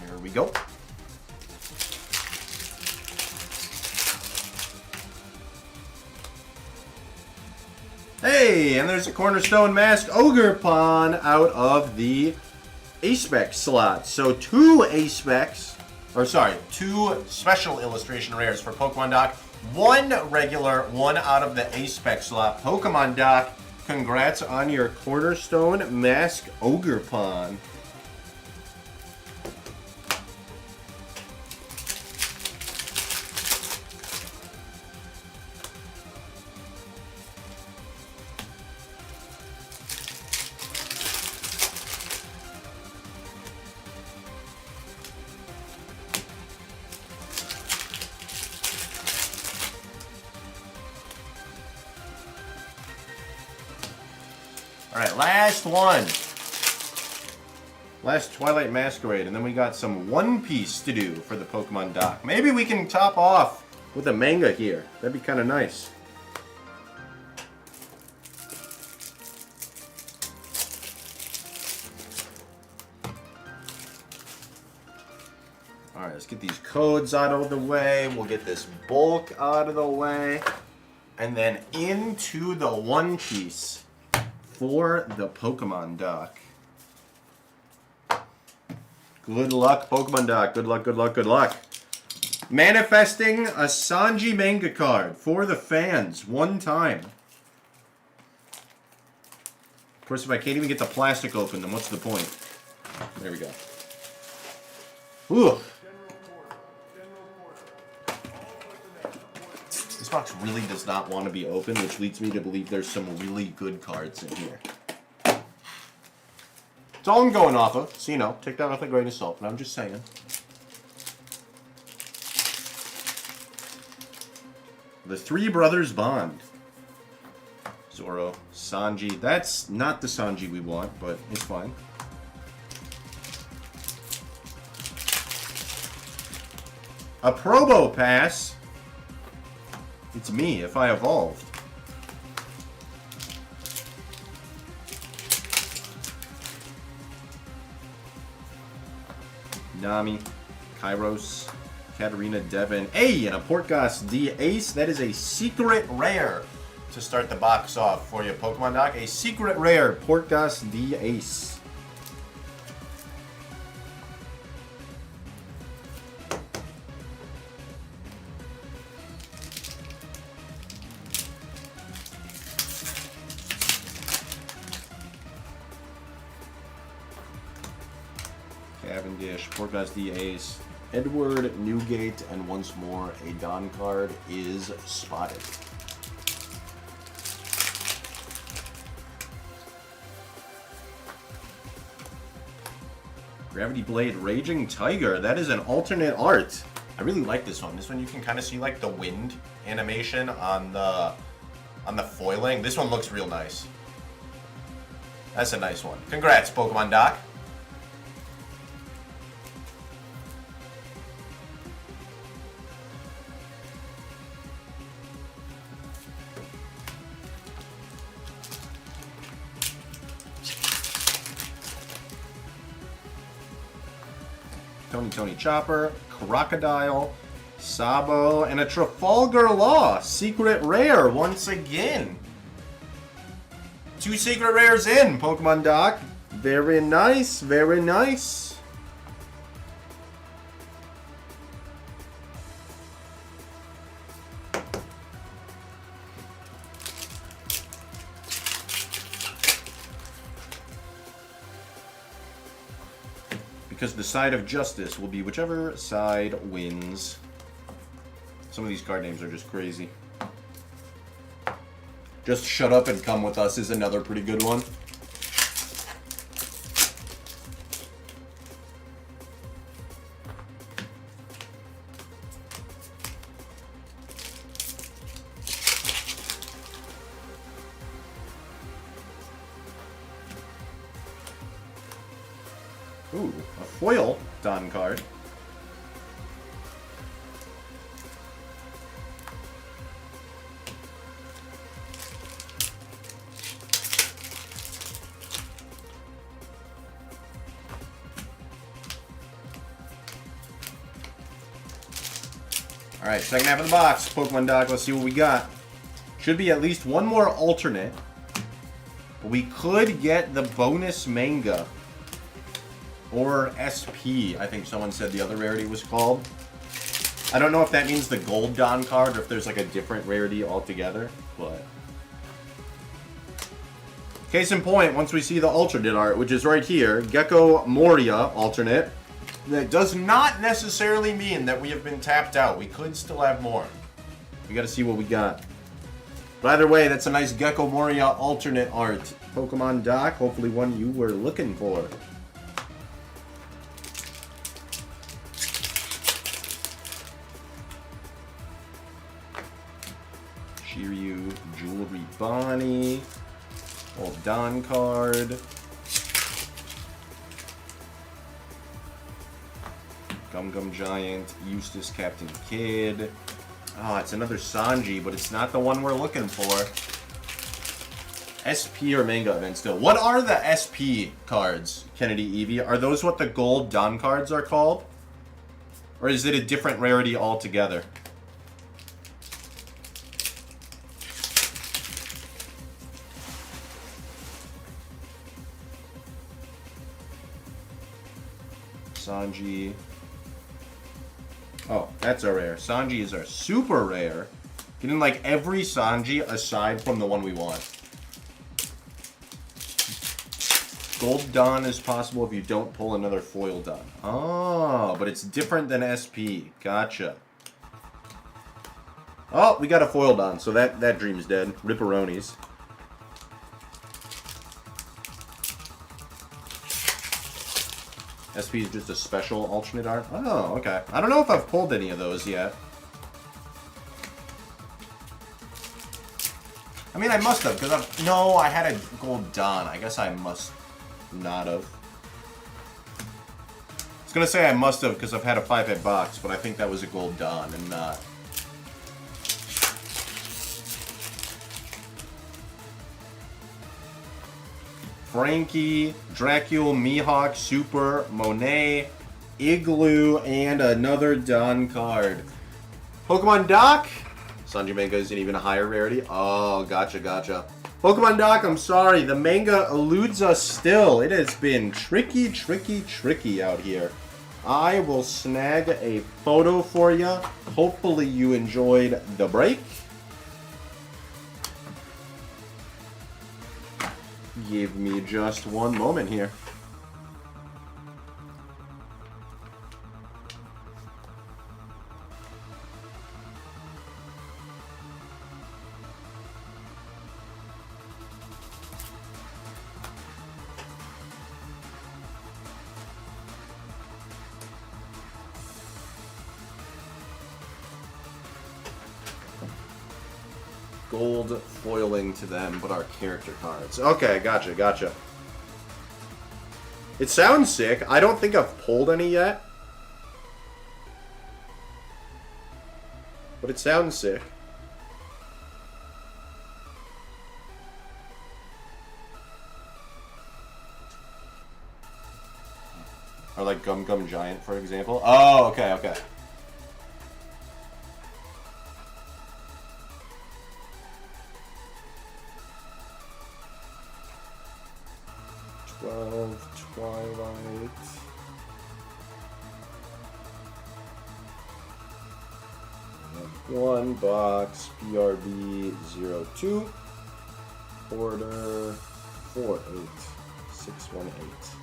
Here we go. Hey, and there's a Cornerstone Mask Ogre-Pon out of the A-Spec slot. So two special illustration rares for Pokemon Doc. One regular, one out of the A-Spec slot. Pokemon Doc, congrats on your Cornerstone Mask Ogre-Pon. Alright, last one. Last Twilight Masquerade, and then we got some One Piece to do for the Pokemon Doc. Maybe we can top off with a manga here. That'd be kind of nice. Alright, let's get these codes out of the way. We'll get this bulk out of the way. And then into the One Piece for the Pokemon Doc. Good luck, Pokemon Doc. Good luck, good luck, good luck. Manifesting a Sanji manga card for the fans one time. Of course, if I can't even get the plastic open, then what's the point? There we go. Ooh. This box really does not want to be open, which leads me to believe there's some really good cards in here. It's all I'm going off of, so you know, take that with a grain of salt, but I'm just saying. The Three Brothers Bond. Zoro, Sanji. That's not the Sanji we want, but it's fine. A Probo Pass. It's me, if I evolved. Nami, Kairos, Katarina Devon. Hey, and a Portgas D Ace. That is a secret rare to start the box off for you, Pokemon Doc. A secret rare, Portgas D Ace. Cavendish, Portgas D Ace, Edward Newgate, and once more a Don card is spotted. Gravity Blade, Raging Tiger. That is an alternate art. I really like this one. This one you can kind of see like the wind animation on the foiling. This one looks real nice. That's a nice one. Congrats, Pokemon Doc. Tony Chopper, Crocodile, Sabo, and a Trafalgar Law. Secret rare once again. 2 secret rares in, Pokemon Doc. Very nice, very nice. Because the side of justice will be whichever side wins. Some of these card names are just crazy. Just Shut Up and Come With Us is another pretty good one. Ooh, a foil Don card. Alright, second half of the box. Pokemon Doc, let's see what we got. Should be at least one more alternate. But we could get the bonus manga. Or SP, I think someone said the other rarity was called. I don't know if that means the gold Don card or if there's like a different rarity altogether, but... Case in point, once we see the alternate art, which is right here, Gecko Moria alternate, that does not necessarily mean that we have been tapped out. We could still have more. We gotta see what we got. But either way, that's a nice Gecko Moria alternate art. Pokemon Doc, hopefully one you were looking for. Shiryu, Jewelry Bonnie, old Don card, Gum Gum Giant, Eustace Captain Kidd. Oh, it's another Sanji, but it's not the one we're looking for. SP or manga event still. What are the SP cards, Kennedy Eevee? Are those what the gold Don cards are called? Or is it a different rarity altogether? Sanji. Oh, that's a rare. Sanji is our super rare. Getting like every Sanji aside from the one we want. Gold Don is possible if you don't pull another foil Don. Oh, but it's different than SP. Gotcha. Oh, we got a foil Don, so that dream's dead. Ripperonis. SP is just a special alternate art. Oh, okay. I don't know if I've pulled any of those yet. I mean, I must have, because no, I had a gold Don. I guess I must not have. I was going to say I must have, because I've had a 5-hit box, but I think that was a gold Don and not. Frankie, Dracula, Mihawk, Super, Monet, Igloo, and another Don card. Pokemon Doc? Sanji Manga isn't even a higher rarity. Oh, gotcha. Pokemon Doc, I'm sorry. The manga eludes us still. It has been tricky out here. I will snag a photo for you. Hopefully you enjoyed the break. Give me just one moment here. Gold foiling to them, but our character cards. Okay, gotcha. It sounds sick. I don't think I've pulled any yet. But it sounds sick. Or like Gum Gum Giant, for example. Oh, okay. 12 Twilight. One box PRB 02. Order 48618.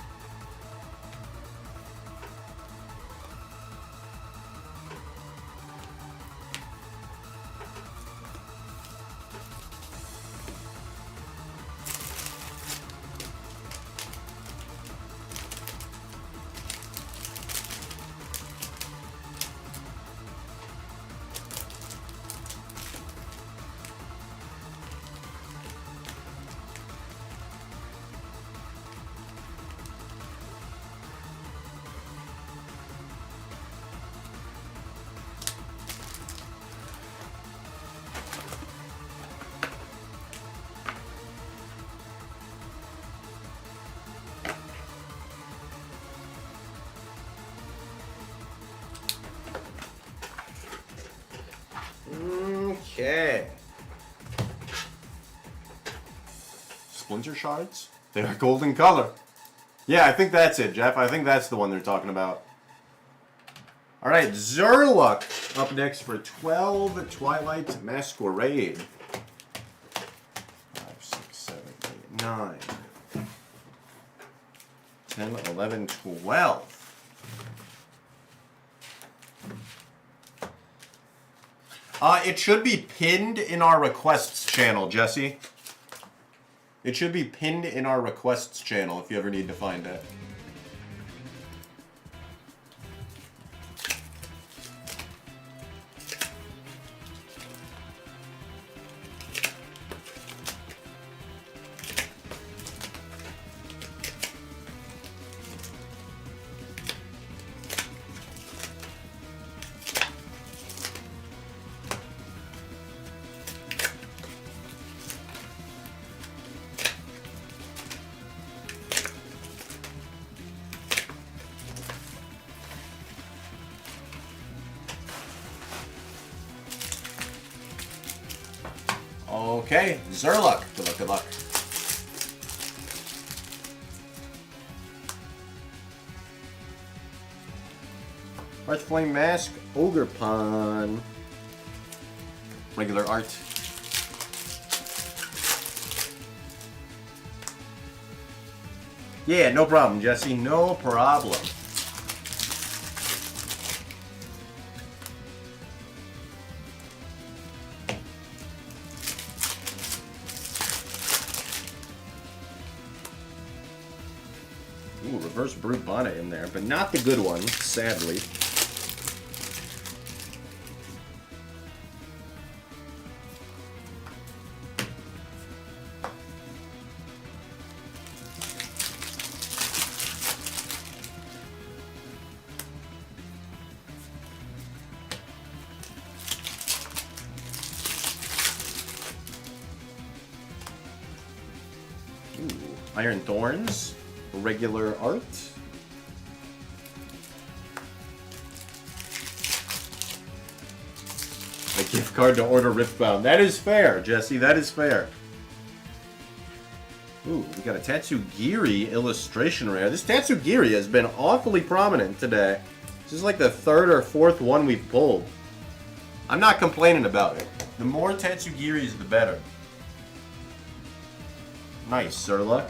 Okay. Splinter shards? They are golden color. Yeah, I think that's it, Jeff. I think that's the one they're talking about. Alright, Zerluck up next for 12 Twilight Masquerade. 5, 6, 7, 8, 9, 10, 11, 12. It should be pinned in our requests channel, Jesse. It should be pinned in our requests channel if you ever need to find it. Okay, Zerluck. Good luck. Earthflame Mask, Ogre Pawn. Regular art. Yeah, no problem, Jesse. No problem. reverse Brute Bonnet in there, but not the good one, sadly. Iron Thorns, regular art. A gift card to order Riftbound. That is fair, Jesse. That is fair. Ooh, we got a Tatsugiri illustration rare. This Tatsugiri has been awfully prominent today. This is like the third or fourth one we've pulled. I'm not complaining about it. The more Tatsugiris, the better. Nice, Zerluck.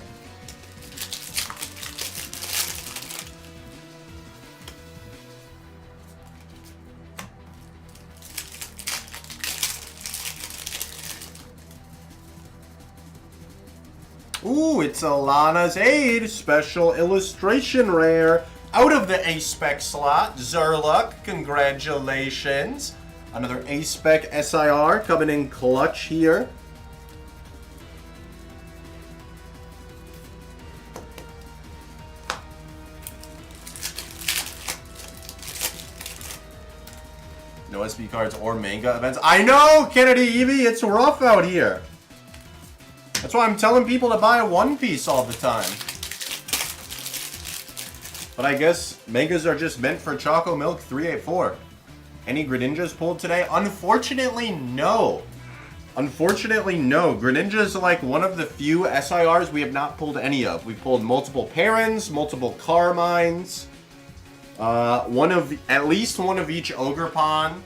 Ooh, it's Alana's Aid, special illustration rare. Out of the A-Spec slot, Zerluck, congratulations. Another A-Spec SIR coming in clutch here. No SB cards or manga events. I know, Kennedy Evie, it's rough out here. That's why I'm telling people to buy a One Piece all the time. But I guess mangas are just meant for Choco Milk 384. Any Greninjas pulled today? Unfortunately, no. Unfortunately, no. Greninja is like one of the few SIRs we have not pulled any of. We pulled multiple Parents, multiple Carmines, at least one of each Ogerpon.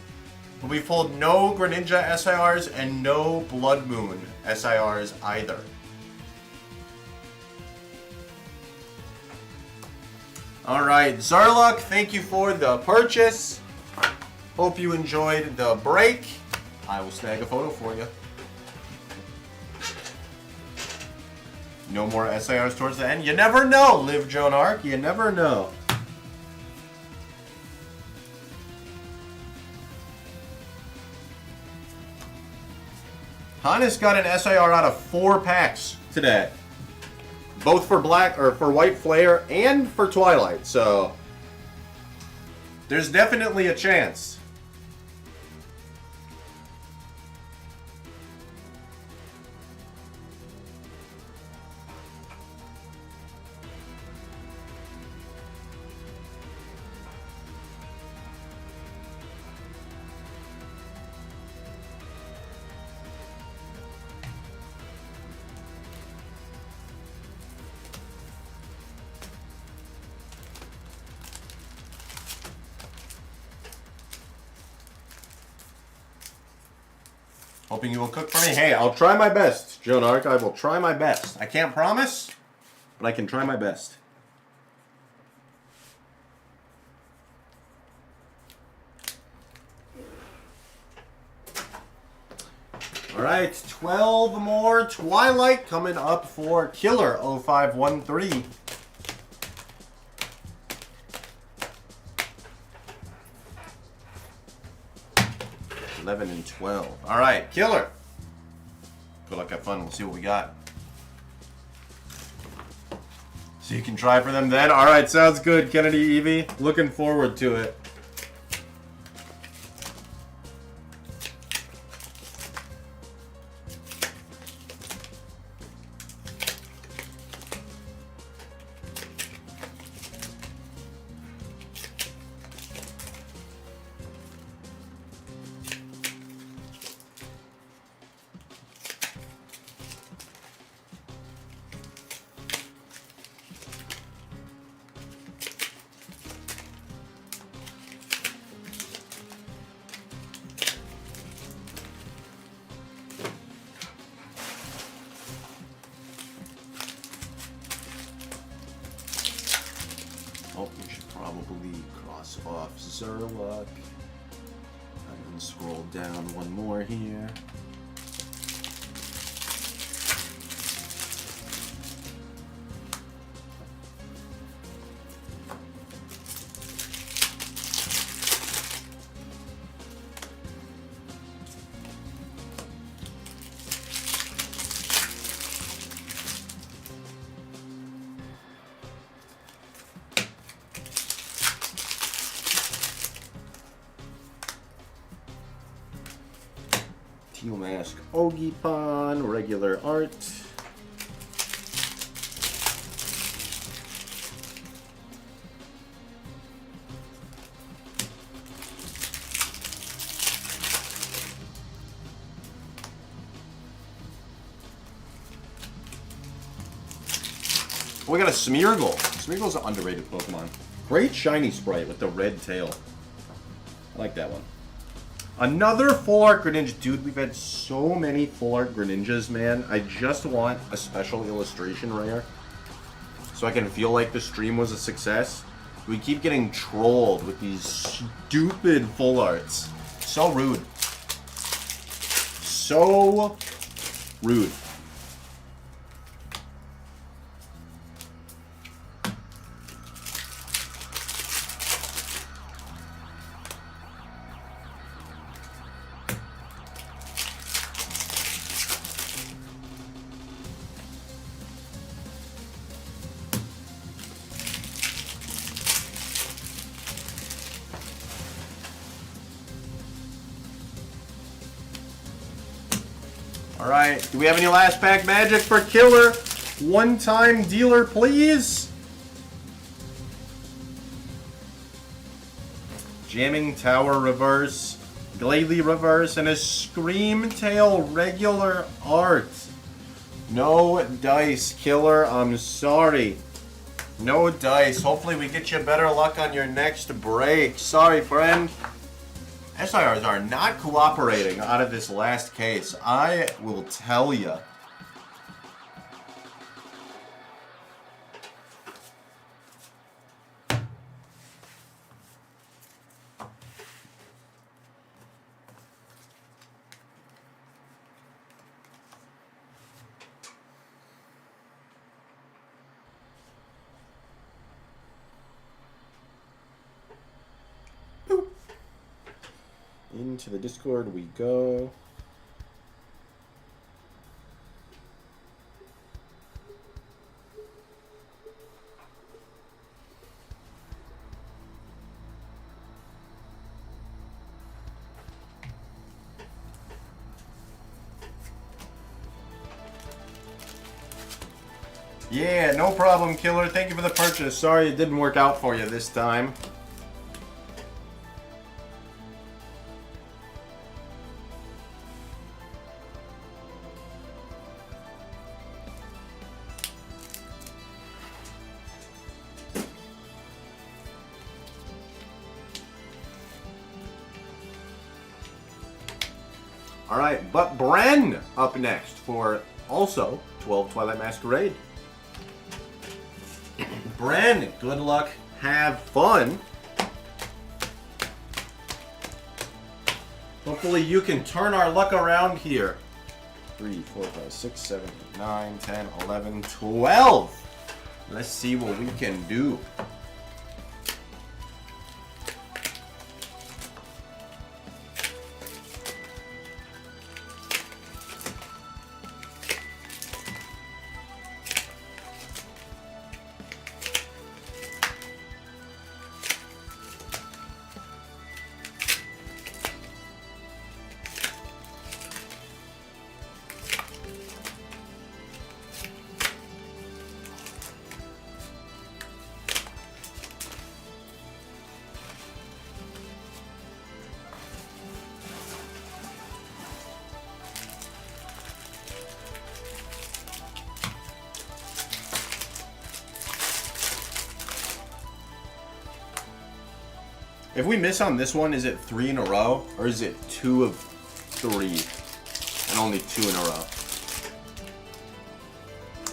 But we pulled no Greninja SIRs and no Blood Moon SIRs either. Alright, Zerluck, thank you for the purchase. Hope you enjoyed the break. I will snag a photo for you. No more SIRs towards the end. You never know, Liv Joan Arc. You never know. Hannes got an SIR out of 4 packs today. Both for black or for White Flare and for Twilight, so there's definitely a chance. Hoping you will cook for me. Hey, I'll try my best, Joan Arc. I will try my best. I can't promise, but I can try my best. All right, 12 more Twilight coming up for Killer 0513. 11 and 12. All right, Killer. Good luck, have fun. We'll see what we got. So you can try for them then. All right, sounds good, Kennedy Evie. Looking forward to it. Oh, we should probably cross off Zerluck. And then scroll down one more here. Steel Mask Ogipon, regular art. We got a Smeargle. Smeargle's an underrated Pokemon. Great shiny sprite with the red tail. I like that one. Another full art Greninja. Dude, we've had so many full art Greninjas, man. I just want a special illustration rare so I can feel like the stream was a success. We keep getting trolled with these stupid full arts. So rude. So rude. Alright, do we have any last pack magic for Killer? One-time dealer, please. Jamming Tower reverse, Glalie reverse, and a Scream Tail regular art. No dice, Killer. I'm sorry. No dice. Hopefully we get you better luck on your next break. Sorry, friend. SIRs are not cooperating out of this last case. I will tell you. Into the Discord we go. Yeah, no problem, Killer. Thank you for the purchase. Sorry it didn't work out for you this time. Alright, but Bren up next for also 12 Twilight Masquerade. Bren, good luck, have fun. Hopefully you can turn our luck around here. 3, 4, 5, 6, 7, 8, 9, 10, 11, 12. Let's see what we can do. If we miss on this one, is it 3 in a row? Or is it 2 of 3 and only 2 in a row?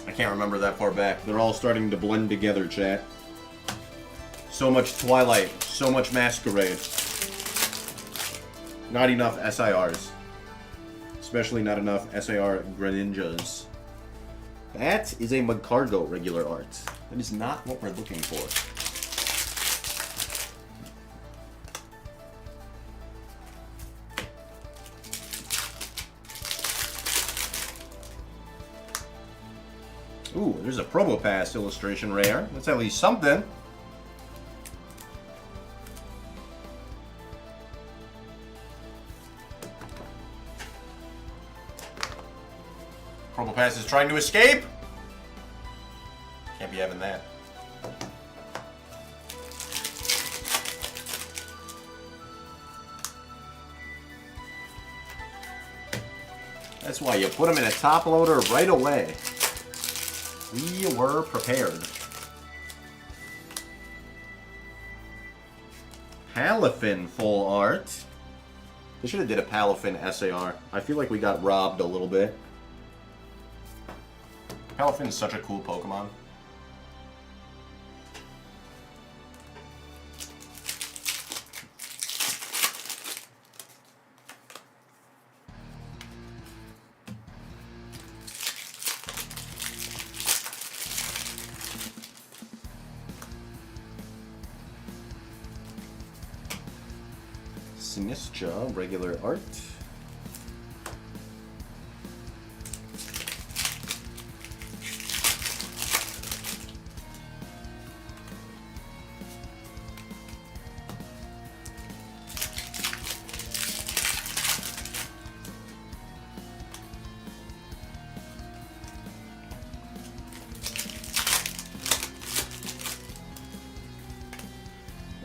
I can't remember that far back. They're all starting to blend together, chat. So much Twilight, so much Masquerade. Not enough SIRs. Especially not enough SIR Greninjas. That is a Magcargo regular art. That is not what we're looking for. Ooh, there's a Probopass illustration rare. That's at least something. Probopass is trying to escape. Can't be having that. That's why you put him in a top loader right away. We were prepared. Palafin full art. They should have did a Palafin SAR. I feel like we got robbed a little bit. Palafin is such a cool Pokemon. Sinistra, regular art.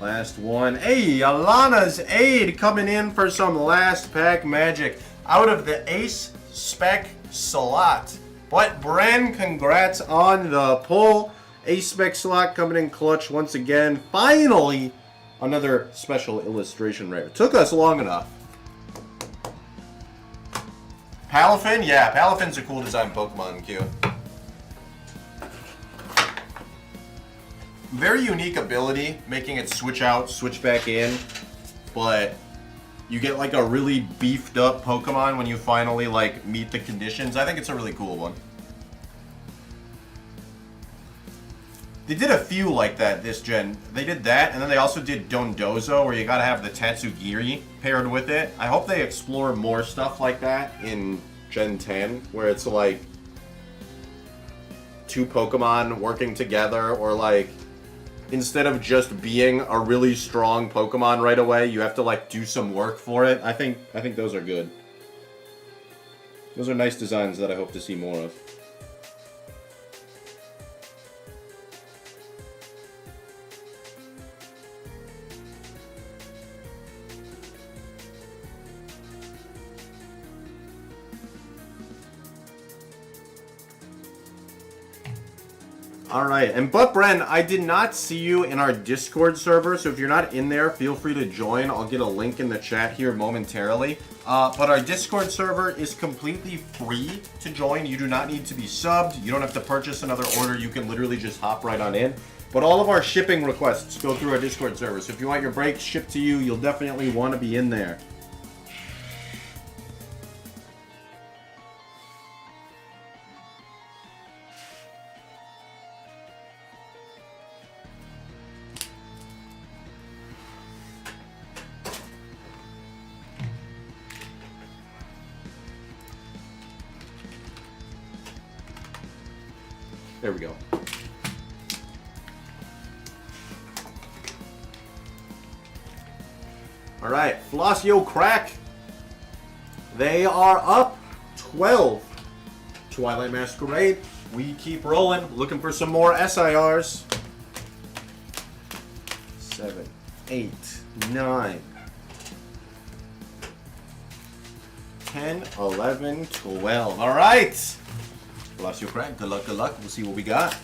Last one. Hey, Alana's Aid coming in for some last pack magic out of the Ace Spec slot. But Bren, congrats on the pull. Ace Spec slot coming in clutch once again. Finally, another special illustration rare. Took us long enough. Palafin? Yeah, Palafin's a cool design Pokemon, Q. Very unique ability, making it switch out, switch back in, but you get like a really beefed up Pokemon when you finally like meet the conditions. I think it's a really cool one. They did a few like that this gen. They did that, and then they also did Dondozo, where you gotta have the Tatsugiri paired with it. I hope they explore more stuff like that in Gen 10, where it's like two Pokemon working together, or like instead of just being a really strong Pokemon right away, you have to like do some work for it. I think those are good. Those are nice designs that I hope to see more of. Alright, and but Bren, I did not see you in our Discord server, so if you're not in there, feel free to join. I'll get a link in the chat here momentarily. But our Discord server is completely free to join. You do not need to be subbed. You don't have to purchase another order. You can literally just hop right on in. But all of our shipping requests go through our Discord server. So if you want your breaks shipped to you, you'll definitely want to be in there. There we go. All right, Flossio Crack. They are up 12. Twilight Masquerade. We keep rolling, looking for some more SIRs. 7, 8, 9, 10, 11, 12. All right. Bless your crack. Good luck, good luck. We'll see what we got.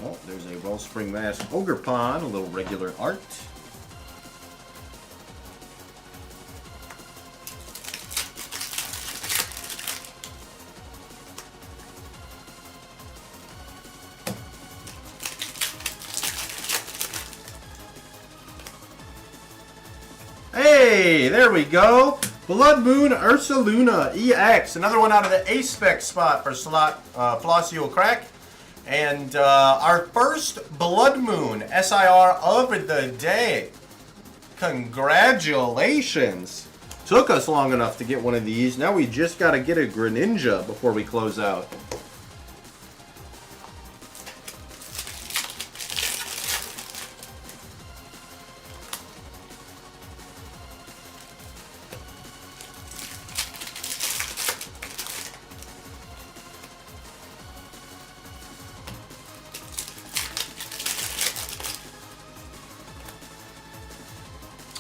Oh, there's a Wellspring Mask Ogre Pond, a little regular art. Hey, there we go. Blood Moon Ursaluna EX. Another one out of the A-Spec spot for Flossio Crack. And our first Blood Moon SIR of the day. Congratulations. Took us long enough to get one of these. Now we just got to get a Greninja before we close out.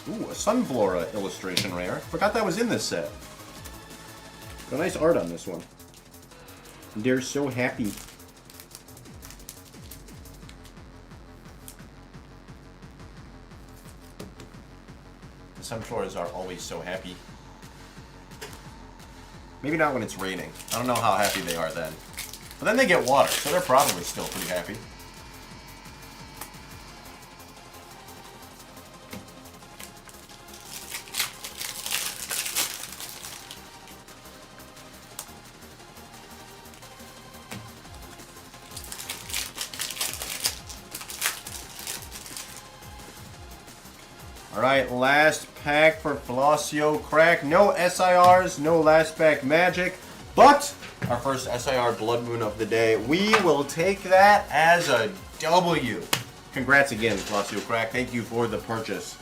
Ooh, a Sunflora illustration rare. Forgot that was in this set. Got nice art on this one. They're so happy. The Sunfloras are always so happy. Maybe not when it's raining. I don't know how happy they are then. But then they get water, so they're probably still pretty happy. Alright, last pack for Flossio Crack. No SIRs, no last pack magic, but our first SIR Blood Moon of the day. We will take that as a W. Congrats again, Flossio Crack. Thank you for the purchase.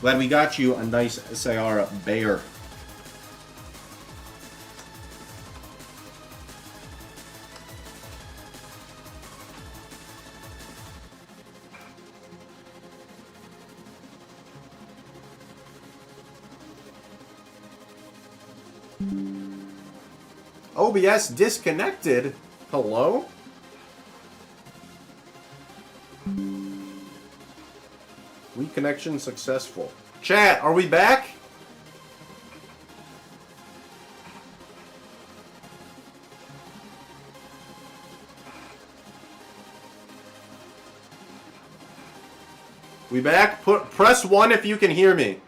Glad we got you a nice SIR Bear. OBS disconnected. Hello? Reconnection successful. Chat, are we back? We back? Press 1 if you can hear me.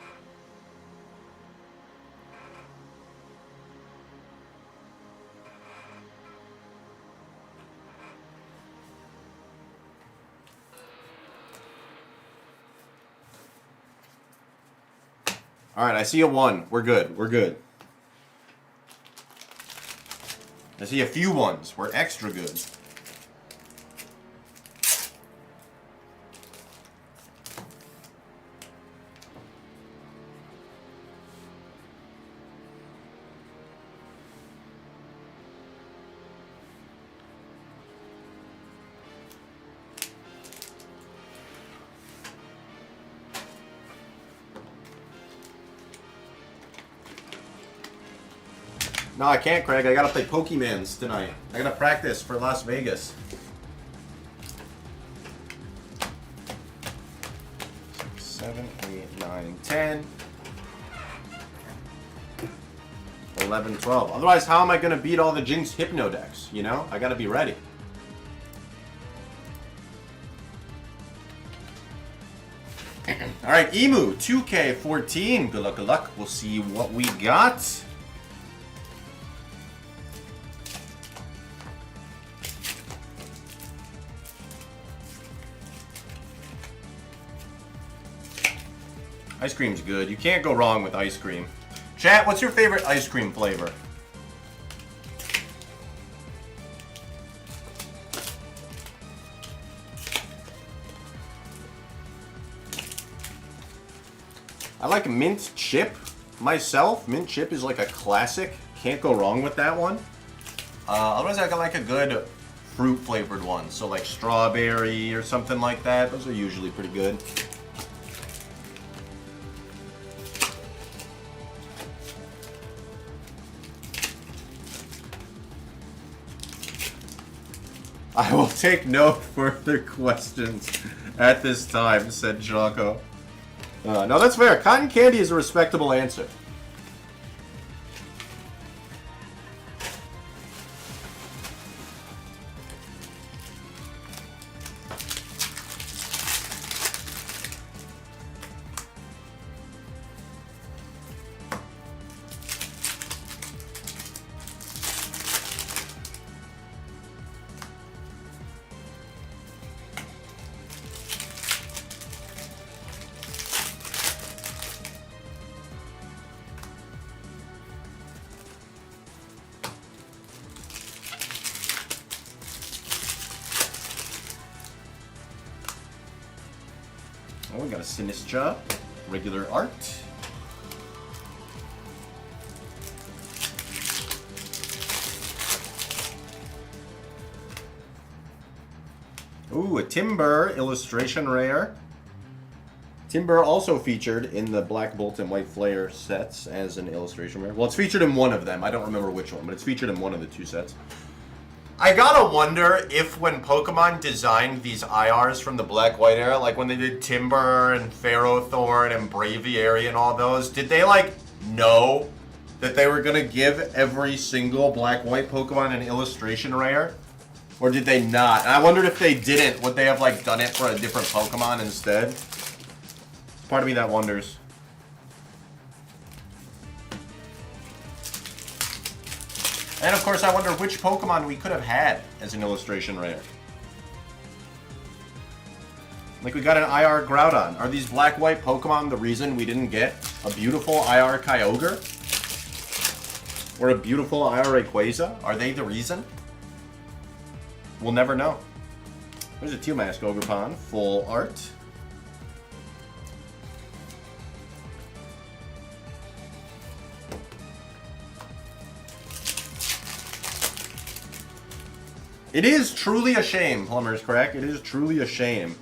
Alright, I see a 1. We're good. We're good. I see a few 1s. We're extra good. No, I can't, Craig. I gotta play Pokemans tonight. I gotta practice for Las Vegas. 6, 7, 8, 9, 10. 11, 12. Otherwise, how am I gonna beat all the Jinx Hypno decks? You know? I gotta be ready. Alright, Emu, 2K14. Good luck, good luck. We'll see what we got. Ice cream's good. You can't go wrong with ice cream. Chat, what's your favorite ice cream flavor? I like mint chip myself. Mint chip is like a classic. Can't go wrong with that one. Otherwise, I like a good fruit flavored one. So like strawberry or something like that. Those are usually pretty good. I will take no further questions at this time, said Jocko. No, that's fair. Cotton candy is a respectable answer. Oh, we got a Sinistra, regular art. Ooh, a Timber illustration rare. Timber also featured in the Black Bolt and White Flare sets as an illustration rare. Well, it's featured in one of them. I don't remember which one, but it's featured in one of the two sets. I gotta wonder if when Pokemon designed these IRs from the Black-White era, like when they did Timber and Ferrothorn and Braviary and all those, did they like know that they were gonna give every single Black-White Pokemon an illustration rare? Or did they not? And I wondered if they didn't, would they have like done it for a different Pokemon instead? Part of me that wonders. And of course, I wonder which Pokemon we could have had as an illustration rare. Like we got an IR Groudon. Are these black-white Pokemon the reason we didn't get a beautiful IR Kyogre? Or a beautiful IR Rayquaza? Are they the reason? We'll never know. There's a Tealmask Ogerpon, full art. It is truly a shame, Plumber's Crack. It is truly a shame.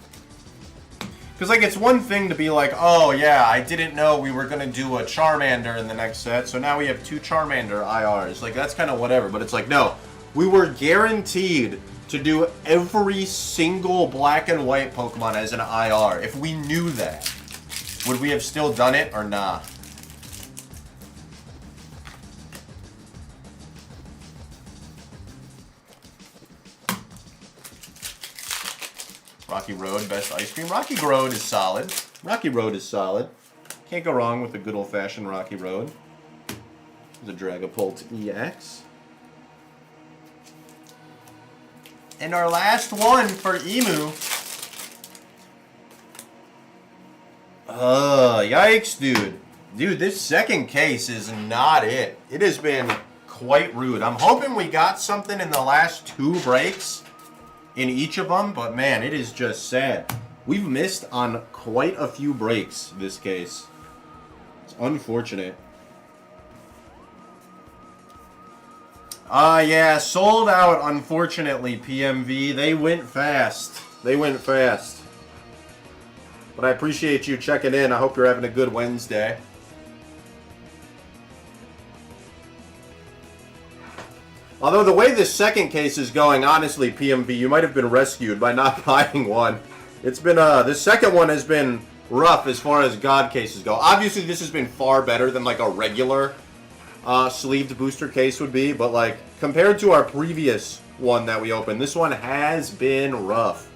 Because, like, it's one thing to be like, oh, yeah, I didn't know we were going to do a Charmander in the next set, so now we have 2 Charmander IRs. Like, that's kind of whatever. But it's like, no, we were guaranteed to do every single black and white Pokemon as an IR. If we knew that, would we have still done it or not? Rocky Road, best ice cream. Rocky Road is solid. Rocky Road is solid. Can't go wrong with a good old-fashioned Rocky Road. There's a Dragapult EX. And our last one for Emu. Yikes, dude. Dude, this second case is not it. It has been quite rude. I'm hoping we got something in the last 2 breaks in each of them, but man, it is just sad. We've missed on quite a few breaks this case. It's unfortunate. Yeah, sold out, unfortunately, PMV. They went fast. They went fast. But I appreciate you checking in. I hope you're having a good Wednesday. Although the way this second case is going, honestly, PMV, you might have been rescued by not buying one. It's been, the second one has been rough as far as God cases go. Obviously, this has been far better than, like, a regular sleeved booster case would be. But, like, compared to our previous one that we opened, this one has been rough.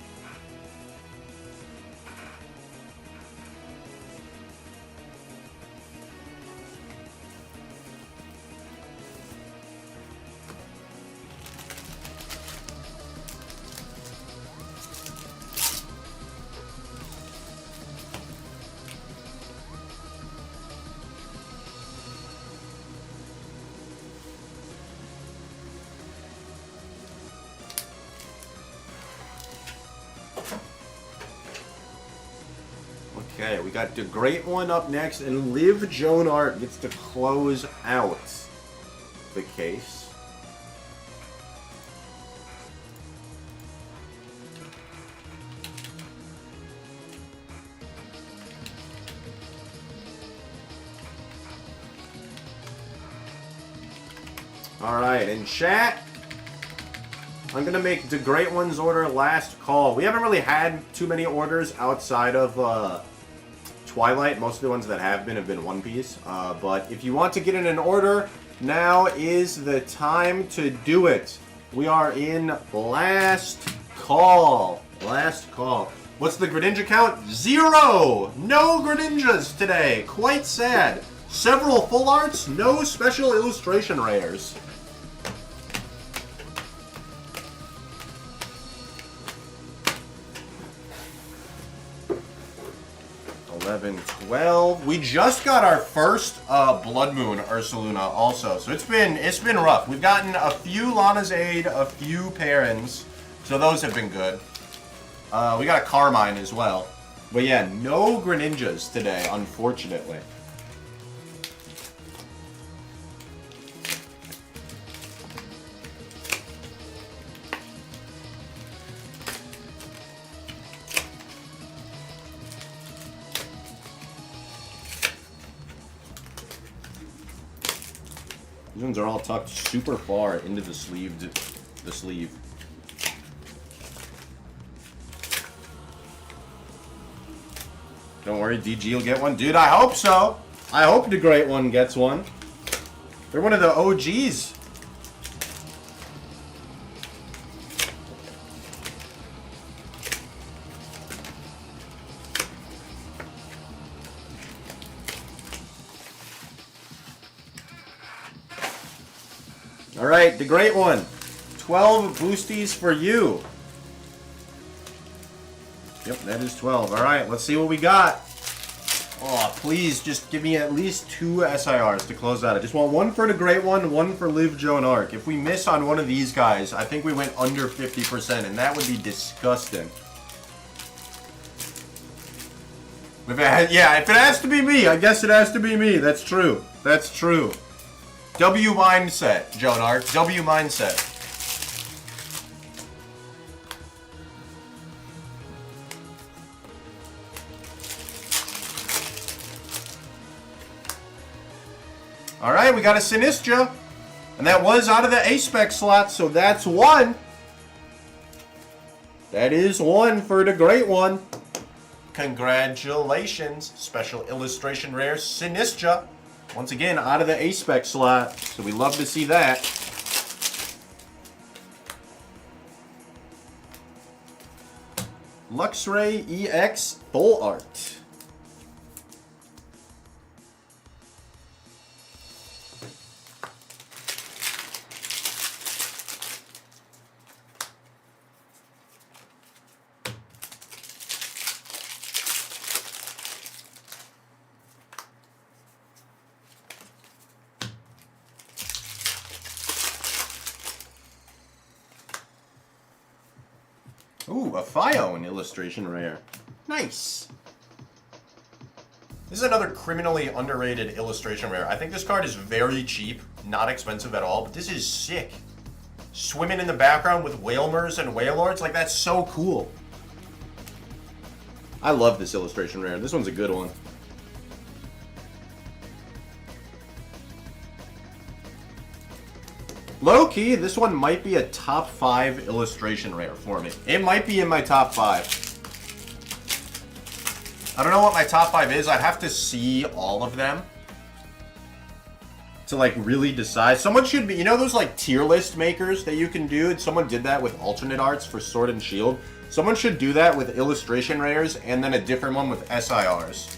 Okay, we got the Great One up next, and Liv Joan Art gets to close out the case. All right, in chat, I'm going to make the Great One's order last call. We haven't really had too many orders outside of Twilight. Most of the ones that have been One Piece. But if you want to get in an order, now is the time to do it. We are in last call. Last call. What's the Greninja count? 0! No Greninjas today. Quite sad. Several full arts, no special illustration rares. 11, 12. We just got our first Blood Moon Ursaluna also, so it's been rough. We've gotten a few Lana's Aid, a few Perrins, so those have been good. We got a Carmine as well. But yeah, no Greninjas today, unfortunately. These ones are all tucked super far into the sleeve. Don't worry, DG will get one. Dude, I hope so. I hope the Great One gets one. They're one of the OGs. Alright, the Great One. 12 boosties for you. Yep, that is 12. Alright, let's see what we got. Oh, please, just give me at least 2 SIRs to close out. I just want one for the Great One for Liv, Joe, and Ark. If we miss on one of these guys, I think we went under 50%, and that would be disgusting. If it has to be me, I guess it has to be me. That's true. That's true. W mindset, Joe and Ark. W mindset. Alright, we got a Sinistra. And that was out of the A-Spec slot, so that's 1. That is 1 for the Great One. Congratulations. Special illustration rare Sinistra. Once again, out of the A-Spec slot, so we love to see that. Luxray EX Full Art. Ooh, a Fione illustration rare. Nice. This is another criminally underrated illustration rare. I think this card is very cheap, not expensive at all, but this is sick. Swimming in the background with Whalmers and Whalelords, like that's so cool. I love this illustration rare. This one's a good one. Low-key, this one might be a top 5 illustration rare for me. It might be in my top 5. I don't know what my top 5 is. I'd have to see all of them to like really decide. Someone should be, you know those like tier list makers that you can do? And someone did that with alternate arts for Sword and Shield. Someone should do that with illustration rares and then a different one with SIRs.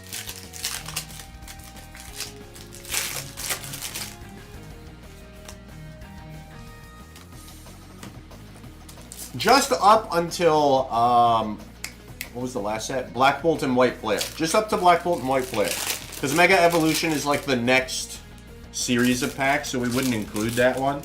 Just up until, what was the last set? Black Bolt and White Flare. Just up to Black Bolt and White Flare. Because Mega Evolution is like the next series of packs, so we wouldn't include that one.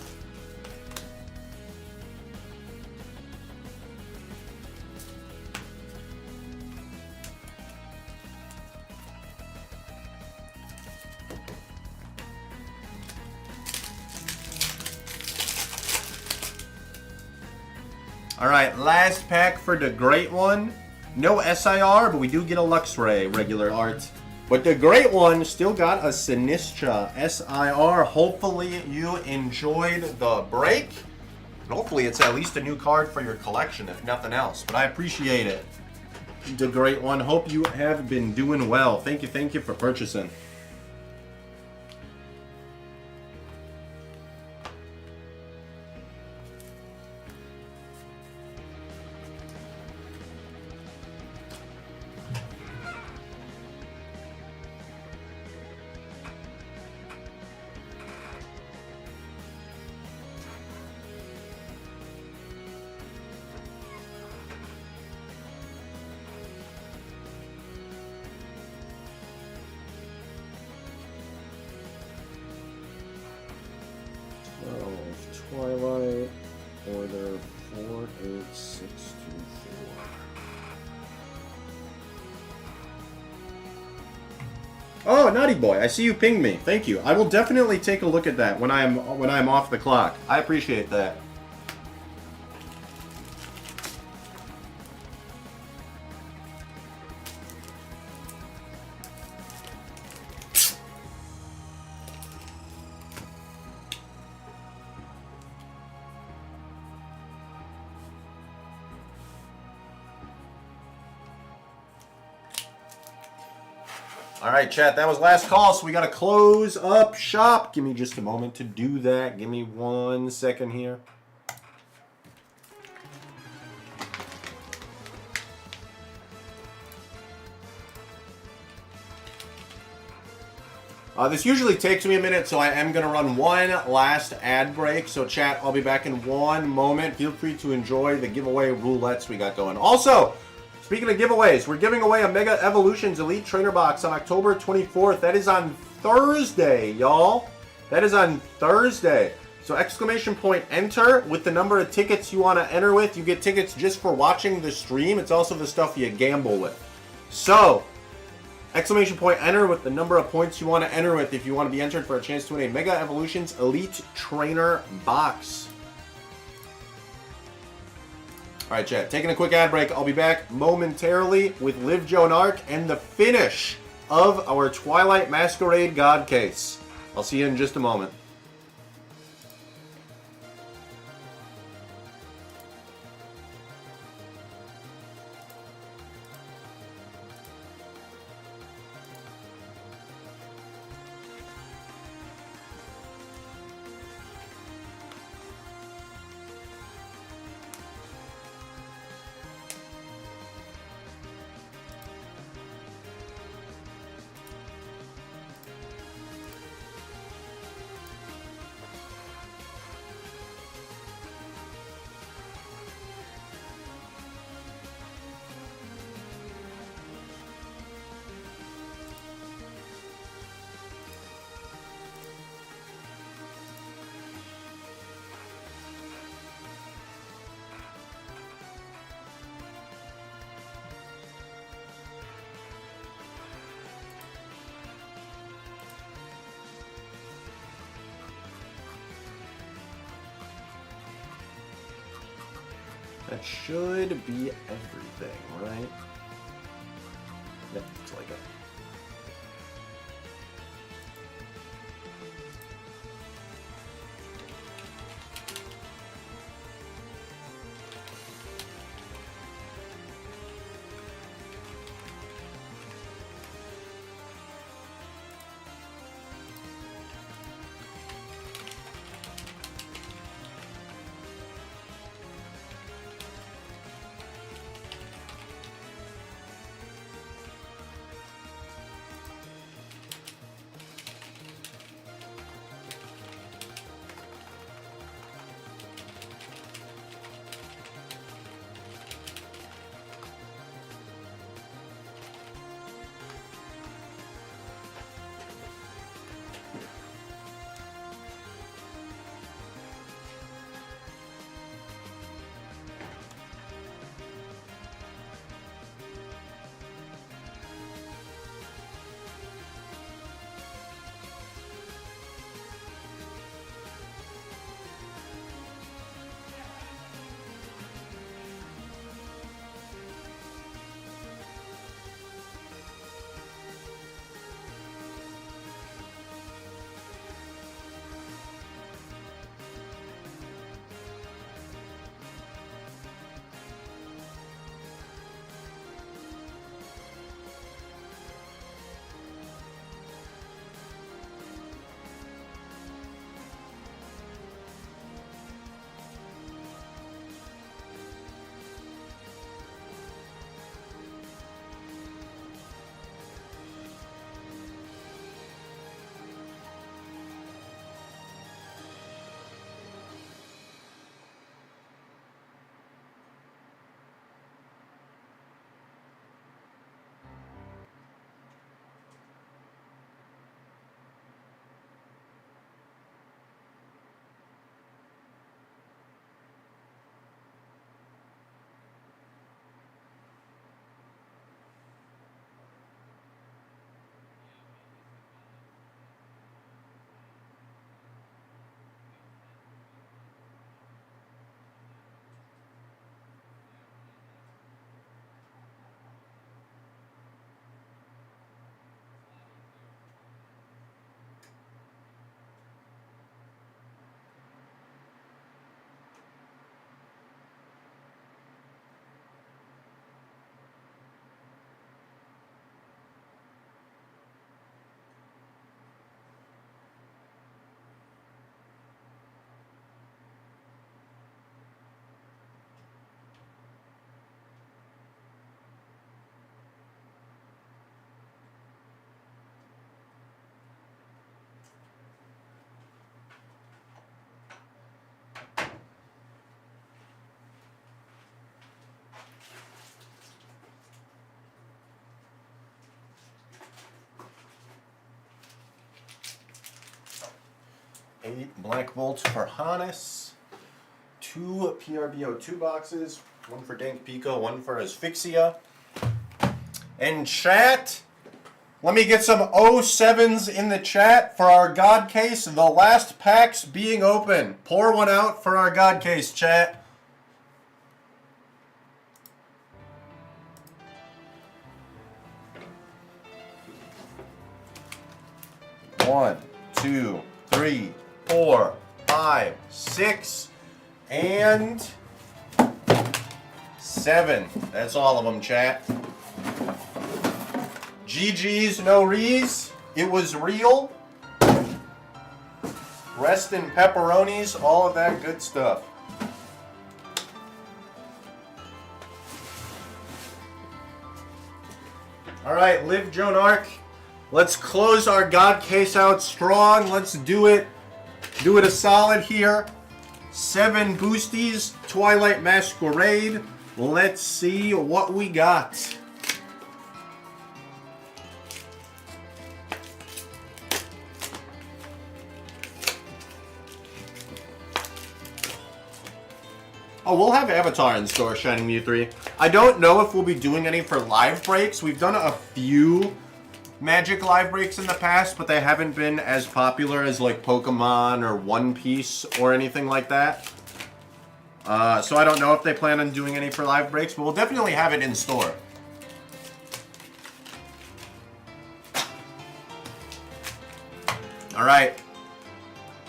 Alright, last pack for the Great One. No SIR, but we do get a Luxray regular art. But the Great One still got a Sinistra SIR. Hopefully you enjoyed the break. And hopefully it's at least a new card for your collection, if nothing else. But I appreciate it. The great one. Hope you have been doing well. Thank you for purchasing. Twilight Order 48624. Oh, Naughty Boy, I see you pinged me. Thank you. I will definitely take a look at that when I'm off the clock. I appreciate that. All right, chat, that was last call, so we got to close up shop. Give me just a moment to do that. Give me 1 second here. This usually takes me a minute, so I am going to run one last ad break. So, chat, I'll be back in 1 moment. Feel free to enjoy the giveaway roulettes we got going. Also, speaking of giveaways, we're giving away a Mega Evolutions Elite Trainer Box on October 24th. That is on Thursday, y'all. That is on Thursday. So exclamation point enter with the number of tickets you want to enter with. You get tickets just for watching the stream. It's also the stuff you gamble with. So exclamation point enter with the number of points you want to enter with if you want to be entered for a chance to win a Mega Evolutions Elite Trainer Box. All right, chat, taking a quick ad break. I'll be back momentarily with Liv, Joe, and Ark and the finish of our Twilight Masquerade God case. I'll see you in just a moment. That should be everything, right? Yep, it's like it. 8 Black Bolts for Hannes. 2 PRBO 2 boxes. 1 for Dank Pico, 1 for Asphyxia. And chat, let me get some 07s in the chat for our God case. The last packs being open. Pour one out for our God case, chat. One, 2, 3, 4, 5, 6, and 7. That's all of them, chat. GG's, no rees. It was real. Rest in pepperonis, all of that good stuff. All right, Live Joan Arc. Let's close our God case out strong. Let's do it. Do it a solid here. 7 boosties, Twilight Masquerade. Let's see what we got. Oh, we'll have Avatar in store, Shining Mew 3. I don't know if we'll be doing any for live breaks. We've done a few Magic live breaks in the past, but they haven't been as popular as like Pokemon or One Piece or anything like that. So I don't know if they plan on doing any for live breaks, but we'll definitely have it in store. All right.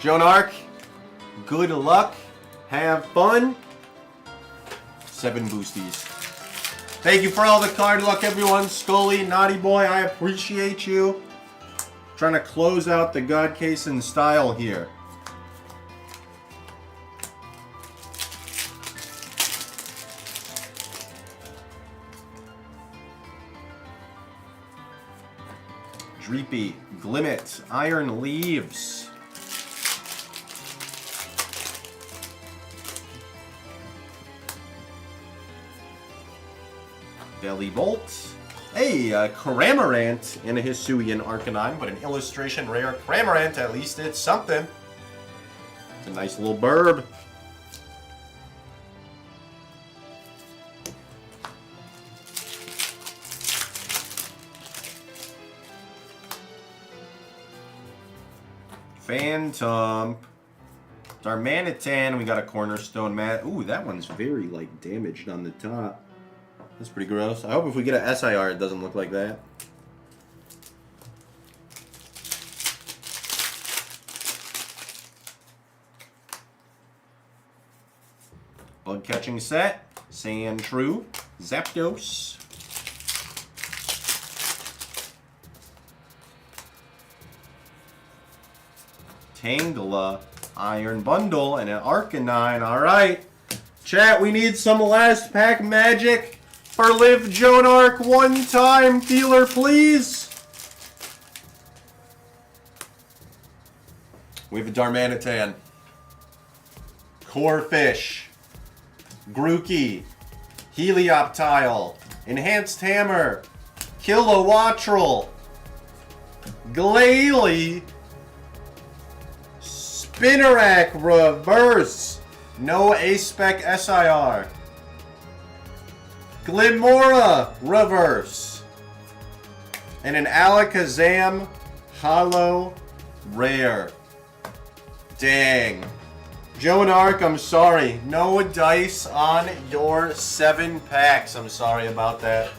Joan Arc, good luck. Have fun. 7 boosties. Thank you for all the card luck, everyone. Scully, Naughty Boy, I appreciate you. Trying to close out the God case in style here. Dreepy, Glimmet, Iron Leaves. Belly Bolt. Hey, Cramorant in a Hisuian Arcanine, but an illustration rare Cramorant, at least it's something. It's a nice little burb. Phantom. Darmanitan, we got a Cornerstone mat. Ooh, that one's very, like, damaged on the top. That's pretty gross. I hope if we get an SIR, it doesn't look like that. Bug catching set. Sandshrew. Zapdos. Tangela. Iron Bundle. And an Arcanine. Alright. Chat, we need some last pack magic. For Live Joan Arc one time, dealer, please. We have a Darmanitan, Corphish, Grookey, Helioptile, Enhanced Hammer, Kilowattrel, Glalie, Spinarak Reverse, no A-Spec SIR. Glimora Reverse. And an Alakazam Holo Rare. Dang. Joan Arc, I'm sorry. No dice on your 7 packs. I'm sorry about that.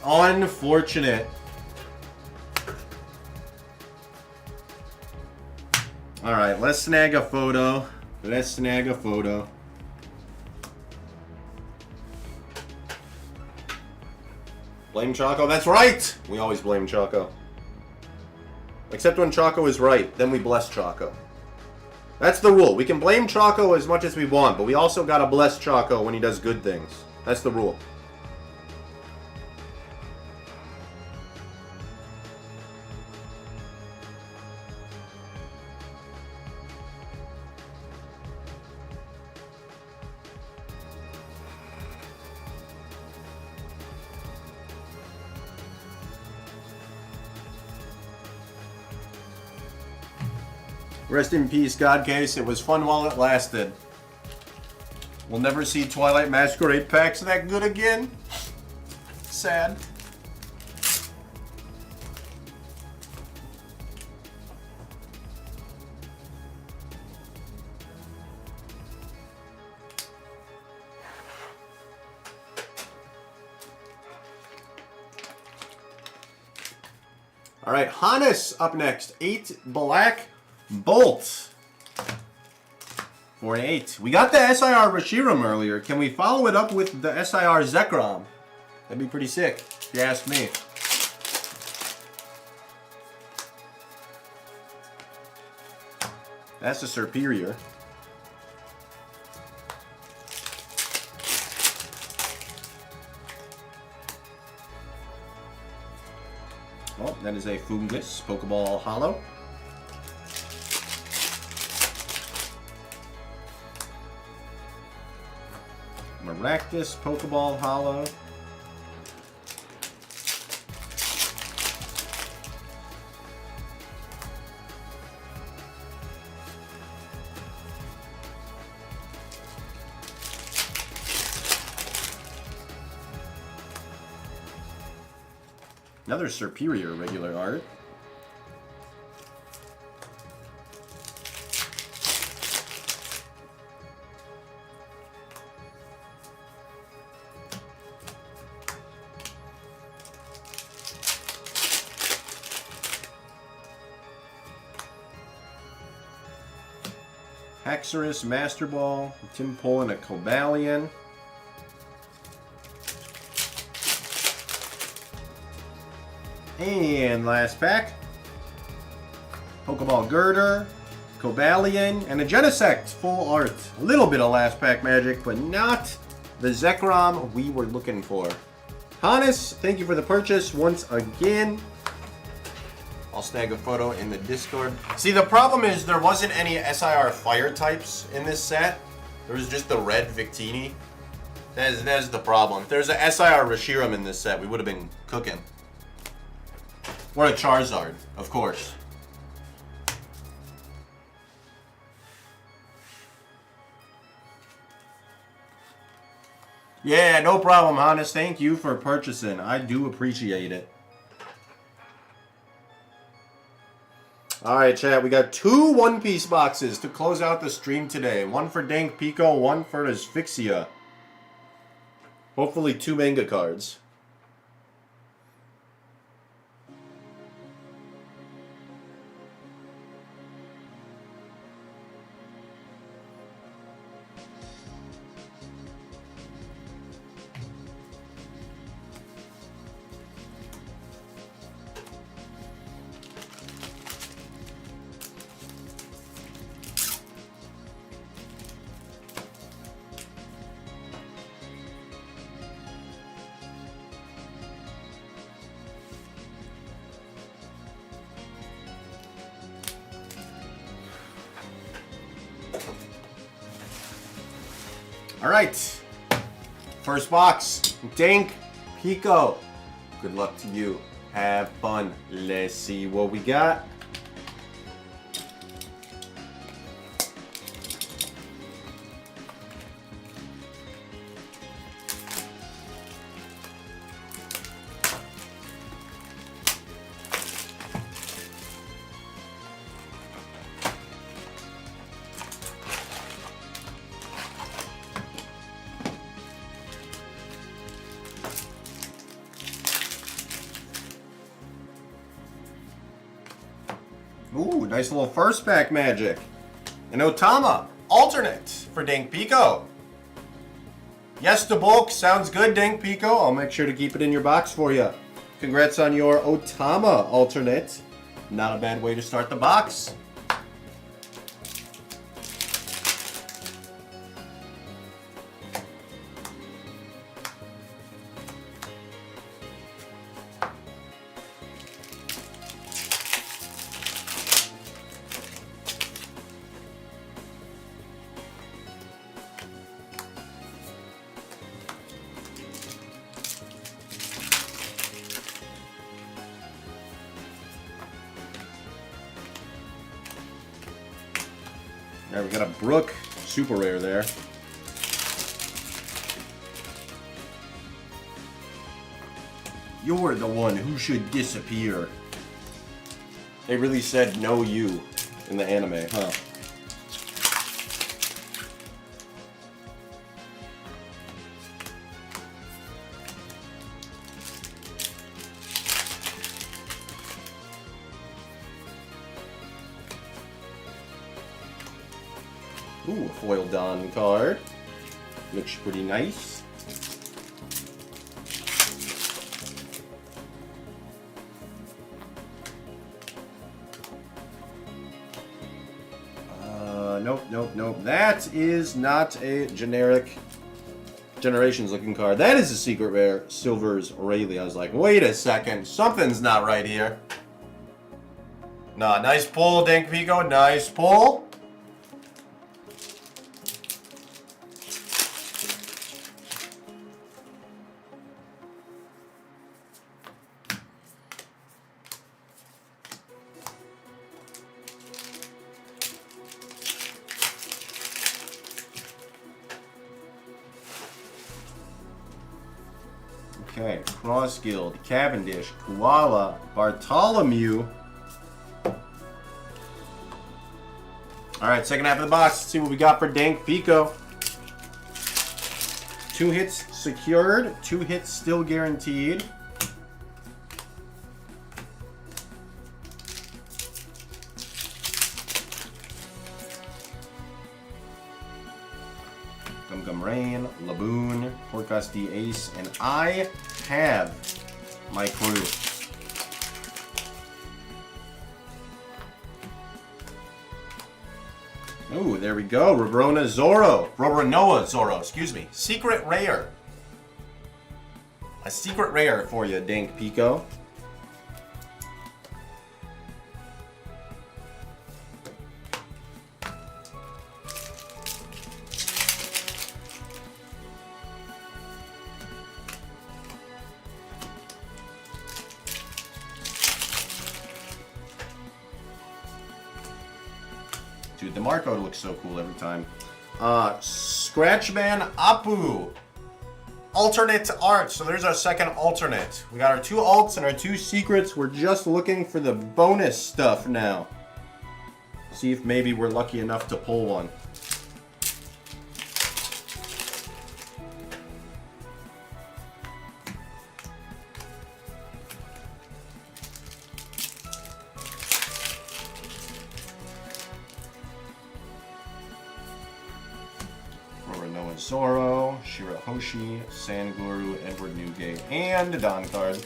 Unfortunate. Alright, let's snag a photo. Let's snag a photo. Blame Choco? That's right! We always blame Choco. Except when Choco is right, then we bless Choco. That's the rule. We can blame Choco as much as we want, but we also gotta bless Choco when he does good things. That's the rule. Rest in peace, Godcase. It was fun while it lasted. We'll never see Twilight Masquerade packs that good again. Sad. All right, Hannes up next. 8 black bolt. For an 8. We got the SIR Reshiram earlier. Can we follow it up with the SIR Zekrom? That'd be pretty sick, if you ask me. That's a Superior. Oh, that is a Fungus Pokeball Hollow. Maractus Pokeball Hollow. Another Superior regular art. Haxorus Master Ball, Tim pulling a Cobalion. And last pack, Pokeball Girder, Cobalion, and a Genesect full art. A little bit of last pack magic, but not the Zekrom we were looking for. Hannes, thank you for the purchase once again. I'll snag a photo in the Discord. See, the problem is there wasn't any SIR fire types in this set. There was just the red Victini. That is the problem. If there's a SIR Reshiram in this set, we would have been cooking. Or a Charizard, of course. Yeah, no problem, Hannes. Thank you for purchasing. I do appreciate it. Alright, chat. We got 2 One Piece boxes to close out the stream today. One for Dank Pico, one for Asphyxia. Hopefully 2 manga cards. Alright, first box, Dank Pico. Good luck to you. Have fun. Let's see what we got. Ooh, nice little first pack magic. An Otama, alternate for Dank Pico. Yes to bulk, sounds good, Dank Pico. I'll make sure to keep it in your box for you. Congrats on your Otama alternate. Not a bad way to start the box. All right, we got a Brook super rare there. You're the one who should disappear. They really said no you in the anime, huh? Ooh, a foil Don card. Looks pretty nice. Nope. That is not a generic Generations looking card. That is a secret rare Silver's Rayleigh. I was like, wait a second, something's not right here. Nah, nice pull, Dank Pico. Nice pull. Okay, Cross Guild, Cavendish, Koala, Bartholomew. Alright, second half of the box. Let's see what we got for Dank Pico. 2 hits secured, 2 hits still guaranteed. Gum Rain, Laboon, Forecast D Ace, and I have my crew. Oh, there we go. Roronoa Zoro, excuse me. Secret rare. A secret rare for you, Dank Pico. Dude, the Marco looks so cool every time. Scratchman Apu. Alternate art. So there's our second alternate. We got our 2 alts and our 2 secrets. We're just looking for the bonus stuff now. See if maybe we're lucky enough to pull one. Roronoa Zoro, Shirahoshi, Sanguru, Edward Newgate, and a Don card.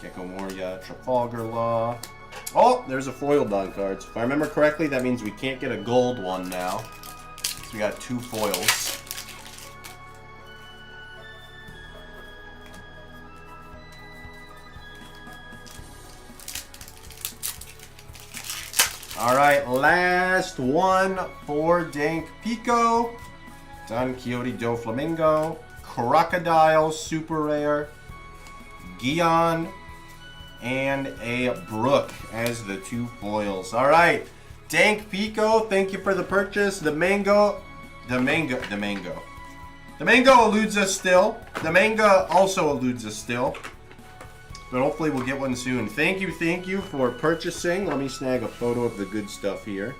Gecko Moria, Trafalgar Law. Oh, there's a foil Don card. So if I remember correctly, that means we can't get a gold one now. So we got 2 foils. Alright, last one for Dank Pico. Don Quixote Do Flamingo, Crocodile Super Rare, Gion, and a Brook as the 2 foils. Alright, Dank Pico, thank you for the purchase. The mango eludes us still. The manga also eludes us still. But hopefully we'll get one soon. Thank you for purchasing. Let me snag a photo of the good stuff here.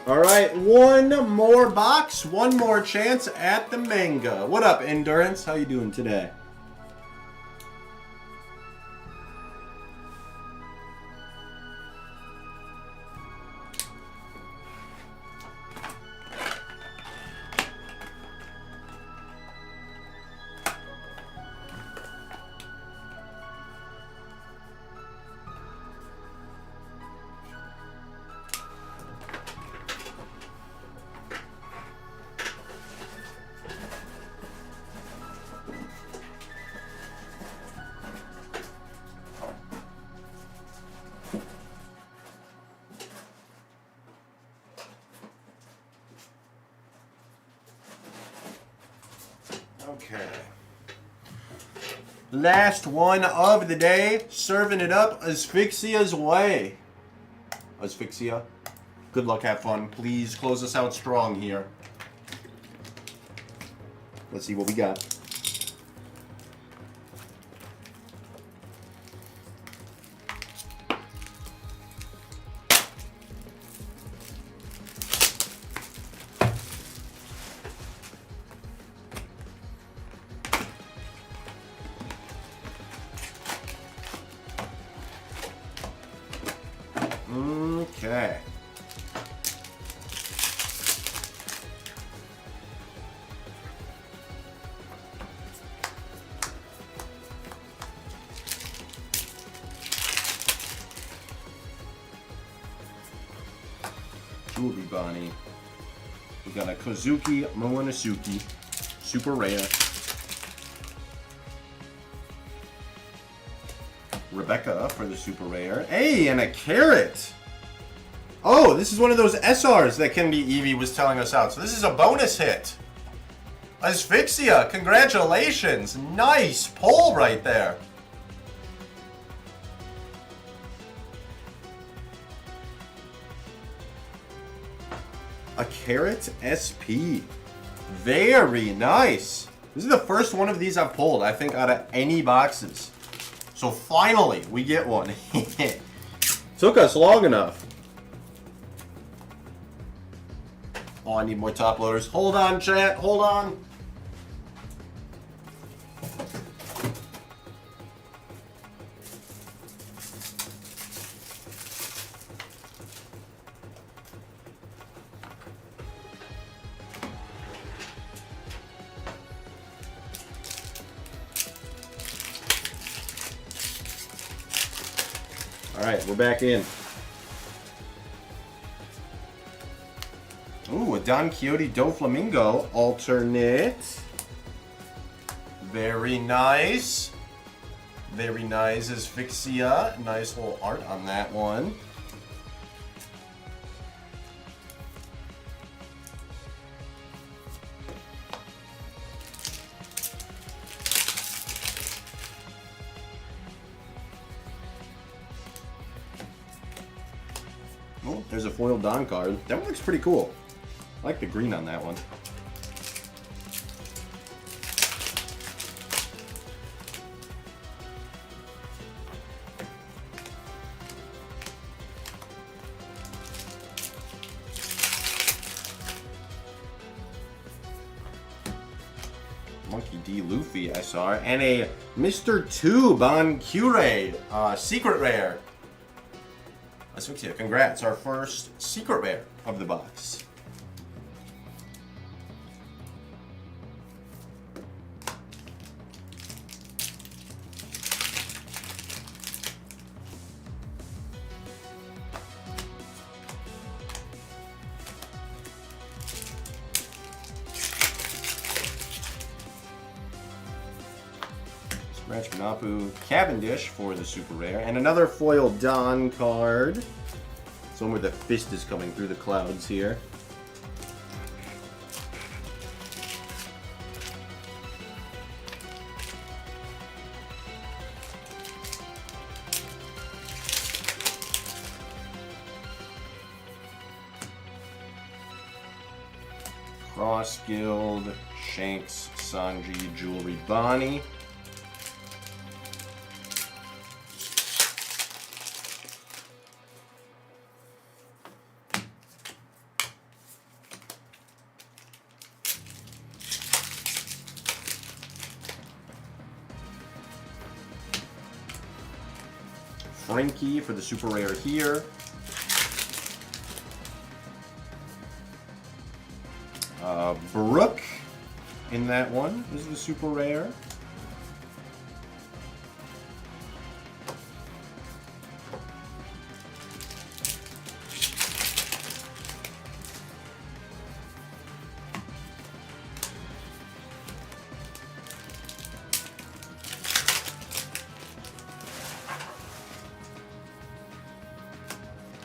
Alright, one more box, one more chance at the manga. What up, Endurance? How you doing today? Okay. Last one of the day. Serving it up Asphyxia's way. Asphyxia. Good luck, have fun. Please close us out strong here. Let's see what we got. Okay. Jewelry Bonnie. We got a Kozuki Momonosuke. Super rare. Rebecca for the super rare. Hey, and a carrot! Oh, this is one of those SRs that Kennedy Evie was telling us out. So this is a bonus hit. Asphyxia, congratulations. Nice pull right there. A carrot SP. Very nice. This is the first one of these I've pulled, I think, out of any boxes. So finally, we get one. Took us long enough. Oh, I need more top loaders. Hold on, chat. Hold on. All right, we're back in. Ooh, a Don Quixote Doflamingo alternate. Very nice. Very nice, Asphyxia. Nice little art on that one. Oh, there's a foil Don card. That one looks pretty cool. I like the green on that one. Monkey D. Luffy SR. And a Mr. 2 Bon Cure secret rare. Asphyxia, congrats. Our first secret rare of the box. Scratch Manapu Cavendish for the super rare. And another foil Don card. It's one where the fist is coming through the clouds here. Cross Guild, Shanks, Sanji, Jewelry Bonnie. Frankie for the super rare here. Brooke in that one is the super rare.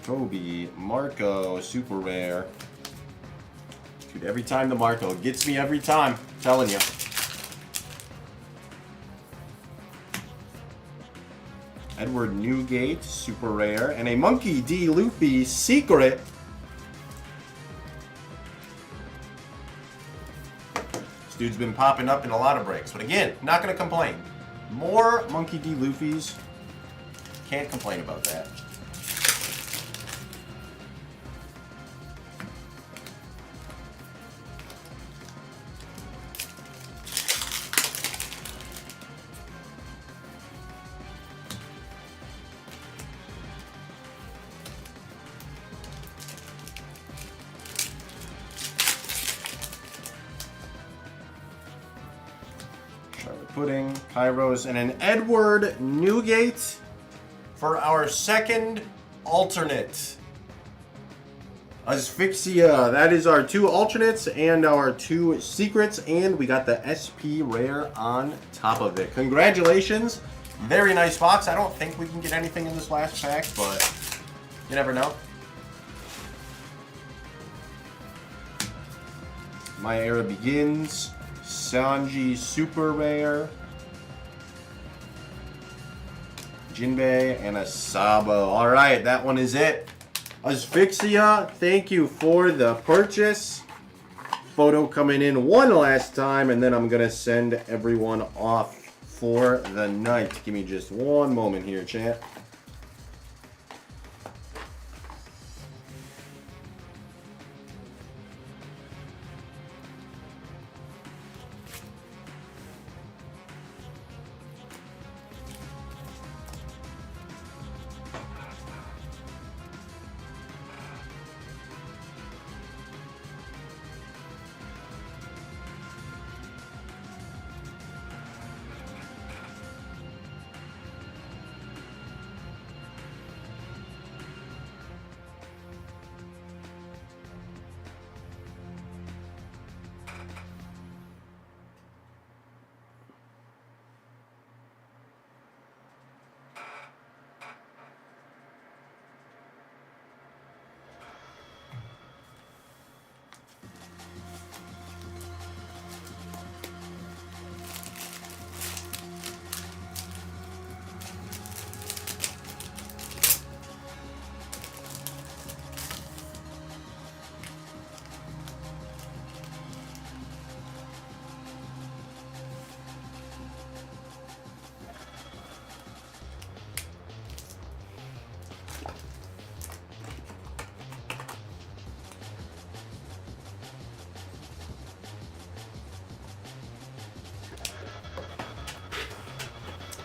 Kobe, Marco, super rare. Dude, every time the Marco gets me every time. I'm telling you. Edward Newgate, super rare, and a Monkey D. Luffy secret. This dude's been popping up in a lot of breaks, but again, not going to complain. More Monkey D. Luffy's. Can't complain about that. Pudding, Kairos, and an Edward Newgate for our second alternate. Asphyxia, that is our 2 alternates and our 2 secrets, and we got the SP rare on top of it. Congratulations. Very nice box. I don't think we can get anything in this last pack, but you never know. My era begins. Sanji super rare, Jinbei, and a Sabo. All right, that one is it. Asphyxia, thank you for the purchase. Photo coming in one last time, and then I'm gonna send everyone off for the night. Give me just one moment here, chat.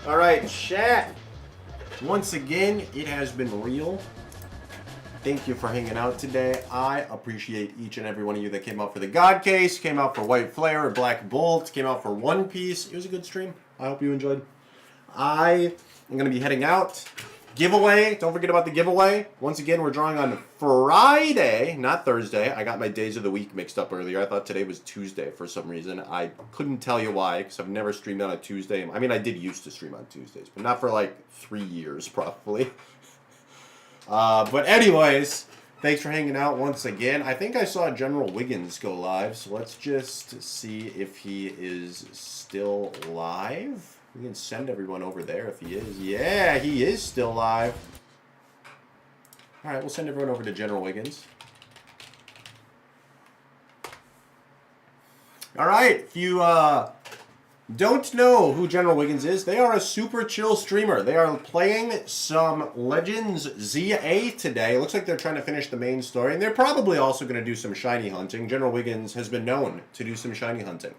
All right, chat. Once again, it has been real. Thank you for hanging out today. I appreciate each and every one of you that came out for the God Case, came out for White Flare or Black Bolt, came out for One Piece. It was a good stream. I hope you enjoyed. I am going to be heading out. Giveaway. Don't forget about the giveaway. Once again, we're drawing on Friday, not Thursday. I got my days of the week mixed up earlier. I thought today was Tuesday for some reason. I couldn't tell you why, because I've never streamed on a Tuesday. I mean, I did used to stream on Tuesdays, but not for like 3 years, probably. But anyways, thanks for hanging out once again. I think I saw General Wiggins go live, so let's just see if he is still live. We can send everyone over there if he is. Yeah, he is still live. All right, we'll send everyone over to General Wiggins. All right, if you don't know who General Wiggins is, they are a super chill streamer. They are playing some Legends ZA today. Looks like they're trying to finish the main story, and they're probably also going to do some shiny hunting. General Wiggins has been known to do some shiny hunting.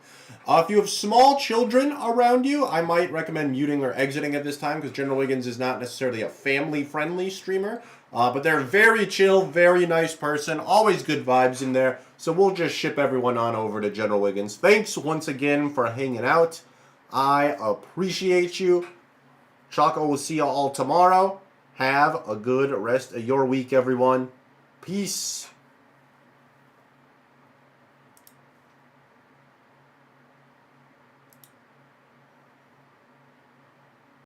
If you have small children around you, I might recommend muting or exiting at this time, because General Wiggins is not necessarily a family-friendly streamer. But they're very chill, very nice person. Always good vibes in there. So we'll just ship everyone on over to General Wiggins. Thanks once again for hanging out. I appreciate you. Choco will see you all tomorrow. Have a good rest of your week, everyone. Peace.